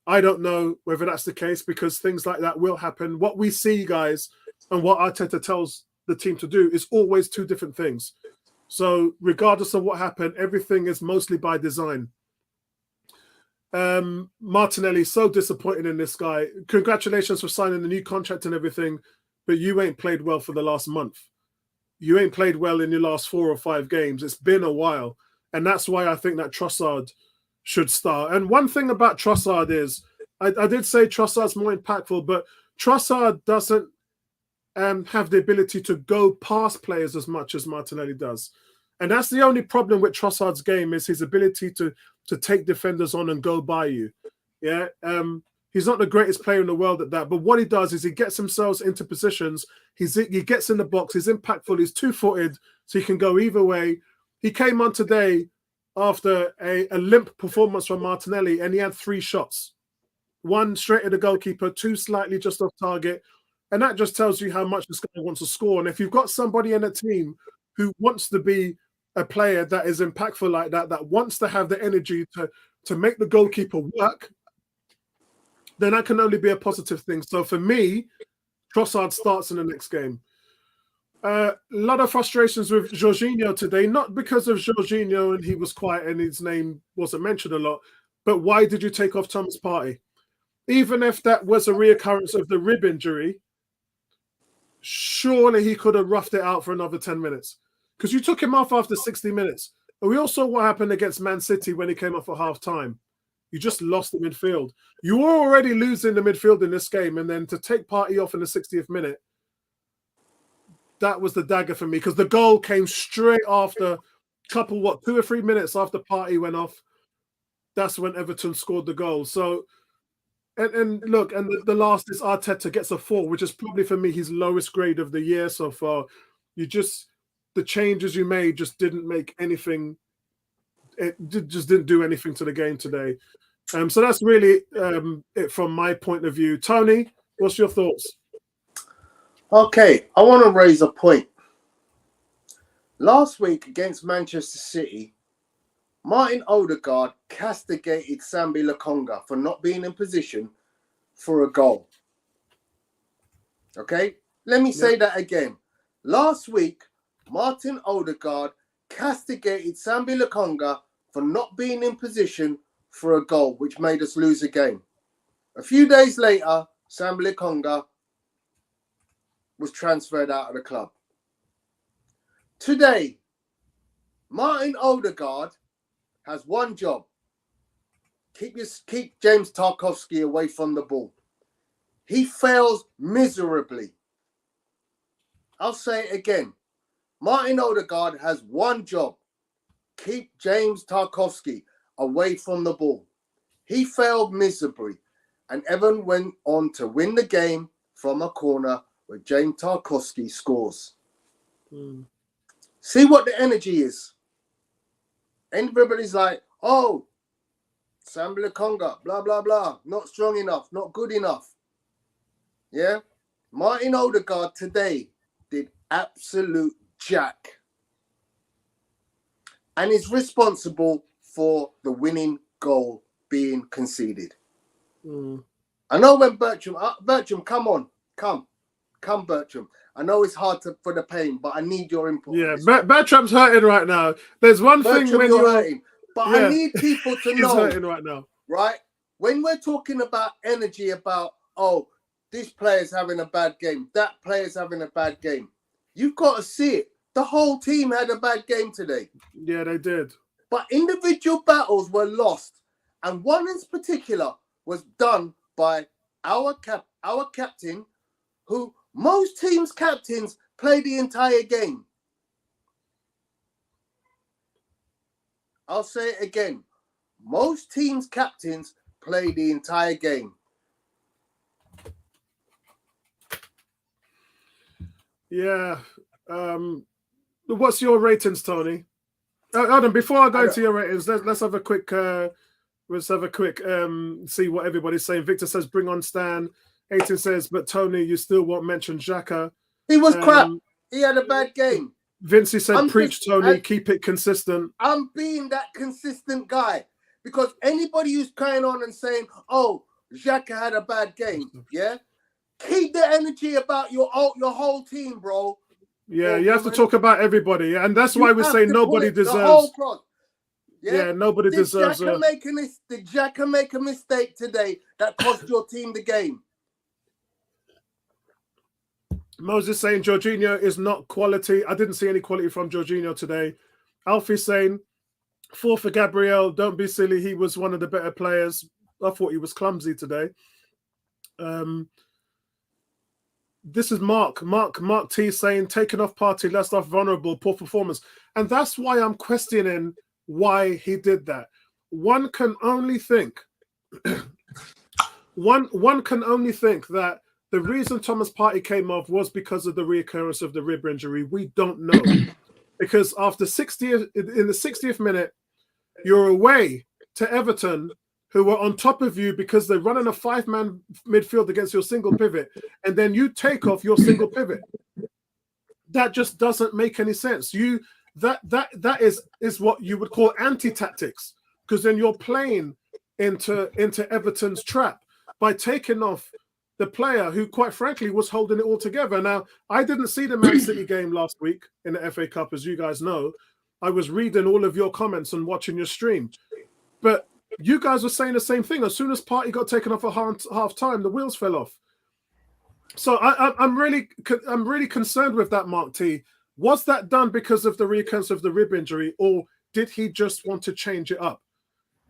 I don't know whether that's the case because things like that will happen. What we see, guys, and what Arteta tells the team to do is always 2 different things. So regardless of what happened, everything is mostly by design. Martinelli, so disappointed in this guy. Congratulations for signing the new contract and everything, but you ain't played well for the last month. You ain't played well in your last 4 or 5 games. It's been a while. And that's why I think that Trossard should start. And one thing about Trossard is, I did say Trossard's more impactful, but Trossard doesn't have the ability to go past players as much as Martinelli does. And that's the only problem with Trossard's game is his ability to take defenders on and go by you. Yeah. He's not the greatest player in the world at that. But what he does is he gets himself into positions. He gets in the box. He's impactful. He's 2-footed, so he can go either way. He came on today after a limp performance from Martinelli, and he had 3 shots. 1 straight at the goalkeeper, 2 slightly just off target. And that just tells you how much this guy wants to score. And if you've got somebody in a team who wants to be a player that is impactful like that, that wants to have the energy to make the goalkeeper work, then that can only be a positive thing. So for me, Trossard starts in the next game. A lot of frustrations with Jorginho today, not because of Jorginho and he was quiet and his name wasn't mentioned a lot, but why did you take off Thomas Partey? Even if that was a reoccurrence of the rib injury, surely he could have roughed it out for another 10 minutes. Because you took him off after 60 minutes. And we all saw what happened against Man City when he came off at half-time. You just lost the midfield. You were already losing the midfield in this game, and then to take Partey off in the 60th minute, that was the dagger for me, because the goal came straight after 2 or 3 minutes after Partey went off. That's when Everton scored the goal. So, and look, and the last is Arteta gets a 4, which is probably for me his lowest grade of the year so far. The changes you made just didn't make anything. It just didn't do anything to the game today. So that's really it from my point of view. Tony, what's your thoughts? Okay, I want to raise a point. Last week against Manchester City, Martin Odegaard castigated Sambi Lokonga for not being in position for a goal. Okay, let me say that again. Last week, Martin Odegaard castigated Sambi Lokonga for not being in position for a goal, which made us lose the game. A few days later, Sambi Lokonga was transferred out of the club. Today, Martin Odegaard has one job. Keep James Tarkowski away from the ball. He fails miserably. I'll say it again. Martin Odegaard has one job. Keep James Tarkowski away from the ball. He failed miserably, and Everton went on to win the game from a corner where James Tarkowski scores. See what the energy is. Everybody's like, oh, Sambi Lokonga, blah, blah, blah. Not strong enough, not good enough. Yeah? Martin Odegaard today did absolute jack. And is responsible for the winning goal being conceded. I know when Bertram, come on, come, Bertram. I know it's hard for the pain, but I need your input. Yeah, Bertram's hurting right now. There's one Bertram, thing when you're hurting, but I need people to know. He's hurting right now. Right? When we're talking about energy, about, oh, this player's having a bad game, that player's having a bad game, you've got to see it. The whole team had a bad game today. Yeah, they did. But individual battles were lost. And one in particular was done by our captain, who most teams' captains play the entire game. I'll say it again. Most teams' captains play the entire game. Yeah. What's your ratings, Tony? Hold on, before I go into your ratings, let's have a quick see what everybody's saying. Victor says, bring on Stan. 18 says, but Tony, you still won't mention Xhaka. He was crap. He had a bad game. Vincey said, preach, Tony, keep it consistent. I'm being that consistent guy. Because anybody who's carrying on and saying, oh, Xhaka had a bad game, yeah? Keep the energy about your whole team, bro. Yeah, you have to talk about everybody. Yeah? And that's why we say nobody deserves. Yeah, nobody deserves. Did Xhaka make a mistake today that cost your team the game? Moses saying Jorginho is not quality. I didn't see any quality from Jorginho today. Alfie saying 4 for Gabriel. Don't be silly. He was one of the better players. I thought he was clumsy today. This is Mark T saying taken off Partey, less off vulnerable, poor performance. And that's why I'm questioning why he did that. One can only think one can only think that the reason Thomas Partey came off was because of the reoccurrence of the rib injury. We don't know. Because after in the 60th minute, you're away to Everton, who were on top of you because they're running a 5-man midfield against your single pivot, and then you take off your single pivot. That just doesn't make any sense. That is what you would call anti-tactics, because then you're playing into Everton's trap by taking off the player who, quite frankly, was holding it all together. Now, I didn't see the Man City game last week in the FA Cup, as you guys know. I was reading all of your comments and watching your stream. But you guys were saying the same thing. As soon as Partey got taken off at half time, the wheels fell off. So I'm really concerned with that, Mark T. Was that done because of the recurrence of the rib injury, or did he just want to change it up?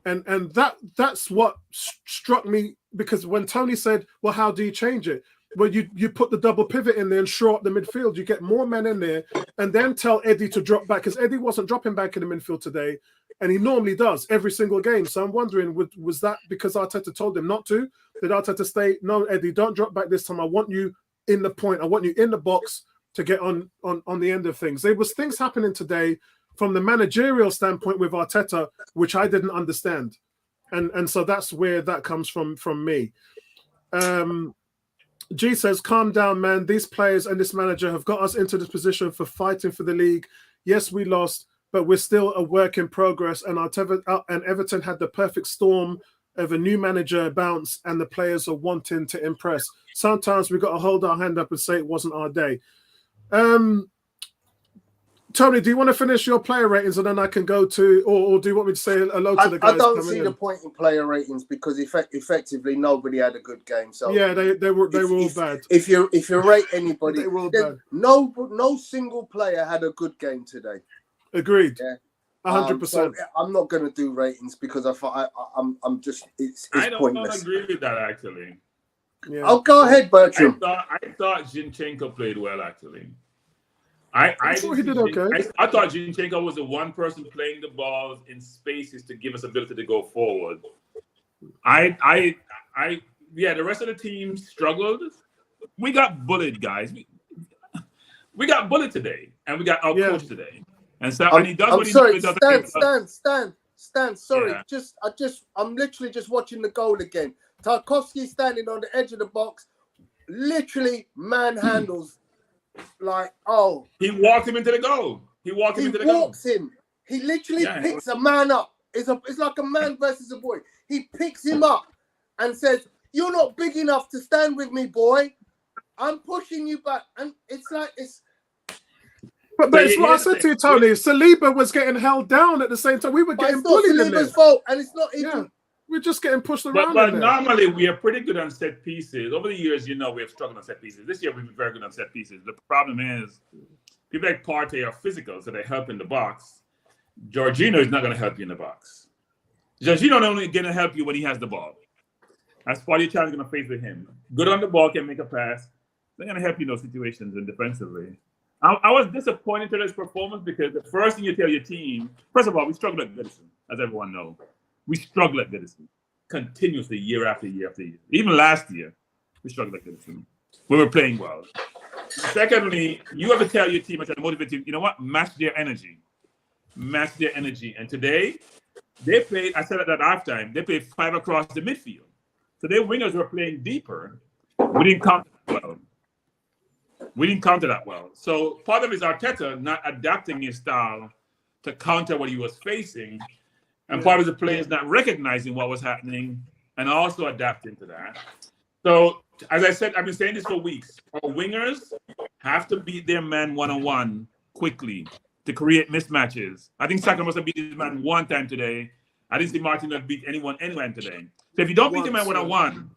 And that's what struck me, because when Tony said, well, how do you change it? Well, you put the double pivot in there and shore up the midfield. You get more men in there, and then tell Eddie to drop back, because Eddie wasn't dropping back in the midfield today, and he normally does every single game. So I'm wondering, was that because Arteta told him not to? Did Arteta say, no, Eddie, don't drop back this time. I want you in the point. I want you in the box to get on the end of things. There was things happening today from the managerial standpoint with Arteta, which I didn't understand. And so that's where that comes from me. G says, calm down, man. These players and this manager have got us into this position for fighting for the league. Yes, we lost, but we're still a work in progress. And Everton had the perfect storm of a new manager bounce and the players are wanting to impress. Sometimes we got to hold our hand up and say it wasn't our day. Tony, do you want to finish your player ratings and then I can go to, or do you want me to say hello to the guys? I don't see the point in player ratings because effectively nobody had a good game. So yeah, they were all bad. If you rate anybody, they were all bad. No single player had a good game today. Agreed. Yeah. 100%. So I'm not going to do ratings because I'm just it's I don't pointless. agree with that actually. Yeah. Oh, go ahead, Bertram. I thought Zinchenko played well actually. I thought he did okay. I thought Zinchenko was the one person playing the balls in spaces to give us ability to go forward. The rest of the team struggled. We got bullied, guys. We got bullied today, and we got outcoached today. And so, and he does what he does. Stan. Sorry, yeah. I'm literally just watching the goal again. Tarkowski standing on the edge of the box, literally manhandles. He walked him into the goal. He walks him. He literally picks a man up. It's like a man versus a boy. He picks him up and says, "You're not big enough to stand with me, boy. I'm pushing you back." And it's like it's. But it's what I said to you, Tony. Saliba was getting held down at the same time. We were getting bullied in there. It's not Saliba's fault, and it's not even. Yeah. We're just getting pushed around. But normally we are pretty good on set pieces. Over the years, we have struggled on set pieces. This year we've been very good on set pieces. The problem is people like Partey are physical, so they help in the box. Jorginho is not going to help you in the box. Jorginho only going to help you when he has the ball. That's part of your challenge going to face with him. Good on the ball, can make a pass. They're going to help you in those situations and defensively. I was disappointed in his performance because the first thing you tell your team, first of all, we struggled at Goodison, as everyone knows. We struggle at Goodison continuously year after year after year. Even last year, we struggled at Goodison. We were playing well. Secondly, you have to tell your team, I try to motivate you, you know what? Match their energy. Match their energy. And today, they played, I said at that halftime, they played 5 across the midfield. So their wingers were playing deeper. We didn't counter that well. So part of it is Arteta not adapting his style to counter what he was facing. And part of the players not recognizing what was happening and also adapting to that. So, as I said, I've been saying this for weeks. Our wingers have to beat their man one-on-one quickly to create mismatches. I think Saka must have beat his man one time today. I didn't see Martinez beat anyone today. So if you don't beat your man one-on-one,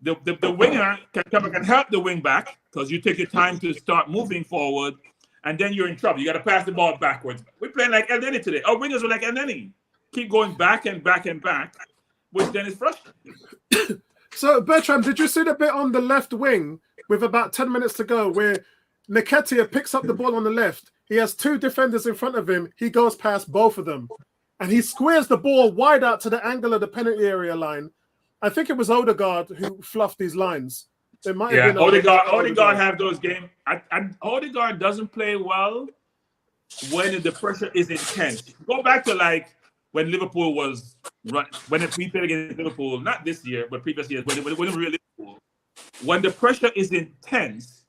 the winger can help the wing back because you take your time to start moving forward, and then you're in trouble. You got to pass the ball backwards. We're playing like El Neni today. Our wingers are like El Neni. Keep going back and back and back, which then is frustrating. So, Bertram, did you see the bit on the left wing with about 10 minutes to go where Nketiah picks up the ball on the left? He has 2 defenders in front of him. He goes past both of them. And he squares the ball wide out to the angle of the penalty area line. I think it was Odegaard who fluffed these lines. It might have been Odegaard have those games. Odegaard doesn't play well when the pressure is intense. Go back to when Liverpool was running, when we played against Liverpool, not this year, but previous years, when we were Liverpool. When the pressure is intense,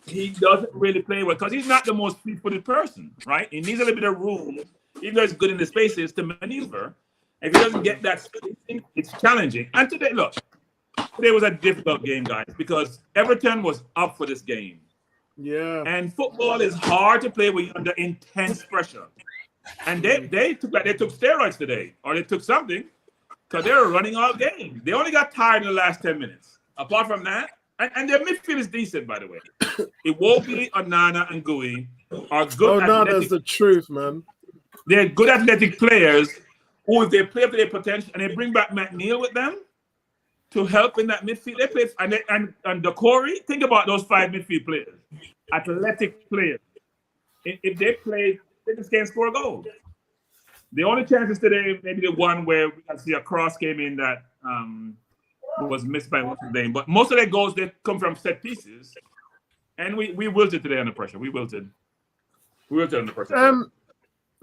he doesn't really play well because he's not the most fleet-footed person, right? He needs a little bit of room, even though he's good in the spaces, to maneuver. If he doesn't get that spacing, it's challenging. And today was a difficult game, guys, because Everton was up for this game. Yeah. And football is hard to play when you're under intense pressure. And they took steroids today, or they took something, because they were running all game. They only got tired in the last 10 minutes. Apart from that, and their midfield is decent, by the way. Iwobi, Onana, and Gui are good. Onana's the truth, man. They're good athletic players who, if they play up to their potential, and they bring back McNeil with them to help in that midfield. They play, and Decore, think about those 5 midfield players, athletic players. If they play, they just can't score a goal. The only chances today, maybe the one where we can see a cross came in that was missed by what's his name. But most of their goals, they come from set pieces. And we wilted today under pressure. We wilted under pressure.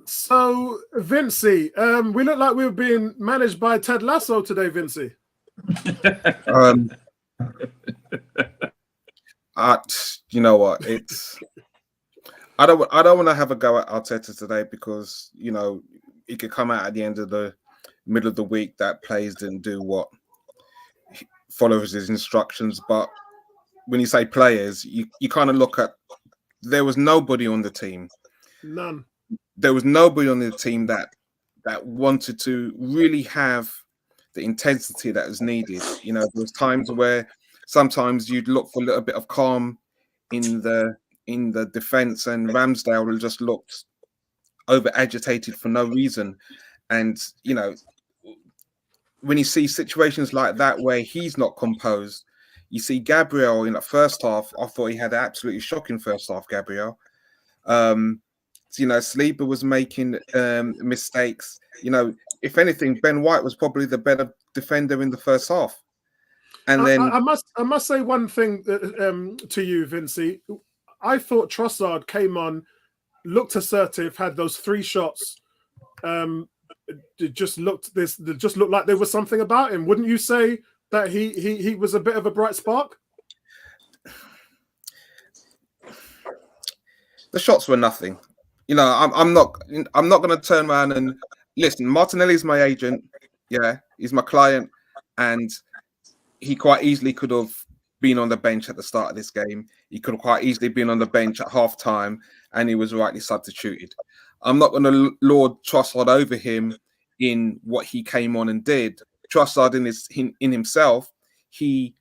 So, Vincey, we look like we were being managed by Ted Lasso today, Vincey. You know what? I don't want to have a go at Arteta today because it could come out at the end of the middle of the week that players didn't do what follows his instructions. But when you say players, you kind of look at, there was nobody on the team. None. There was nobody on the team that wanted to really have the intensity that was needed. There was times where sometimes you'd look for a little bit of calm in the defense, and Ramsdale just looked over agitated for no reason. And when you see situations like that where he's not composed, you see Gabriel in the first half. I thought he had an absolutely shocking first half, Gabriel. Sleeper was making mistakes. If anything, Ben White was probably the better defender in the first half. And then I must say one thing to you, Vincey. I thought Trossard came on, looked assertive, had those 3 shots. It just looked like there was something about him. Wouldn't you say that he was a bit of a bright spark? The shots were nothing. I'm not going to turn around and listen. Martinelli's my agent. Yeah, he's my client, and he quite easily could have been on the bench at the start of this game. He could have quite easily been on the bench at half time, and he was rightly substituted. I'm not going to lord Trossard over him in what he came on and did. Trossard in himself, he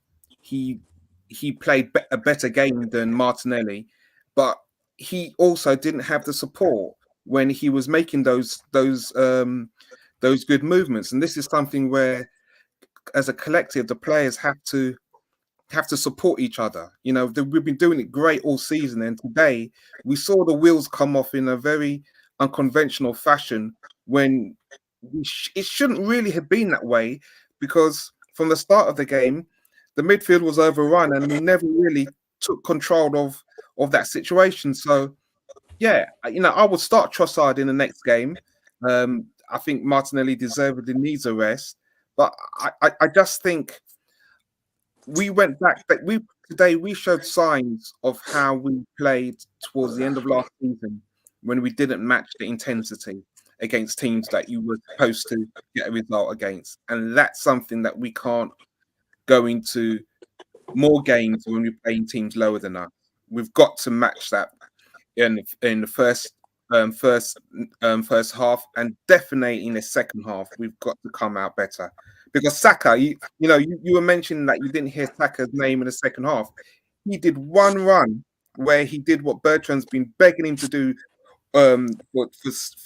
played a better game than Martinelli, but he also didn't have the support when he was making those good movements. And this is something where, as a collective, the players have to support each other. We've been doing it great all season, and today we saw the wheels come off in a very unconventional fashion when it shouldn't really have been that way, because from the start of the game, the midfield was overrun and we never really took control of that situation. So, yeah, I would start Trossard in the next game. I think Martinelli deservedly needs a rest, but I just think we went back. Today we showed signs of how we played towards the end of last season when we didn't match the intensity against teams that you were supposed to get a result against, and that's something that we can't go into more games when we're playing teams lower than us. We've got to match that in the first half, and definitely in the second half, we've got to come out better. Because Saka, you were mentioning that you didn't hear Saka's name in the second half. He did one run where he did what Bertrand's been begging him to do for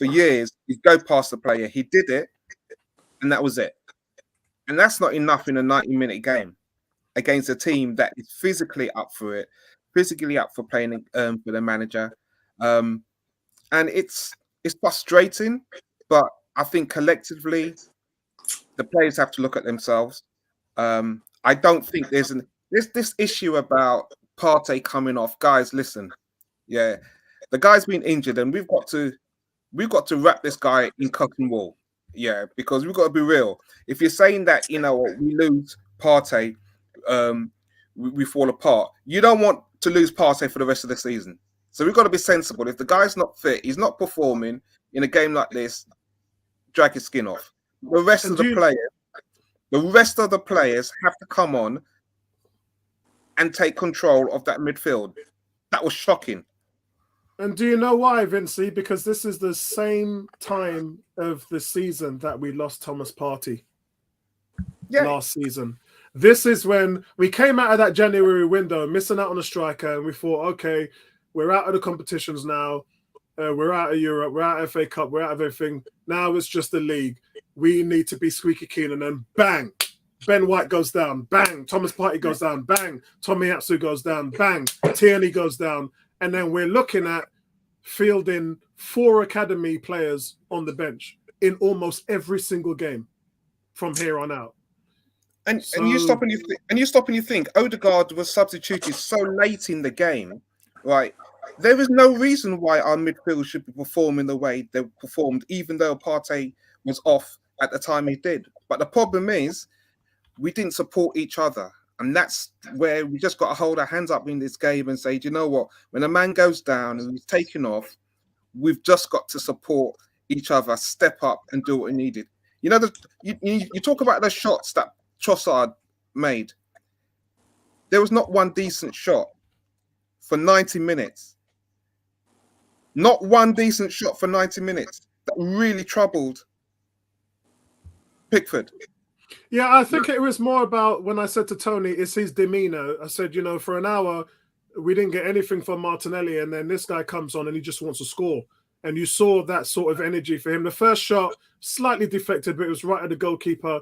years. He'd go past the player. He did it, and that was it. And that's not enough in a 90-minute game against a team that is physically up for it, physically up for playing for the manager. And it's frustrating, but I think collectively the players have to look at themselves. I don't think there's this issue about Partey coming off. Guys, listen, yeah, the guy's been injured, and we've got to wrap this guy in cotton wool. Yeah, because we've got to be real. If you're saying that, we lose Partey, we fall apart. You don't want to lose Partey for the rest of the season. So we've got to be sensible. If the guy's not fit, he's not performing in a game like this, drag his skin off. The rest of the players have to come on and take control of that midfield. That was shocking. And do you know why, Vincey? Because this is the same time of the season that we lost Thomas Partey last season. This is when we came out of that January window, missing out on a striker, and we thought, okay, we're out of the competitions now. We're out of Europe. We're out of FA Cup. We're out of everything. Now it's just the league. We need to be squeaky clean. And then bang, Ben White goes down. Bang, Thomas Partey goes down. Bang, Tomiyasu goes down. Bang, Tierney goes down. And then we're looking at fielding 4 academy players on the bench in almost every single game from here on out. And you stop and you think Odegaard was substituted so late in the game, right? There is no reason why our midfield should be performing the way they performed, even though Partey was off at the time he did. But the problem is, we didn't support each other. And that's where we just got to hold our hands up in this game and say, do you know what? When a man goes down and he's taken off, we've just got to support each other, step up and do what we needed. You know, you talk about the shots that Trossard made. There was not one decent shot for 90 minutes. Not one decent shot for 90 minutes. That really troubled Pickford. Yeah, I think it was more about when I said to Tony, it's his demeanor. I said, you know, for an hour, we didn't get anything from Martinelli, and then this guy comes on and he just wants to score. And you saw that sort of energy for him. The first shot, slightly deflected, but it was right at the goalkeeper.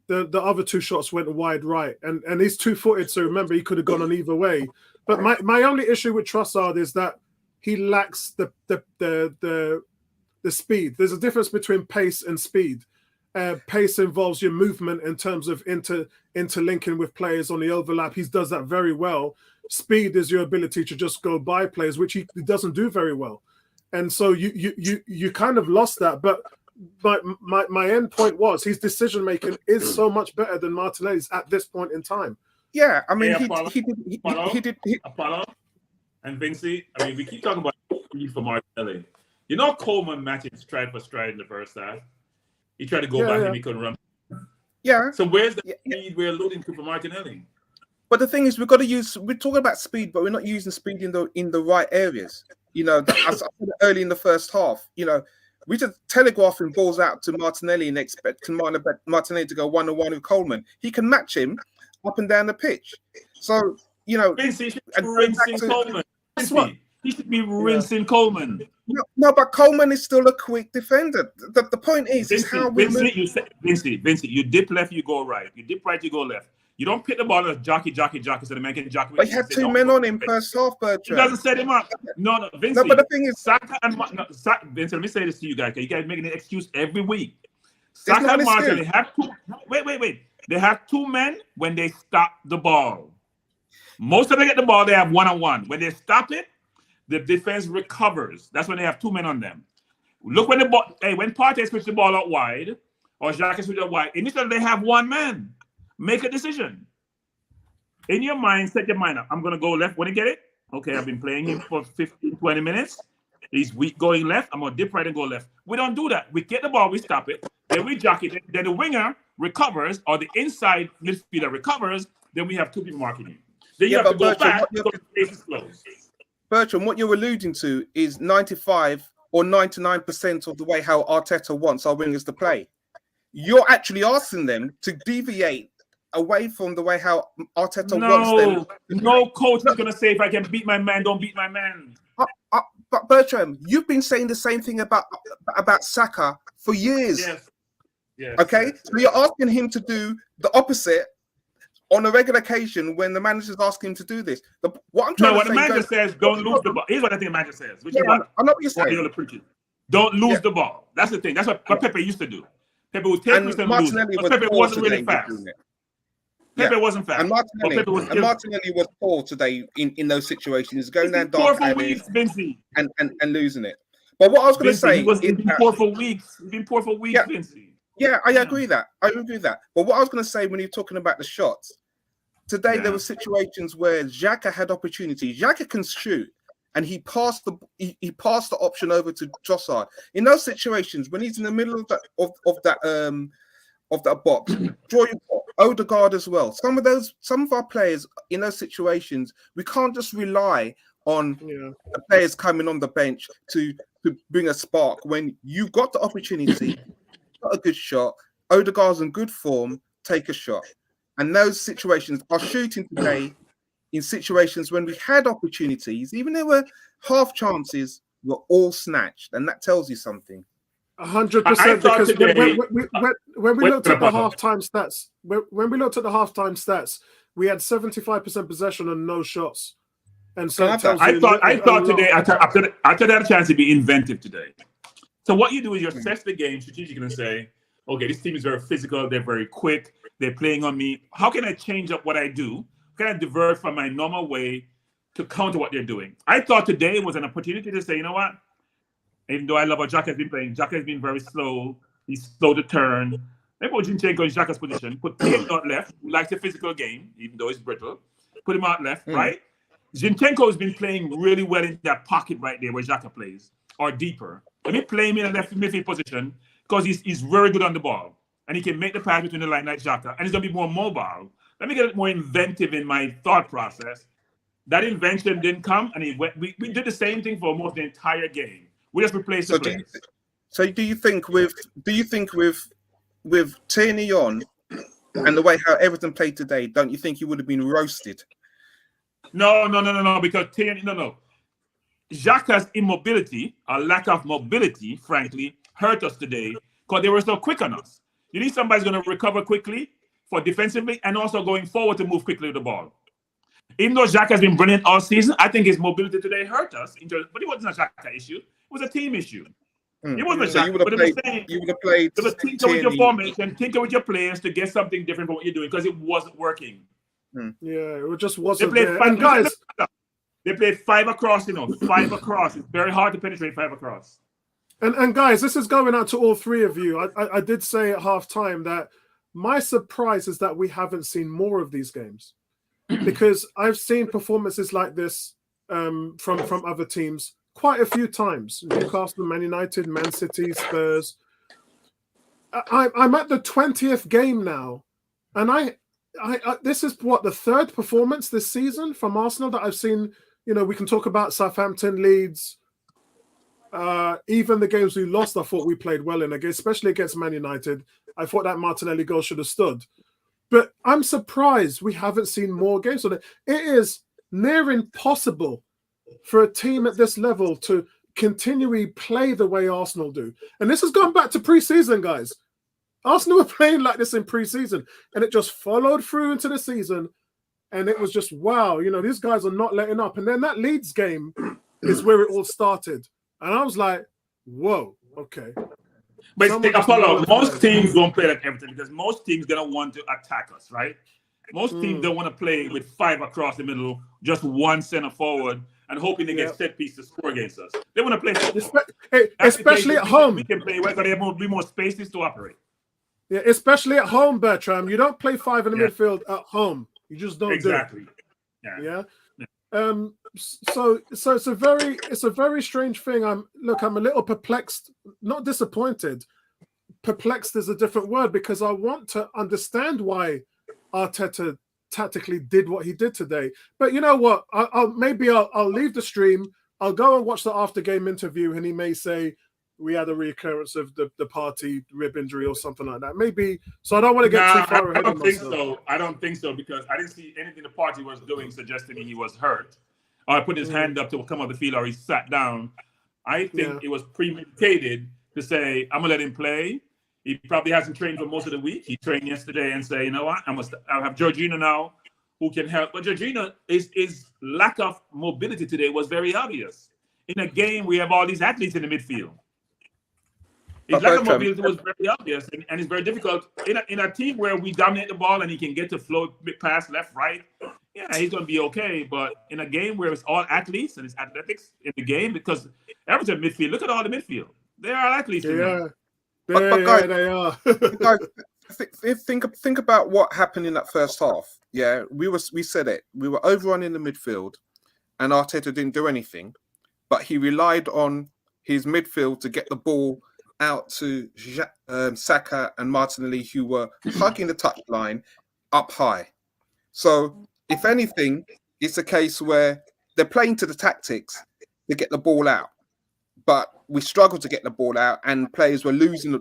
The other two shots went wide right. And he's two-footed, so remember, he could have gone on either way. But my only issue with Trossard is that he lacks the speed. There's a difference between pace and speed. Pace involves your movement in terms of interlinking with players on the overlap. He does that very well. Speed is your ability to just go by players, which he doesn't do very well. And so you kind of lost that. But my end point was his decision making is so much better than Martinelli's at this point in time. Yeah, I mean, he did. Apollo and Vinci. I mean, we keep talking about for Martinelli. You know, Coleman matching stride for stride in the first half. He tried to go back and he couldn't run. Yeah. So where's the speed we're alluding to for Martinelli? But the thing is, we've got to use. We're talking about speed, but we're not using speed in the right areas. You know, as I said early in the first half, you know, we just telegraphing balls out to Martinelli and expecting Martinelli to go 1-on-1 with Coleman. He can match him up and down the pitch. So, you know, Vinci should be rinsing Coleman. He should be rinsing Coleman. No, but Coleman is still a quick defender. The point is how we Vinci, you dip left, you go right. You dip right, you go left. You don't pick the ball as jockey, so the man can jockey. But he had two men on him first half, Bertrand. He doesn't set him up. No, Vinci. No, but the thing is, Saka and Vinci, let me say this to you guys, because you guys making an excuse every week. Saka and Martin, they have two. Wait. They have two men when they stop the ball. Most of them get the ball, they have 1-on-1. When they stop it, the defense recovers. That's when they have two men on them. Look when when Partey switch the ball out wide, or Xhaka switch out wide, initially they have one man. Make a decision. In your mind, set your mind up. I'm going to go left when I get it. Okay, I've been playing him for 15, 20 minutes. He's weak going left. I'm going to dip right and go left. We don't do that. We get the ball, we stop it. Then we jockey it. Then the winger recovers, or the inside midfielder recovers. Then we have two people marking him. Then you have to go back because the space is closed. Bertrand, what you're alluding to is 95 or 99% of the way how Arteta wants our wingers to play. You're actually asking them to deviate away from the way how Arteta wants them. No coach is going to say, if I can beat my man, don't beat my man. But Bertrand, you've been saying the same thing about Saka for years. Yes. Okay? So you're asking him to do the opposite on a regular occasion when the manager's asking him to do this. What I'm trying to say, the manager says, don't lose the ball. Here's what I think the manager says. Which I know what you're saying. Don't lose the ball. That's the thing. That's what Pepe used to do. Pepe would take risks and lose. Pepe wasn't really fast. Pepe wasn't fast. And Martinelli was poor today in those situations, going down dark alleys and losing it. But what I was going to say, he's been poor for weeks. He's been poor for weeks, Vinci. Yeah, I agree that. I agree with that. But what I was going to say when you're talking about the shots, today there were situations where Xhaka had opportunities. Xhaka can shoot, and he passed the option over to Trossard. In those situations, when he's in the middle of that box, draw your ball. Odegaard as well. Some of our players in those situations, we can't just rely on the players coming on the bench to bring a spark. When you got the opportunity, got a good shot, Odegaard's in good form, take a shot. And those situations are shooting today in situations when we had opportunities, even there were half chances, were all snatched. And that tells you something. 100%, because when we looked at the halftime stats, we had 75% possession and no shots. And so I thought today I had a chance to be inventive today. So what you do is you assess the game strategically and say, okay, this team is very physical, they're very quick, they're playing on me. How can I change up what I do? How can I divert from my normal way to counter what they're doing. I thought today was an opportunity to say, you know what? Even though I love what Jack has been playing, Jack has been very slow. He's slow to turn. Maybe put Zinchenko in Xhaka's position. Put Tierney out left, who likes a physical game, even though he's brittle. Put him out left, right? Zinchenko has been playing really well in that pocket right there where Xhaka plays, or deeper. Let me play him in a left midfield position because he's very good on the ball. And he can make the pass between the line like Xhaka. And he's going to be more mobile. Let me get more inventive in my thought process. That invention didn't come, and we did the same thing for almost the entire game. We just replaced the players. So do you think with Tierney on and the way how Everton played today, don't you think you would have been roasted? No, because Tierney, no. Xhaka's immobility, or lack of mobility, frankly, hurt us today because they were so quick on us. You need somebody who's going to recover quickly for defensively and also going forward to move quickly with the ball. Even though Xhaka has been brilliant all season, I think his mobility today hurt us. But it wasn't a Xhaka issue. It was a team issue. It wasn't a Xhaka. You would have played. It was tinker with your formation, tinker with your players to get something different from what you're doing because it wasn't working. Yeah, it just wasn't there. And guys, they played 5 across, 5 across. It's very hard to penetrate 5 across. And guys, this is going out to all three of you. I did say at halftime that my surprise is that we haven't seen more of these games because I've seen performances like this from other teams quite a few times. Newcastle, Man United, Man City, Spurs. I'm at the 20th game now, and I this is what the 3rd performance this season from Arsenal that I've seen. We can talk about Southampton, Leeds. Even the games we lost, I thought we played well in, especially against Man United. I thought that Martinelli goal should have stood. But I'm surprised we haven't seen more games. It is near impossible for a team at this level to continually play the way Arsenal do. And this has gone back to pre-season, guys. Arsenal were playing like this in pre-season, and it just followed through into the season. And it was just, wow, these guys are not letting up. And then that Leeds game is where it all started. And I was like, whoa, okay. But Apollo, most teams don't play like Everton because most teams going to want to attack us, right? Most teams don't want to play with 5 across the middle, just 1 center forward, and hoping they get set piece to score against us. They want to play football. Especially at home. We can play where there will be more spaces to operate. Yeah, especially at home, Bertram. You don't play 5 in the midfield at home. You just don't do it. Yeah. So it's a very strange thing. I'm a little perplexed, not disappointed. Perplexed is a different word because I want to understand why Arteta tactically did what he did today. But you know what? I'll leave the stream. I'll go and watch the after game interview, and he may say we had a reoccurrence of the party rib injury or something like that. Maybe. So I don't want to get too far ahead of myself. I don't think so because I didn't see anything the party was doing suggesting he was hurt. Or put his hand up to come on the field, or he sat down. I think it was premeditated to say, I'm going to let him play. He probably hasn't trained for most of the week. He trained yesterday and say, you know what, I'll have Georgina now who can help. But Georgina, his lack of mobility today was very obvious. In a game, we have all these athletes in the midfield. His lack of mobility was very obvious, and it's very difficult. In a team where we dominate the ball and he can get to flow pass left, right, he's going to be okay. But in a game where it's all athletes and it's athletics in the game, because Everton midfield, look at all the midfield. They are athletes. But guys, they are. guys, think about what happened in that first half. Yeah, we said it. We were overrun in the midfield, and Arteta didn't do anything, but he relied on his midfield to get the ball out to Saka and Martinelli, who were hugging the touchline up high. So, if anything, it's a case where they're playing to the tactics to get the ball out. But we struggled to get the ball out, and players were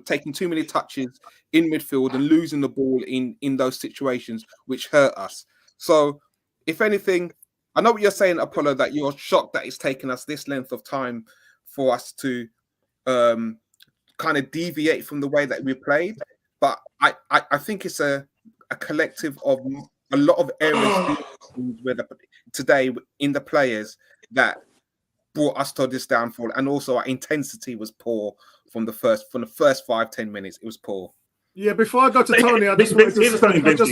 taking too many touches in midfield and losing the ball in those situations, which hurt us. So, if anything, I know what you're saying, Apollo, that you're shocked that it's taken us this length of time for us to kind of deviate from the way that we played. But I think it's a collective of a lot of errors today in the players that brought us to this downfall, and also our intensity was poor from the first 5-10 minutes. It was poor. Yeah, before I go to Tony, I just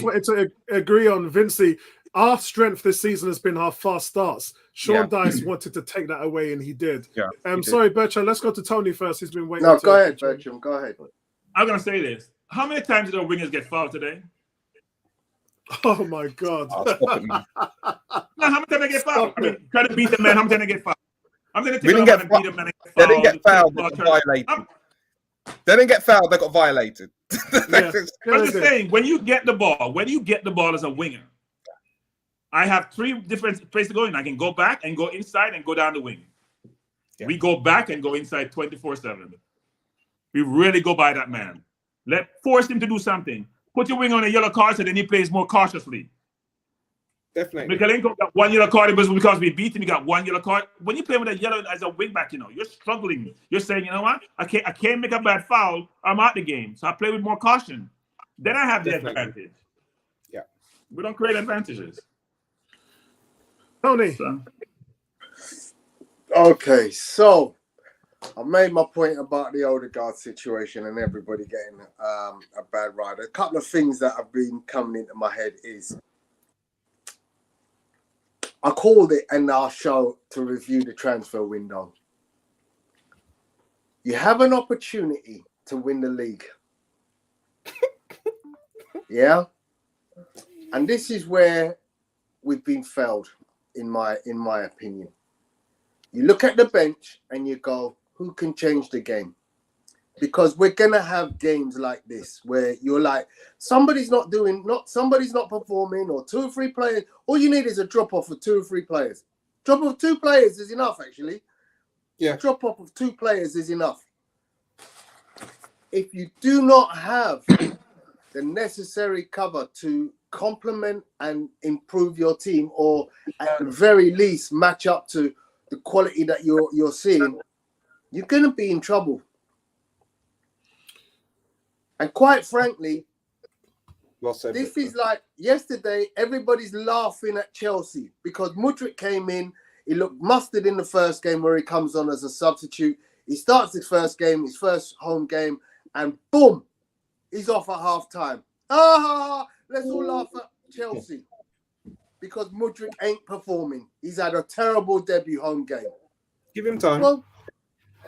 wanted to agree on Vincey. our strength this season has been our fast starts. Sean Yeah. Dice wanted to take that away, and he did. Yeah, he did. Sorry, Bertrand. Let's go to Tony first. He's been waiting. No, go ahead, Bertram. Go ahead. I'm gonna say this. How many times did our wingers get fouled today? Oh my God! Oh, stop it, man. No, how many times they get fouled? I mean, try to beat the man. How many times they get fouled? I'm gonna We didn't get beat the man. They didn't get fouled. They got violated. They didn't get fouled. They got violated. Yeah. I'm just saying, when you get the ball as a winger, I have three different places to go in. I can go back and go inside and go down the wing. Yeah. We go back and go inside 24/7. We really go by that man. Force him to do something. Put your wing on a yellow card so then he plays more cautiously. Definitely. Mikalenko got one yellow card because we beat him. He got one yellow card. When you play with a yellow as a wing back, you're struggling. You're saying, you know what? I can't make a bad foul. I'm out the game. So I play with more caution. Then I have the advantage. Yeah. We don't create advantages. Tony. So. Okay, so I made my point about the Odegaard situation and everybody getting a bad ride. A couple of things that have been coming into my head is I called it in our show to review the transfer window. You have an opportunity to win the league. Yeah? And this is where we've been failed, in my opinion. You look at the bench and you go, who can change the game? Because we're going to have games like this where you're like, somebody's not performing, or 2 or 3 players. All you need is a drop off of 2 or 3 players. Drop off 2 players is enough, actually. Yeah. Drop off of 2 players is enough. If you do not have the necessary cover to complement and improve your team, or at the very least match up to the quality that you're seeing, you're going to be in trouble. And quite frankly, this is like yesterday, everybody's laughing at Chelsea because Mudryk came in. He looked mustard in the first game where he comes on as a substitute. He starts his first game, his first home game, and boom, he's off at half-time. Let's all laugh at Chelsea because Mudryk ain't performing. He's had a terrible debut home game. Give him time. Well,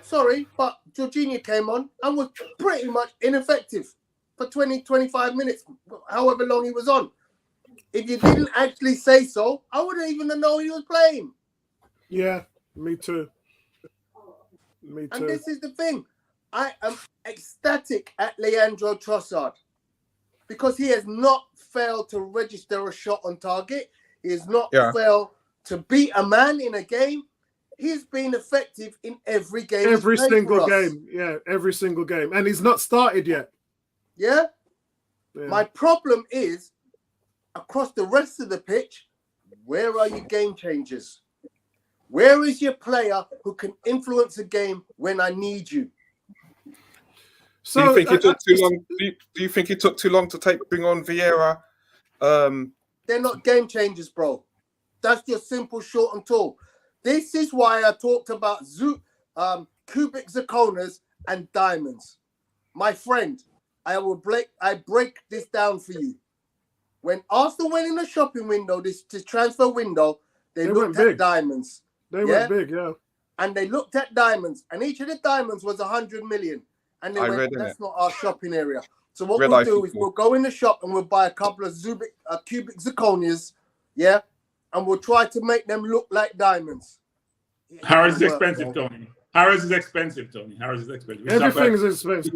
sorry, but Jorginho came on and was pretty much ineffective for 20, 25 minutes, however long he was on. If you didn't actually say so, I wouldn't even know he was playing. Yeah, me too. And this is the thing. I am ecstatic at Leandro Trossard because he has not failed to register a shot on target. He has not failed to beat a man in a game. He's been effective in every game. Every single game. Yeah, every single game. And he's not started yet. Yeah? My problem is, across the rest of the pitch, where are your game changers? Where is your player who can influence a game when I need you? So, do you think it took too long? Do you think it took too long to bring on Vieira? They're not game changers, bro. That's just simple, short, and tall. This is why I talked about cubic zirconas and diamonds. My friend, I break this down for you. When Arsenal went in the shopping window, this transfer window, they looked at diamonds. They went big, yeah. And they looked at diamonds, and each of the diamonds was 100 million. And they went, that's not our shopping area. So what we'll do is we'll go in the shop and we'll buy a couple of cubic zirconias, yeah? And we'll try to make them look like diamonds. Harris is expensive, Tony. Harris is expensive, Tony. Harris is expensive. Everything is expensive,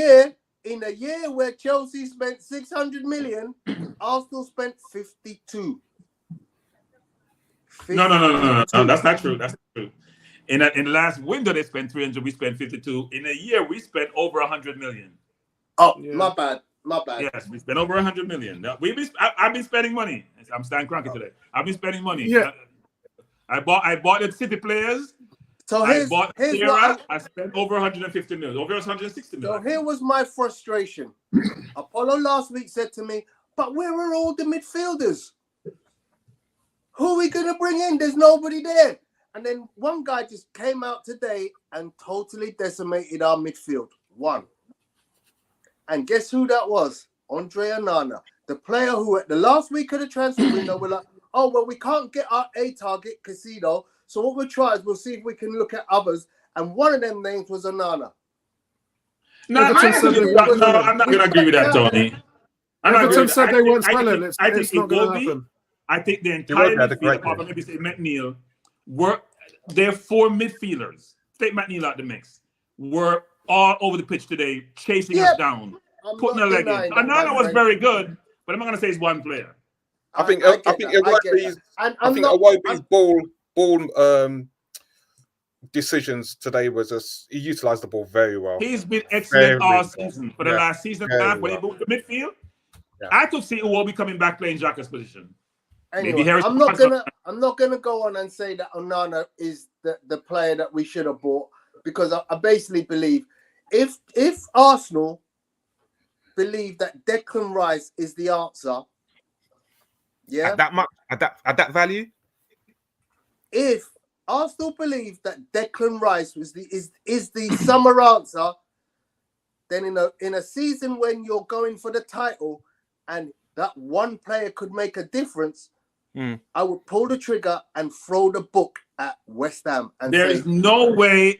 yeah. In a year where Chelsea spent 600 million, Arsenal spent 52. No. That's not true. That's not true. In the last window, they spent 300. We spent 52. In a year, we spent over 100 million. Oh, my bad. Yes, we spent over 100 million. I've been spending money. I'm Stan Kroenke today. I've been spending money. Yeah. I bought the City players. So I spent over 150 million, over 160 million. So here was my frustration. Apollo last week said to me, but where are all the midfielders? Who are we going to bring in? There's nobody there. And then one guy just came out today and totally decimated our midfield. One. And guess who that was? Andre Onana. the player who at the last week of the transfer window were like, oh, well, we can't get our A target, Casino. So what we'll try is we'll see if we can look at others. And one of them names was Onana. No, I'm not going to agree with that, Tony. Everton said they weren't selling. It's not going to happen. I think the entire midfield, apart from maybe say McNeil, were their 4 midfielders. Take McNeil out the mix. Were all over the pitch today, chasing us down, putting a leg in. Onana was very good, but I'm not going to say he's one player. I think Iwobi's ball decisions today was he utilized the ball very well. He's been excellent all season. For the last season and a half, when he moved to midfield, I could see Iwobi coming back playing Xhaka's position. Anyway, I'm not gonna go on and say that Onana is the player that we should have bought, because I basically believe if Arsenal believe that Declan Rice is the answer, at that much, at that value, if Arsenal believe that Declan Rice is the summer answer, then in a season when you're going for the title and that one player could make a difference, I would pull the trigger and throw the book at West Ham. And there's no way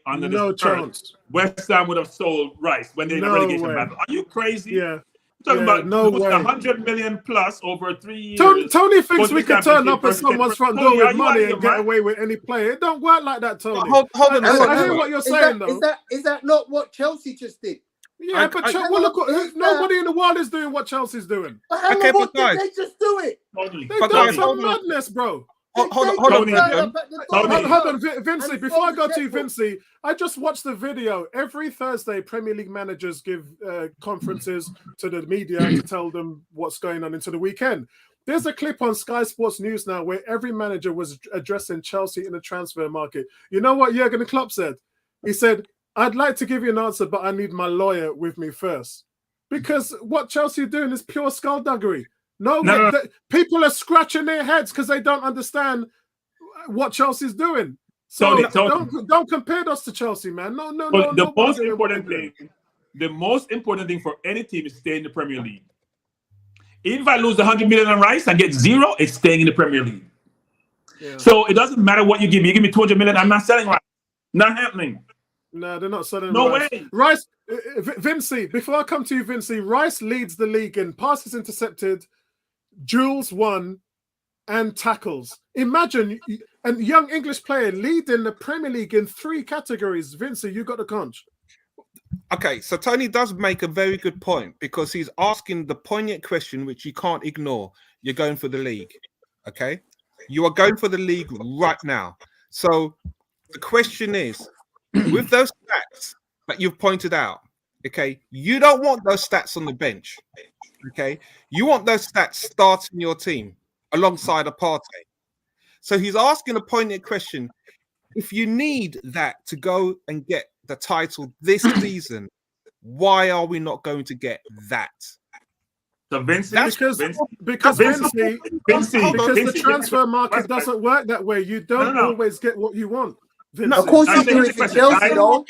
under the chance West Ham would have sold Rice when they in the relegation battle. Are you crazy? Yeah. Talking about 100 million plus over 3 years. Tony thinks we can turn up at someone's front door with money and get away with any player. It don't work like that, Tony. Hold on. I hear what you're saying, though. Is that not what Chelsea just did? Yeah, nobody in the world is doing what Chelsea's doing. But did they just do it? They've done some madness, bro. Hold on, Vincey. Before I go to Vincey, I just watched the video. Every Thursday, Premier League managers give conferences to the media to tell them what's going on into the weekend. There's a clip on Sky Sports News now where every manager was addressing Chelsea in the transfer market. You know what Jurgen Klopp said? He said, I'd like to give you an answer, but I need my lawyer with me first. Because what Chelsea are doing is pure skullduggery. No. People are scratching their heads because they don't understand what Chelsea's doing. So don't compare us to Chelsea, man. No. The most important thing for any team is staying in the Premier League. Even if I lose 100 million on Rice and get 0, it's staying in the Premier League. Yeah. So it doesn't matter what you give me. You give me 200 million, I'm not selling Rice. Not happening. No, they're not selling No Rice. way. Rice, Vincey, before I come to you, Vincey, Rice leads the league in passes intercepted, duels won, and tackles. Imagine a young English player leading the Premier League in 3 categories. Vincey, you got the conch. Okay, so Tony does make a very good point because he's asking the poignant question which you can't ignore. You're going for the league, okay? You are going for the league right now. So the question is, with those stats that you've pointed out, okay, you don't want those stats on the bench, okay? You want those stats starting your team alongside a Partey. So he's asking a poignant question. If you need that to go and get the title this season, why are we not going to get that? So Vincey, because the transfer market doesn't work that way. You don't always get what you want. No, of course you do it for Chelsea, though.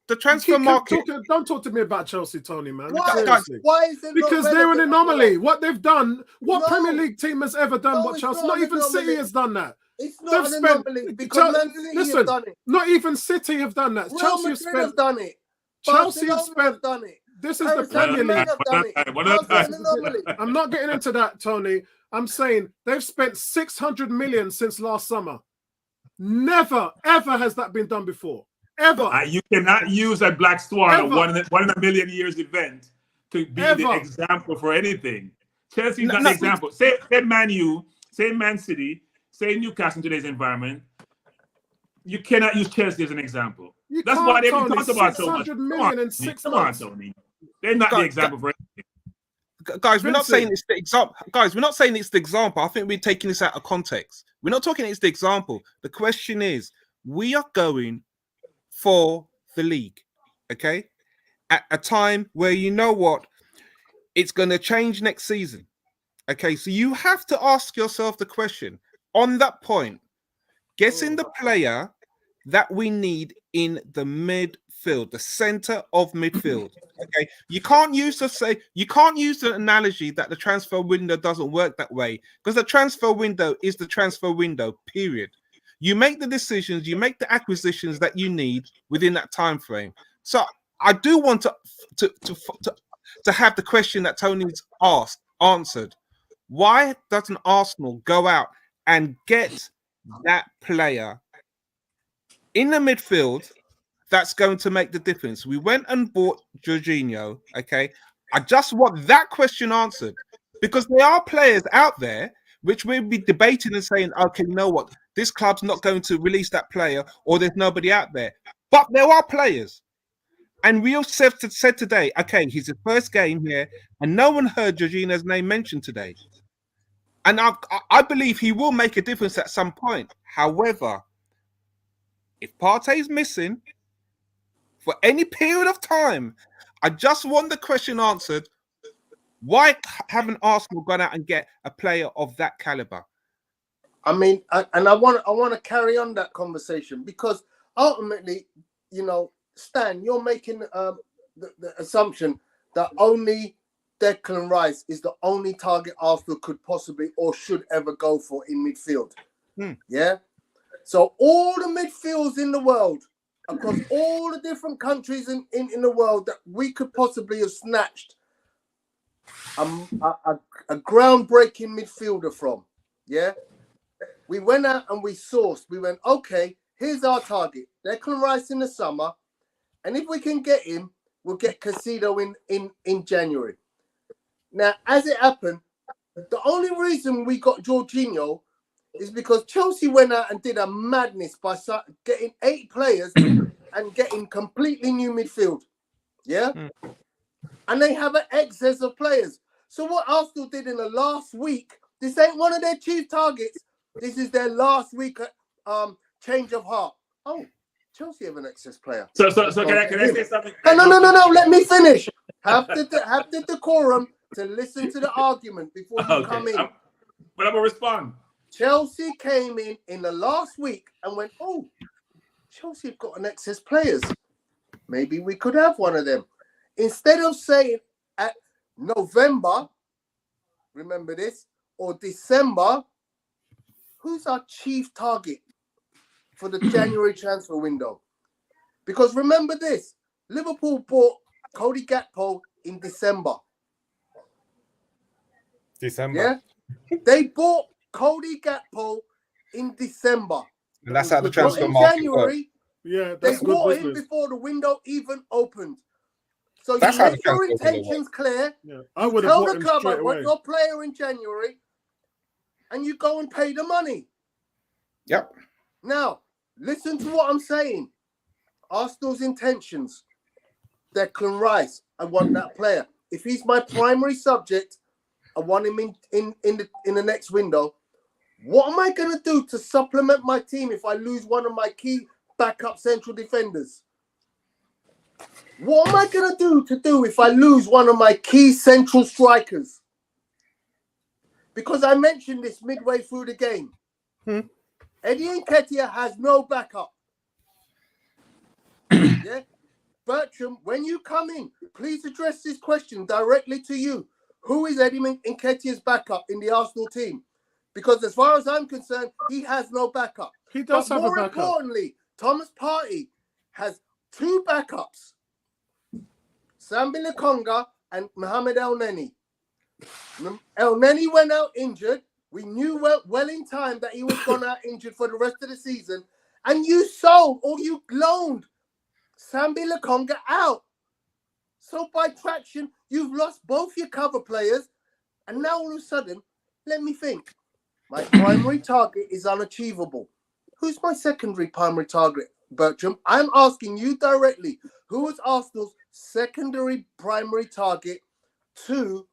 The transfer market. Don't talk to me about Chelsea, Tony, man. Why is it because they're an anomaly. What they've done, what Premier League team has ever done what Chelsea? Not even City has done that. It's not an anomaly because Man City have done it. Not even City have done that. Chelsea have done it. Chelsea have done it. This is the Premier League. I'm not getting into that, Tony. I'm saying they've spent 600 million since last summer. Never, ever has that been done before. Ever. You cannot use a black swan, one in a million years event, to be the example for anything. Chelsea's not the example. Say Man U, say Man City, say Newcastle in today's environment. You cannot use Chelsea as an example. That's why they've talked about so much. Come on, Tony. They're not the example for anything. Guys, we're not saying it's the example. Guys, we're not saying it's the example. I think we're taking this out of context. We're not talking it's the example. The question is, we are going for the league, okay? At a time where you know what, it's going to change next season, okay? So you have to ask yourself the question on that point, getting the player that we need in the midfield, the center of midfield. Okay, you can't use the analogy that the transfer window doesn't work that way, because the transfer window is the transfer window. Period. You make the decisions, you make the acquisitions that you need within that time frame. So I do want to have the question that Tony's asked answered. Why doesn't Arsenal go out and get that player in the midfield that's going to make the difference? We went and bought Jorginho. Okay, I just want that question answered, because there are players out there which we'll be debating and saying, okay, you know what, this club's not going to release that player, or there's nobody out there. But there are players. And we all said today, okay, he's his first game here, and no one heard Jorginho's name mentioned today. And I believe he will make a difference at some point. However, if Partey's missing for any period of time, I just want the question answered. Why haven't Arsenal gone out and get a player of that caliber? I mean, I want to carry on that conversation, because ultimately, you know, Stan, you're making the assumption that only Declan Rice is the only target Arsenal could possibly or should ever go for in midfield. Yeah. So all the midfields in the world, across all the different countries in the world that we could possibly have snatched a groundbreaking midfielder from. Yeah. We went out and we sourced. We went, okay, here's our target. Declan Rice in the summer. And if we can get him, we'll get Caicedo in January. Now, as it happened, the only reason we got Jorginho is because Chelsea went out and did a madness by getting 8 players and getting completely new midfield. Yeah? And they have an excess of players. So what Arsenal did in the last week, this ain't one of their chief targets. This is their last week change of heart. Oh, Chelsea have an excess player. So can I say something? No. Let me finish. Have the decorum to listen to the argument before you come in. But I'm gonna respond. Chelsea came in the last week and went, oh, Chelsea have got an excess players. Maybe we could have one of them. Instead of saying at November, remember this, or December, who's our chief target for the January transfer window? Because remember this, Liverpool bought Cody Gakpo in December. Yeah? They bought Cody Gakpo in December. And that's how the transfer market January, yeah, they bought him before the window even opened. So that's you make your intentions clear. Yeah. I would tell the club I want your player in January, and you go and pay the money. Yep. Now, listen to what I'm saying. Arsenal's intentions. Declan Rice, I want that player. If he's my primary subject, I want him in the next window. What am I going to do to supplement my team if I lose one of my key backup central defenders? What am I going to do if I lose one of my key central strikers? Because I mentioned this midway through the game. Eddie Nketiah has no backup. Yeah? Bertram, when you come in, please address this question directly to you. Who is Eddie Nketiah's backup in the Arsenal team? Because as far as I'm concerned, he has no backup. He does have a backup. More importantly, Thomas Partey has 2 backups. Sambi Lokonga and Mohamed El Neni. El Neni went out injured. We knew well in time that he was gone out injured for the rest of the season. And you sold or you loaned Sambi Lokonga out. So by traction, you've lost both your cover players. And now all of a sudden, let me think. My primary target is unachievable. Who's my secondary primary target, Bertram? I'm asking you directly. Who is Arsenal's secondary primary target to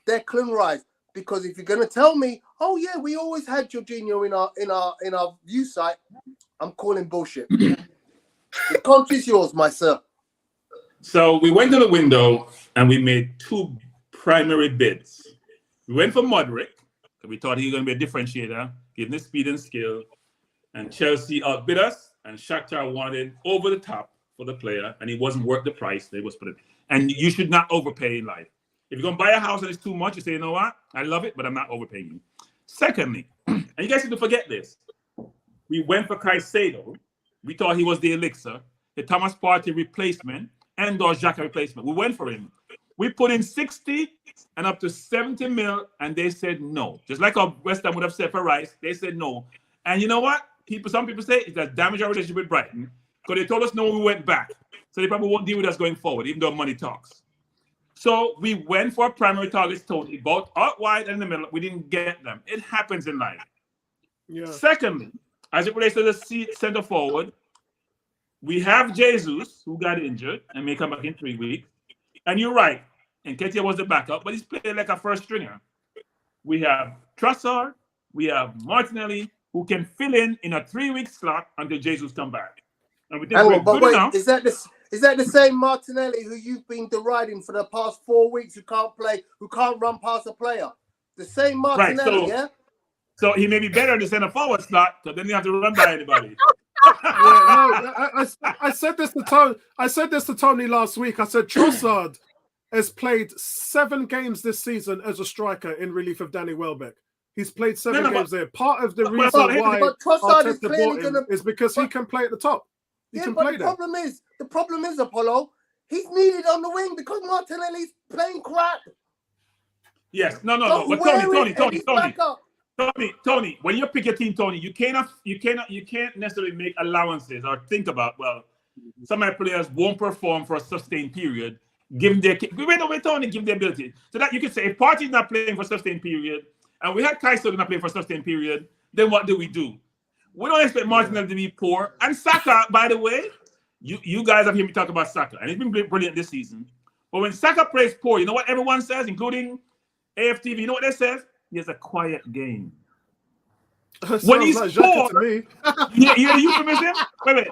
Declan Rice? Because if you're going to tell me, oh yeah, we always had Jorginho in our view site, I'm calling bullshit. The country is yours, my sir. So we went to the window and we made 2 primary bids. We went for Modric. We thought he was going to be a differentiator, given his speed and skill. And Chelsea outbid us, and Shakhtar wanted over the top for the player and he wasn't worth the price they was put in. And you should not overpay in life. If you're going to buy a house and it's too much, you say, you know what? I love it, but I'm not overpaying you. Secondly, and you guys need to forget this. We went for Caicedo. We thought he was the elixir, the Thomas Partey replacement, and or Xhaka replacement. We went for him. We put in 60 and up to 70 mil, and they said no. Just like our West Ham would have said for Rice, they said no. And you know what? Some people say it has damaged our relationship with Brighton because they told us no when we went back. So they probably won't deal with us going forward, even though money talks. So we went for primary targets totally, both out wide and in the middle. We didn't get them. It happens in life. Yeah. Secondly, as it relates to the center forward, we have Jesus, who got injured and may come back in 3 weeks. And you're right. And Nketiah was the backup, but he's playing like a first stringer. We have Trossard, we have Martinelli, who can fill in a 3-week slot until Jesus come back. And we think we're good enough. Is that the same Martinelli who you've been deriding for the past 4 weeks, who can't play, who can't run past a player? The same Martinelli, yeah? So he may be better in the center forward slot, so then you have to run by anybody. I said this to Tony. I said this to Tony last week. I said Trossard has played 7 games this season as a striker in relief of Danny Welbeck. He's played 7 games there. Part of the reason why Arteta bought him is because he can play at the top. He can play there. The problem is, Apollo, he's needed on the wing because Martinelli's playing crap. Yes, no. But Tony, when you pick your team, Tony, you can't necessarily make allowances or think about, well, some of my players won't perform for a sustained period. Give them Tony, give the ability. So that you can say if Partey's not playing for a sustained period, and we had Caicedo not playing for a sustained period, then what do? We don't expect Martinelli to be poor. And Saka, by the way, you guys have heard me talk about Saka, and he's been brilliant this season. But when Saka plays poor, you know what everyone says, including AFTV, you know what they say? He has a quiet game. When he's poor, you hear the euphemism? Wait.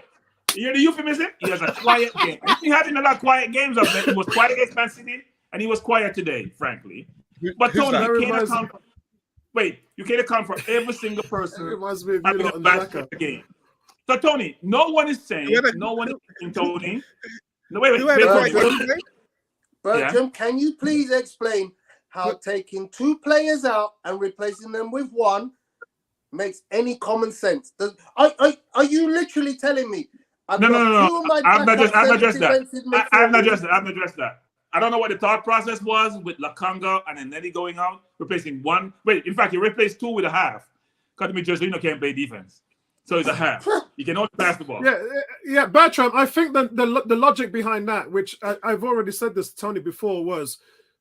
You hear the euphemism? He has a quiet game. He had a lot of quiet games up there. He was quiet against Man City, and he was quiet today, frankly. But Tony, you can't account for every single person having a bad game. So Tony, no one is saying, Tony. No, wait. Bertram, can you please explain how taking 2 players out and replacing them with 1 makes any common sense? Are you literally telling me? No. I've not addressed that. I don't know what the thought process was with Lakanga and then Nelly going out, replacing 1. Wait, in fact, you replaced 2 with a half. Because Jorginho can't play defense. So it's a half. You can only pass the ball. Yeah, Bertram, I think that the logic behind that, which I've already said this to Tony before, was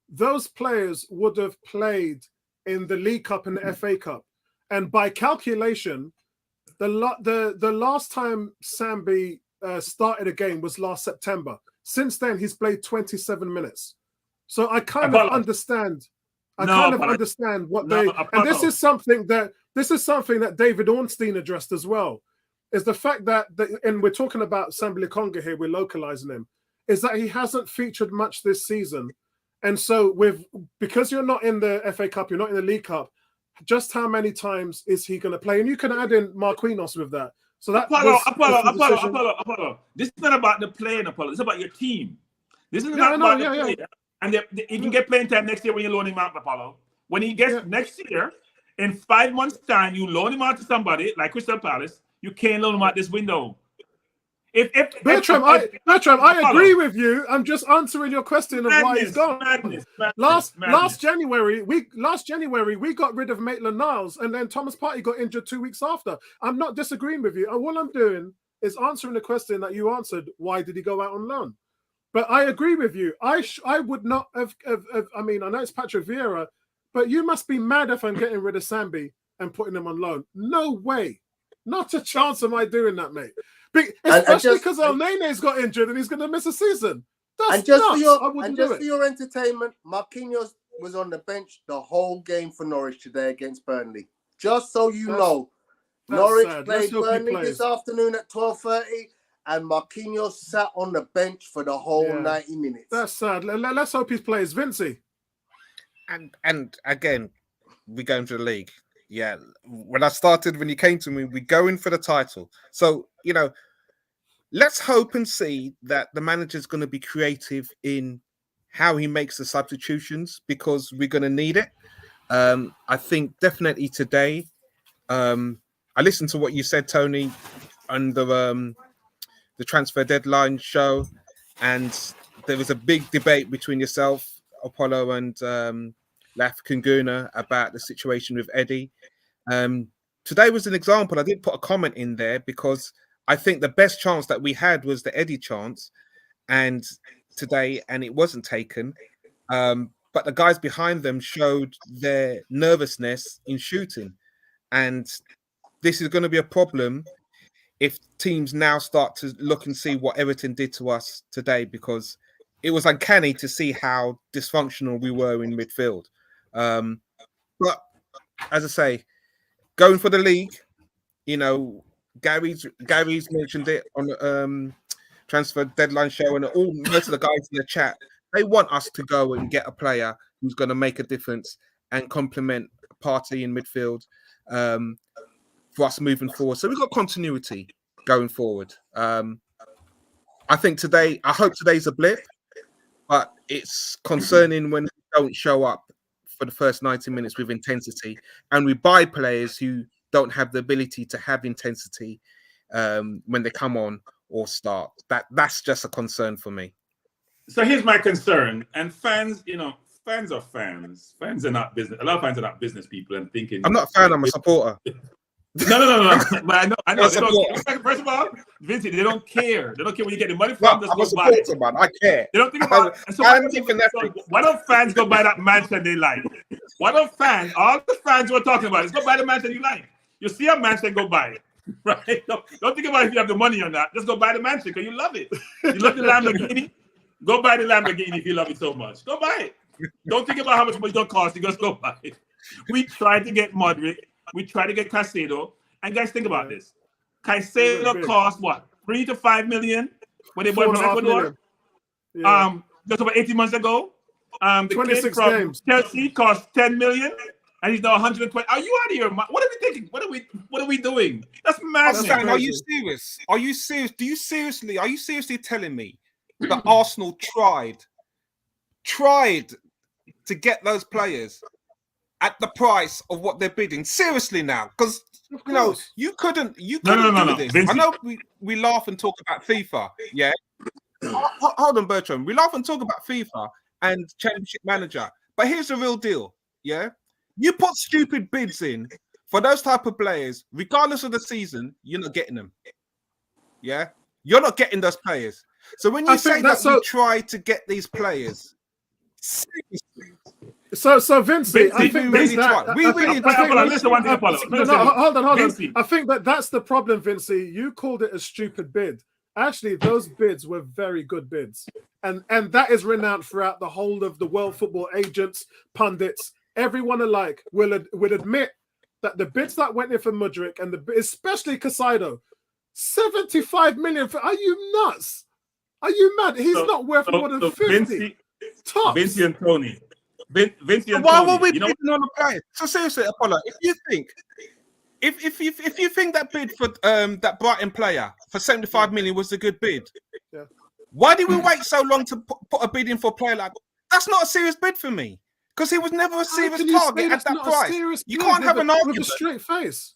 those players would have played in the League Cup and the FA Cup. And by calculation, the last time Sambi started a game was last September. Since then, he's played 27 minutes. So I kind of understand. Understand what they. And this is something that David Ornstein addressed as well. Is the fact that and we're talking about Sambi Lokonga here. We're localizing him. Is that he hasn't featured much this season, and so because you're not in the FA Cup, you're not in the League Cup. Just how many times is he going to play? And you can add in Marquinhos with that. So that Apollo. This is not about the playing, Apollo. It's about your team. This is not about the player. And he can get playing time next year when you loan him out, Apollo. When he gets next year, in 5 months' time, you loan him out to somebody like Crystal Palace. You can't loan him out this window. Bertram, I agree with you. I'm just answering your question of why he's gone. Last January, we got rid of Maitland-Niles, and then Thomas Partey got injured 2 weeks after. I'm not disagreeing with you. All I'm doing is answering the question that you answered. Why did he go out on loan? But I agree with you. I would not have. I mean, I know it's Patrick Vieira, but you must be mad if I'm getting rid of Sambi and putting him on loan. No way. Not a chance am I doing that, mate. Especially because El Nene's got injured and he's going to miss a season. That's nuts. For your entertainment, Marquinhos was on the bench the whole game for Norwich today against Burnley. Just so you know, Norwich played Burnley this afternoon at 12:30, and Marquinhos sat on the bench for the whole 90 minutes. That's sad. Let's hope he plays. Vincey. And again, we go into the league. Yeah, when you came to me, we go in for the title. So, let's hope and see that the manager's going to be creative in how he makes the substitutions, because we're going to need it. I think definitely today. I listened to what you said, Tony, on the transfer deadline show, and there was a big debate between yourself, Apollo, and African Guna about the situation with Eddie. Today was an example. I did put a comment in there because I think the best chance that we had was the Eddie chance, and it wasn't taken. But the guys behind them showed their nervousness in shooting, and this is going to be a problem if teams now start to look and see what Everton did to us today, because it was uncanny to see how dysfunctional we were in midfield. But as I say, going for the league, you know, Gary's mentioned it on the transfer deadline show, and most of the guys in the chat, they want us to go and get a player who's going to make a difference and complement Partey in midfield for us moving forward. So we've got continuity going forward. I hope today's a blip, but it's concerning when we don't show up for the first 90 minutes with intensity, and we buy players who don't have the ability to have intensity when they come on or start. That's just a concern for me. So here's my concern. And fans, fans are fans. Fans are not business. A lot of fans are not business people and thinking. I'm not a fan. I'm a supporter. No. But I know. First of all, Vincent, they don't care. They don't care where you get the money from. I'm a supporter, man. I care. They don't think about it. So why don't fans go buy that mansion they like? Why don't all the fans we're talking about, is go buy the mansion you like. You see a mansion, go buy it. Right? Don't think about if you have the money or not. Just go buy the mansion because you love it. You love the Lamborghini. Go buy the Lamborghini if you love it so much. Go buy it. Don't think about how much it's going to cost. You just go buy it. We tried to get Modric. We tried to get Caicedo. And guys, think about this. Caicedo cost what? 3 to 5 million when they bought from Ecuador? Yeah. Just over 18 months ago. The 26 kid from games. Chelsea cost 10 million. And he's now 120. Are you out of here? What are we thinking? What are we doing? That's madness. Are you serious? Are you serious? Are you seriously telling me that Arsenal tried to get those players at the price of what they're bidding? Seriously now, because you couldn't do this. Vincent. I know we laugh and talk about FIFA, yeah. Hold on, Bertram. We laugh and talk about FIFA and Championship Manager, but here's the real deal, yeah. You put stupid bids in for those type of players, regardless of the season, you're not getting them. Yeah, you're not getting those players. So when you say that we try to get these players, so Vincent, I think we really tried. Listen, one thing, Apollo. Hold on. I think that's the problem, Vincent. You called it a stupid bid. Actually, those bids were very good bids, and that is renowned throughout the whole of the world. Football agents, pundits, everyone alike would admit that the bids that went in for Mudryk and especially Caicedo, 75 million. Are you nuts? Are you mad? He's not worth more than 50. Vinci and Tony. Why were we bidding on the players? So seriously, Apollo, if you think that bid for that Brighton player for 75 million was a good bid, why did we wait so long to put a bid in for a player like that? That's not a serious bid for me. Because he was never a serious target at that price. You can't have an argument with a straight face.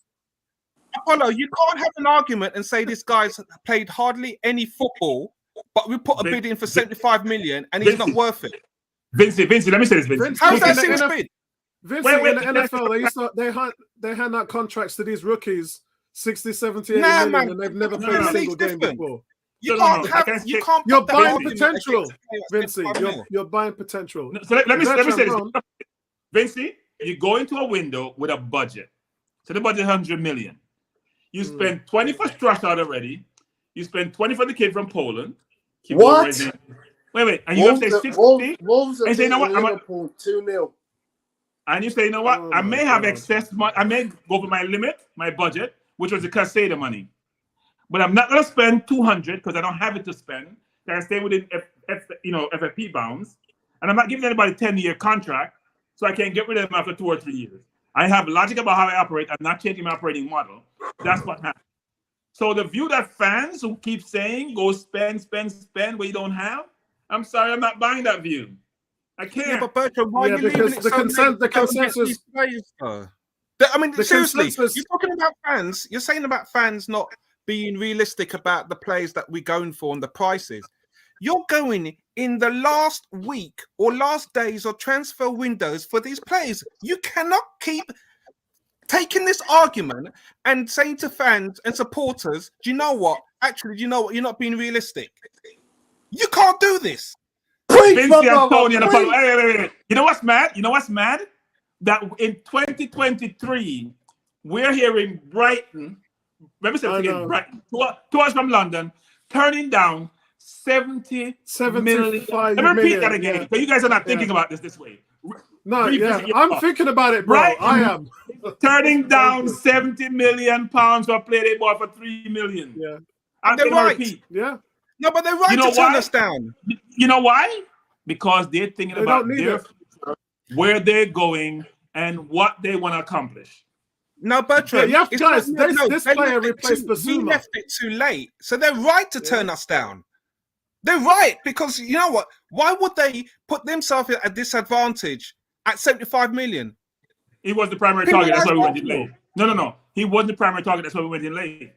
Apollo, you can't have an argument and say this guy's played hardly any football, but we put a bid in for 75 million and he's not worth it. Vinci, let me say this, Vinci. How's that a serious bid? Vinci, in the NFL, they hand out contracts to these rookies, 60, 70, 80 million, and they've never played a single game before. You can't. You're buying potential, Vinci. You're buying potential. So let me say this, Vinci. You go into a window with a budget. So the budget 100 million. You spend 20 for Strasbourg already. You spend 20 for the kid from Poland. What? Wait, and you have to say 60. Wolves and say, you know what? Liverpool 2-0. And you say, you know what? I may have excess money. I may go over my limit, my budget, which was the Caicedo money. But I'm not going to spend 200 because I don't have it to spend. I stay within FFP bounds. And I'm not giving anybody a 10-year contract, so I can get rid of them after 2 or 3 years. I have logic about how I operate. I'm not changing my operating model. That's what happened. So the view that fans who keep saying go spend where you don't have, I'm sorry, I'm not buying that view. I can't. Yeah, but Bertrand, why are you leaving it the consensus? I mean, seriously, you're talking about fans. You're saying about fans not being realistic about the players that we're going for and the prices. You're going in the last week or last days or transfer windows for these players. You cannot keep taking this argument and saying to fans and supporters, do you know what? Actually, do you know what? You're not being realistic. You can't do this. Vinci and Tony and wait. You know what's mad? That in 2023, we're here in Brighton. Let me say it again, Brighton, 2 hours from London, turning down 70 million. Let me repeat that again. So you guys are not thinking about this way. No, I'm thinking about it, bro. Right? I am. Turning down 70 million pounds for a player they bought for 3 million. Yeah. I'm they're right. Repeat. Yeah. No, but they're right to turn us down. You know why? Because they're thinking about their future, where they're going, and what they want to accomplish. No, Bertrand, this player replaced Basuma. We left it too late. So they're right to turn us down. They're right, because you know what? Why would they put themselves at a disadvantage at 75 million? He was the primary target. That's why we went in late. No. He wasn't the primary target. That's why we went in late.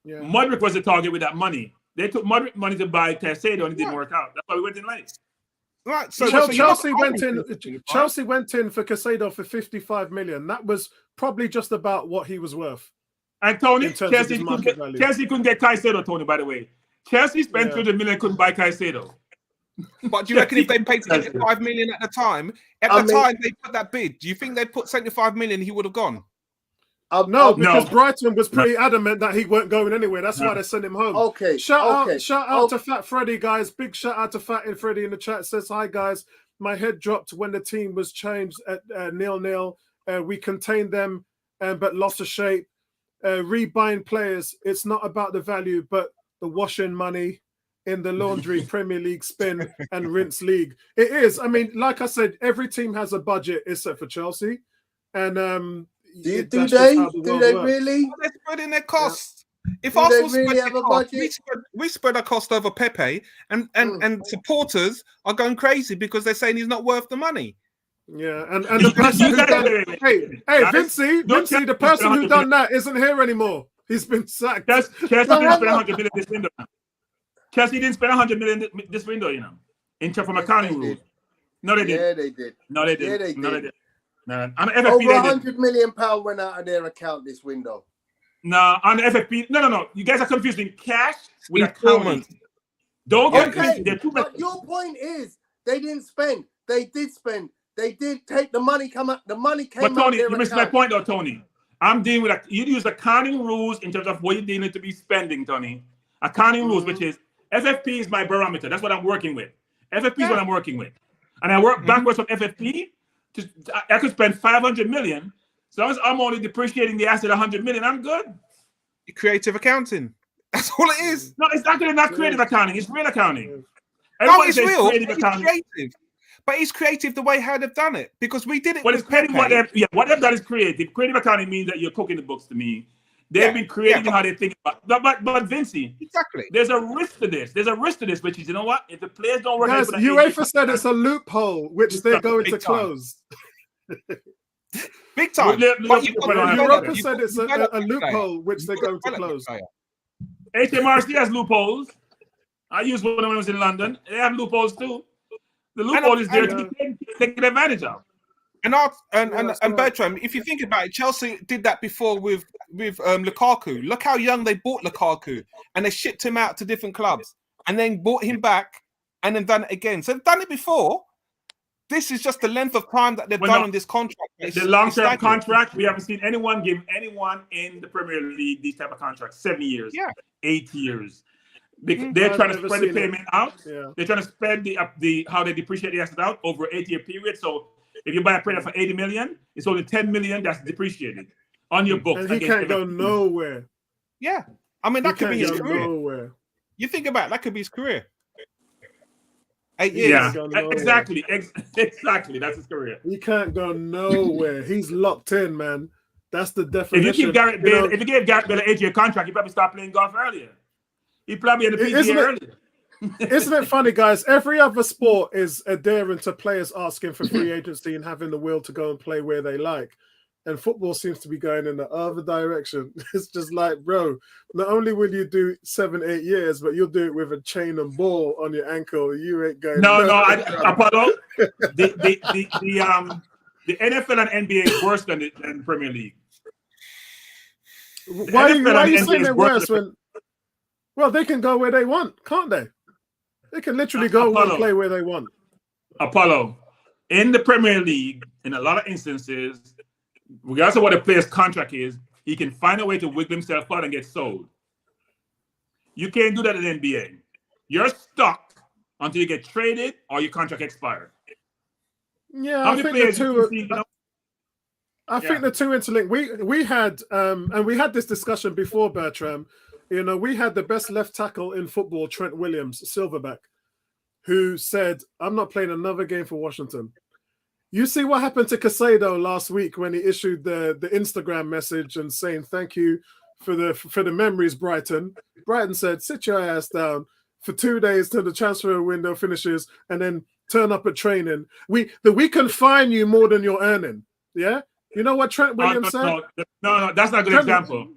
Yeah. Modric was the target with that money. They took Modric money to buy Caicedo and it didn't work out. That's why we went in late. Right. So Chelsea went in for Caicedo for 55 million. That was probably just about what he was worth. And Tony, Chelsea couldn't get Caicedo, Tony, by the way. Chelsea spent 30 million, couldn't buy Caicedo. But do you reckon if they paid 75 million at the time, they put that bid, do you think they put 75 million, he would have gone? No, because Brighton was pretty adamant that he weren't going anywhere. That's why they sent him home. Okay. Shout out to Fat Freddy, guys. Big shout out to Fat and Freddy in the chat. Says, hi, guys. My head dropped when the team was changed at 0-0. We contained them, but lost a shape. Rebuying players, it's not about the value, but the washing money in the laundry Premier League spin and rinse league. It is. I mean, like I said, every team has a budget except for Chelsea. And do they really? They're spreading their costs. If Arsenal really have a budget, we spread our cost over Pepe, and supporters are going crazy because they're saying he's not worth the money. Yeah, and the person who done, Vinci, the person who done that isn't here anymore. He's been sacked. Chelsea didn't spend 100 million this window. Chelsea didn't spend 100 million this window, you know, in terms of accounting rules. No, they did. Yeah, they did. No, they did. Yeah, they did. No, they did. No, on the FFP, over £100 million went out of their account this window. No, on the FFP, no. You guys are confusing cash with accounting. Don't get confused. But your point is, they didn't spend. They did spend. They did take the money. The money came out. But Tony, you missed my point, though, Tony. I'm dealing with you use accounting rules in terms of what you're dealing to be spending, Tony. Accounting rules, which is FFP is my barometer. That's what I'm working with. FFP is what I'm working with, and I work backwards from FFP. I could spend 500 million. So long as I'm only depreciating the asset 100 million, I'm good. Creative accounting. That's all it is. No, it's not creative accounting. It's real accounting. No, it's real. It's creative. But it's creative the way how they've done it, because we did it. Well, it's creative. What they've done is creative. Creative accounting means that you're cooking the books to me. They've been creating how they think about it. But Vinci, exactly. There's a risk to this. Which is, you know what? If the players don't work, guys, UEFA said it's a loophole which they're going to close. Big time. Europa said it's a loophole which they're going to close. HMRC has loopholes. I used one when I was in London. They have loopholes too. The loophole is there to be taken advantage of. And Bertram, if you think about it, Chelsea did that before with Lukaku. Look how young they bought Lukaku, and they shipped him out to different clubs, and then bought him back, and then done it again. So they've done it before. This is just the length of time that they've done on this contract. The long-term contract, we haven't seen anyone give anyone in the Premier League these type of contracts. 7 years, 8 years. They're trying to spread the payment out. Yeah. They're trying to spread the how they depreciate the asset out over an 8-year period. So if you buy a player for 80 million, it's only 10 million that's depreciated on your books. And he can't go nowhere. Yeah. I mean, that could be his career. Nowhere. You think about it, that could be his career. 8 years. Yeah, exactly. Exactly. That's his career. He can't go nowhere. He's locked in, man. That's the definition. If you gave Garrett Bale an 8-year contract, he probably start playing golf earlier. He probably had a PGA earlier. Isn't it funny, guys? Every other sport is adhering to players asking for free agency and having the will to go and play where they like. And football seems to be going in the other direction. It's just like, bro, not only will you do 7-8 years, but you'll do it with a chain and ball on your ankle. You ain't going. Apollo. The NFL and NBA is worse than the Premier League. Why are you saying they're worse when? Well, they can go where they want, can't they? They can literally go and play where they want. Apollo, in the Premier League, in a lot of instances, regardless of what a player's contract is, he can find a way to wiggle himself out and get sold. You can't do that in the NBA. You're stuck until you get traded or your contract expires. Yeah, I think the two interlink. We had and we had this discussion before, Bertram. You know, we had the best left tackle in football, Trent Williams, Silverback, who said, "I'm not playing another game for Washington." You see what happened to Casado last week when he issued the Instagram message and saying thank you for the memories, Brighton. Brighton said, "Sit your ass down for 2 days till the transfer window finishes, and then turn up at training. We can fine you more than you're earning." Yeah, you know what Trent Williams said? No, that's not a good example.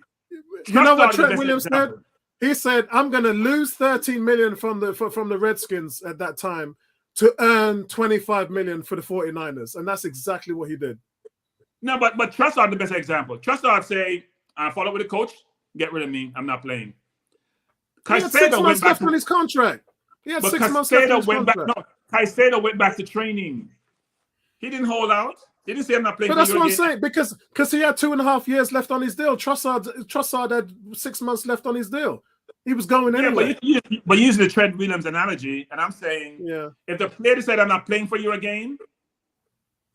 You know what Trent Williams said? He said, "I'm going to lose 13 million from the Redskins at that time to earn 25 million for the 49ers," and that's exactly what he did. No, but Trussard the best example. Trussard say, "I follow with the coach, get rid of me. I'm not playing." He had 6 months left on his contract. He had 6 months left on his contract. Caicedo went back to training. He didn't hold out. He didn't say, "I'm not playing." But that's what I'm saying, because he had 2.5 years left on his deal. Trossard had 6 months left on his deal. He was going anyway. But using the Trent Williams analogy, and I'm saying, if the player said, "I'm not playing for you again,"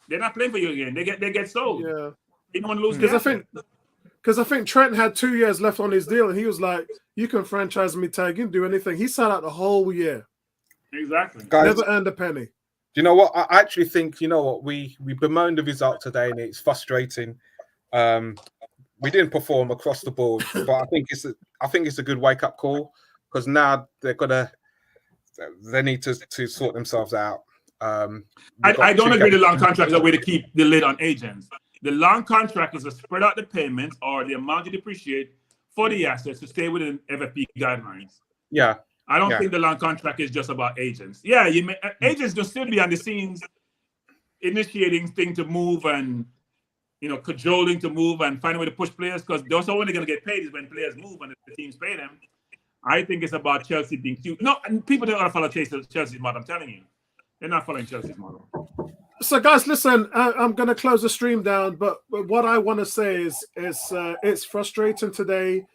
they're not playing for you again. They get sold. Yeah, they don't want to lose. Because I think Trent had 2 years left on his deal, and he was like, "You can franchise me tag, you can do anything." He sat out the whole year. Exactly. Guys, never earned a penny. Do you know what? I actually think, you know what, we bemoaned the result today, and it's frustrating. We didn't perform across the board, but I think it's a good wake up call, because now they need to sort themselves out. I don't agree the long contract is a way to keep the lid on agents. The long contract is to spread out the payments or the amount you depreciate for the assets to stay within FFP guidelines. Yeah. I don't think the long contract is just about agents. Yeah, agents will still be on the scenes initiating things to move and, cajoling to move and find a way to push players, because those are only going to get paid is when players move and the teams pay them. I think it's about Chelsea being cute. No, and people don't want to follow Chelsea's model. I'm telling you. They're not following Chelsea's model. So, guys, listen, I'm going to close the stream down, but what I want to say is it's frustrating today.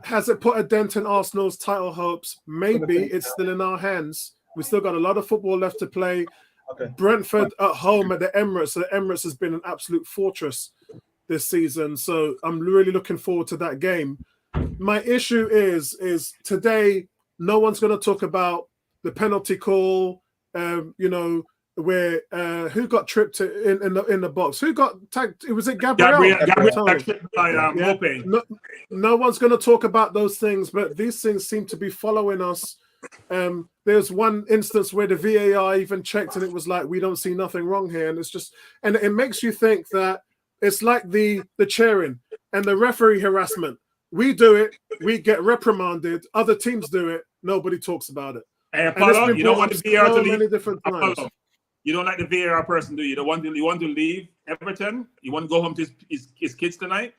Has it put a dent in Arsenal's title hopes? Maybe. It's still in our hands. We still got a lot of football left to play. Okay. Brentford at home at the Emirates. So the Emirates has been an absolute fortress this season. So I'm really looking forward to that game. My issue is today, no one's going to talk about the penalty call, where who got tripped in the box? Who got tagged? Was it Gabriel? No one's going to talk about those things, but these things seem to be following us. There's one instance where the VAR even checked, and it was like, we don't see nothing wrong here, and it makes you think that it's like the cheering and the referee harassment. We do it, we get reprimanded. Other teams do it, nobody talks about it. Hey, Apollo, you don't want the VAR to leave. Many different times. Apollo, you don't like the VAR person, do you? You want to leave Everton? You want to go home to his kids tonight?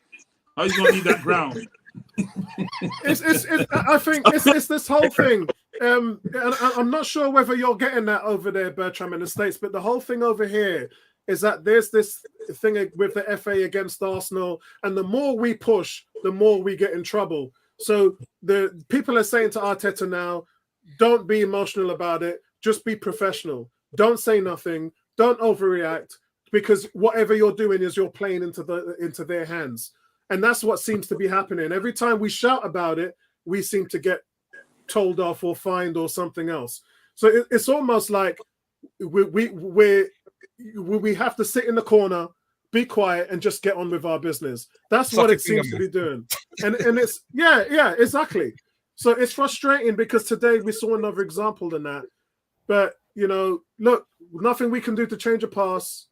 How are you going to leave that ground? I think it's this whole thing. And I'm not sure whether you're getting that over there, Bertram, in the States, but the whole thing over here is that there's this thing with the FA against Arsenal, and the more we push, the more we get in trouble. So the people are saying to Arteta now, don't be emotional about it. Just be professional. Don't say nothing. Don't overreact, because whatever you're doing is you're playing into their hands. And that's what seems to be happening. Every time we shout about it, we seem to get told off or fined or something else. So it's almost like we have to sit in the corner, be quiet and just get on with our business. That's Suck what it, it seems to finger, be doing. And it's yeah, exactly. So it's frustrating because today we saw another example than that. But look, nothing we can do to change a pass.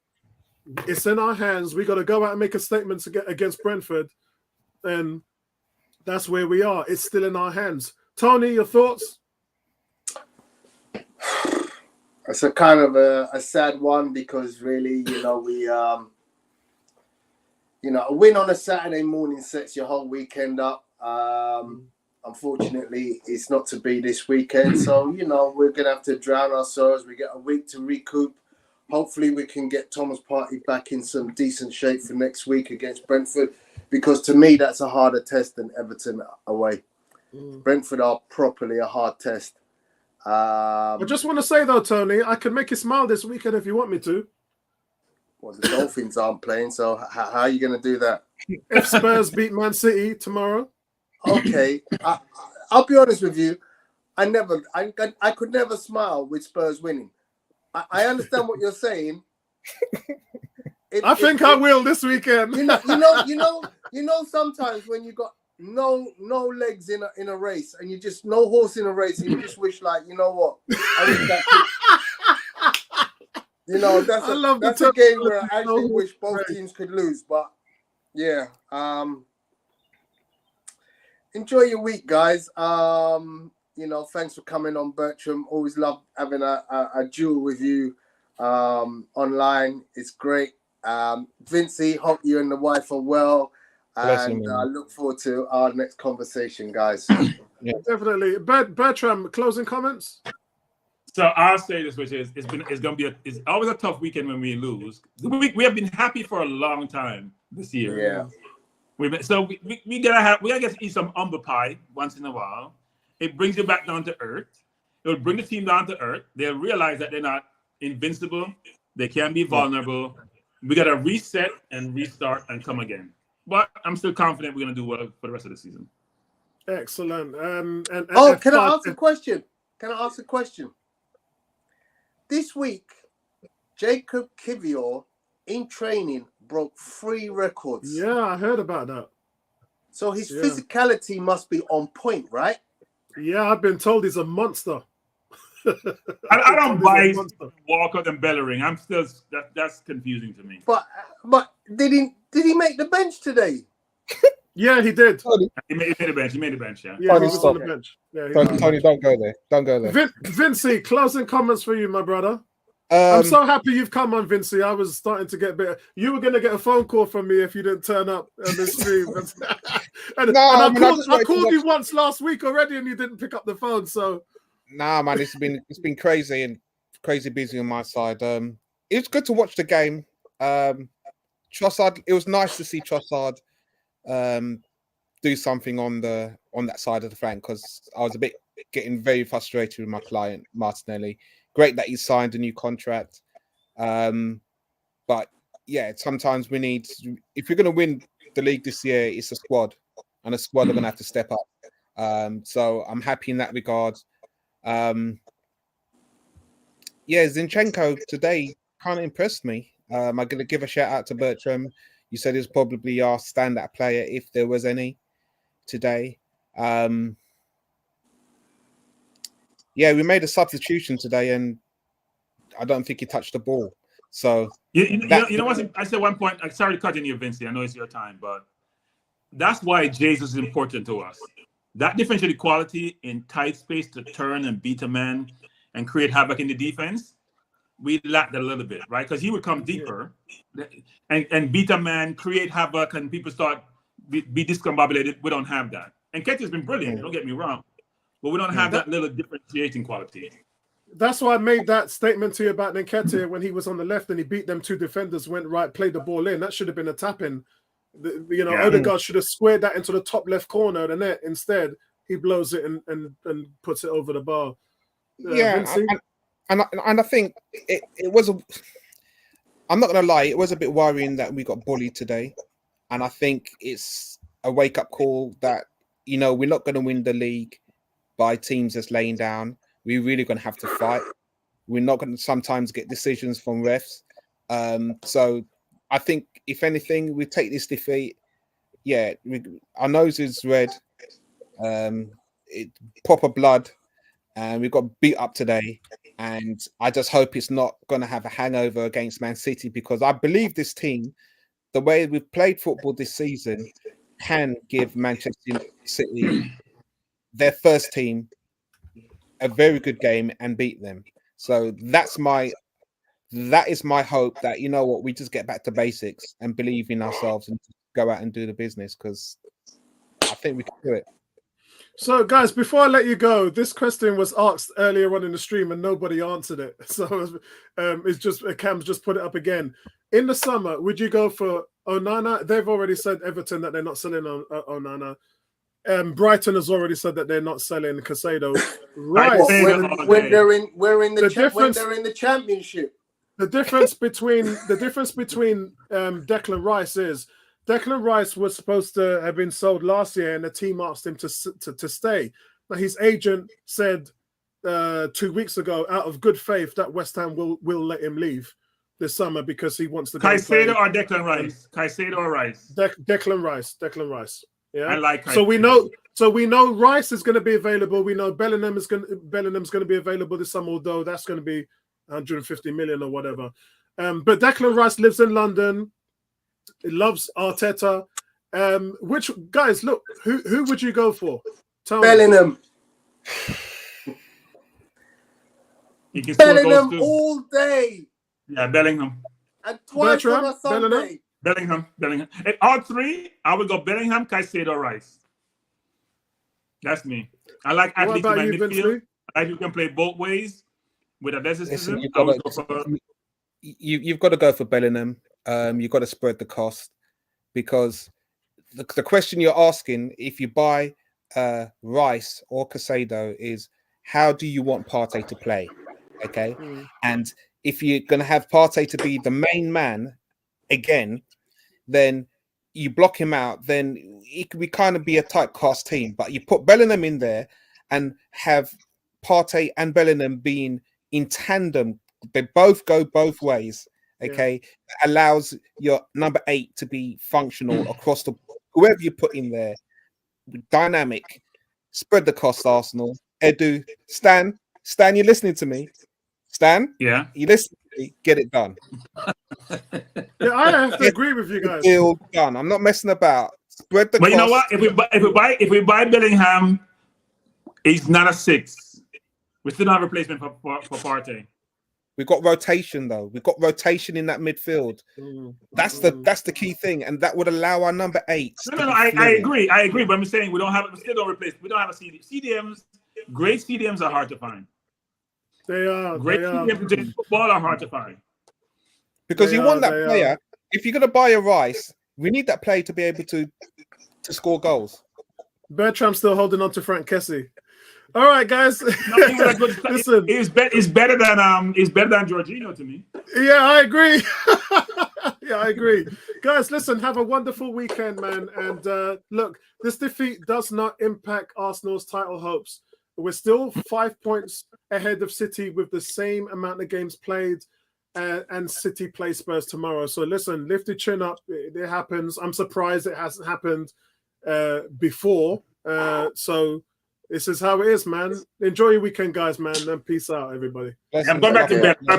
It's in our hands. We got to go out and make a statement against Brentford, and that's where we are. It's still in our hands. Tony, your thoughts? It's a kind of a sad one because really, we a win on a Saturday morning sets your whole weekend up. Unfortunately, it's not to be this weekend. So, we're going to have to drown ourselves. We get a week to recoup. Hopefully, we can get Thomas Partey back in some decent shape for next week against Brentford. Because to me, that's a harder test than Everton away. Brentford are properly a hard test. I just want to say, though, Tony, I can make you smile this weekend if you want me to. Well, the Dolphins aren't playing, so how are you going to do that? If Spurs beat Man City tomorrow. Okay, I'll be honest with you. I could never smile with Spurs winning. I understand what you're saying. I think I will this weekend. Sometimes when you got no legs in a race and you just no horse in a race and you just wish what? I wish that could, that's a game where I actually wish both teams could lose. But yeah, enjoy your week, guys. Thanks for coming on, Bertram. Always love having a duel with you online. It's great. Vincey, hope you and the wife are well. And I look forward to our next conversation, guys. Yeah, definitely. Bertram, closing comments? So I'll say this, which is it's always a tough weekend when we lose. We have been happy for a long time this year. Yeah. We gotta get to eat some humble pie once in a while. It brings you back down to earth. It will bring the team down to earth. They'll realize that they're not invincible. They can be vulnerable. We gotta reset and restart and come again. But I'm still confident we're gonna do well for the rest of the season. Excellent. Can I ask a question? This week, Jacob Kivior in training broke 3 records. Yeah, I heard about that. So his physicality must be on point, right? Yeah, I've been told he's a monster. I don't buy Walcott and Bellerin. I'm still that's confusing to me. But did he make the bench today? Yeah, he did. He made the bench. He made the bench. Yeah. Yeah, he was on the bench. Yeah, Tony, don't go there. Don't go there. Vincey, closing comments for you, my brother. I'm so happy you've come on, Vincey. I was starting to get better. You were going to get a phone call from me if you didn't turn up on the stream. I called you once last week already, and you didn't pick up the phone. So, nah, man, it's been crazy and crazy busy on my side. It's good to watch the game. Trossard, it was nice to see Trossard do something on that side of the flank because I was getting very frustrated with my client Martinelli. Great that he signed a new contract, but yeah, sometimes we need. If you're going to win the league this year, it's a squad, and a squad are going to have to step up. So I'm happy in that regard. Yeah, Zinchenko today kind of impressed me. I'm going to give a shout out to Bertram. You said he was probably our standout player if there was any today. Yeah, we made a substitution today, and I don't think he touched the ball. So you know what? I said one point. I'm sorry to cut in you, Vincey. I know it's your time, but that's why Jesus is important to us. That differential quality in tight space to turn and beat a man and create havoc in the defense, we lacked that a little bit, right? Because he would come deeper and beat a man, create havoc, and people start be discombobulated. We don't have that. And Ketty's been brilliant. Don't get me wrong. But we don't have that little differentiating quality. That's why I made that statement to you about Nketiah when he was on the left and he beat them 2 defenders, went right, played the ball in. That should have been a tap-in. Odegaard should have squared that into the top left corner of the net. Instead, he blows it and puts it over the bar. And I think it was I'm not going to lie, it was a bit worrying that we got bullied today. And I think it's a wake-up call that, we're not going to win the league by teams that's laying down. We're really going to have to fight. We're not going to sometimes get decisions from refs. So I think if anything, we take this defeat. Yeah, our nose is red. It proper blood, and we got beat up today. And I just hope it's not going to have a hangover against Man City, because I believe this team, the way we've played football this season, can give Manchester City, their first team, a very good game and beat them. So that is my hope, that, you know what, we just get back to basics and believe in ourselves and go out and do the business, because I think we can do it. So, guys, before I let you go, this question was asked earlier on in the stream and nobody answered it. So it's just Cam's just put it up again. In the summer, would you go for Onana? They've already said, Everton, that they're not selling on Onana. Brighton has already said that they're not selling Caicedo. Right. When they're in the championship. The difference between Declan Rice is Declan Rice was supposed to have been sold last year, and the team asked him to stay. Now, his agent said 2 weeks ago, out of good faith, that West Ham will let him leave this summer because he wants to go. Caicedo or Declan Rice? Caicedo or Rice? Declan Rice. Declan Rice. Yeah. I like Caicedo. So we know Rice is going to be available. We know Bellingham's going to be available this summer, although that's going to be 150 million or whatever. But Declan Rice lives in London. He loves Arteta. Which guys, look, who would you go for? Bellingham. Bellingham all day. Yeah, Bellingham. And twice on a Sunday. Bellingham. And all three, I would go Bellingham, Caicedo, Rice. That's me. I like athletes in my midfield. I like you can play both ways with athleticism. You've got to go for Bellingham. You've got to spread the cost, because the question you're asking, if you buy Rice or Caicedo, is how do you want Partey to play? Okay. And if you're going to have Partey to be the main man again, then you block him out, then it could kind of be a tight cast team. But you put Bellingham in there and have Partey and Bellingham being in tandem. They both go both ways. Okay. Yeah. Allows your number 8 to be functional across the whoever you put in there. Dynamic. Spread the cost, Arsenal. Edu, Stan, you're listening to me. Stan? Yeah. You listen to me, get it done. Yeah, I have to agree with you guys. Deal done. I'm not messing about. Spread the cost. But you know what? If we buy Bellingham, he's not a 6. We still don't have a replacement for Partey. We've got rotation though. We've got rotation in that midfield. That's the key thing, and that would allow our number 8. No, I agree. But I'm saying we still don't replace. We don't have a CD. CDMs. Great CDMs are hard to find. They are. Great CDMs in football are hard to find. Because you want that player. If you're gonna buy a Rice, we need that player to be able to score goals. Bertram's still holding on to Frank Kessie. All right, guys. Listen, it's better than Jorginho to me. Yeah, I agree. I agree. Guys, listen, have a wonderful weekend, man. And look, this defeat does not impact Arsenal's title hopes. We're still 5 points ahead of City with the same amount of games played, and City play Spurs tomorrow. So listen, lift your chin up. It happens. I'm surprised it hasn't happened before. So this is how it is, man. Enjoy your weekend, guys, man. And peace out, everybody. I'm going back to bed.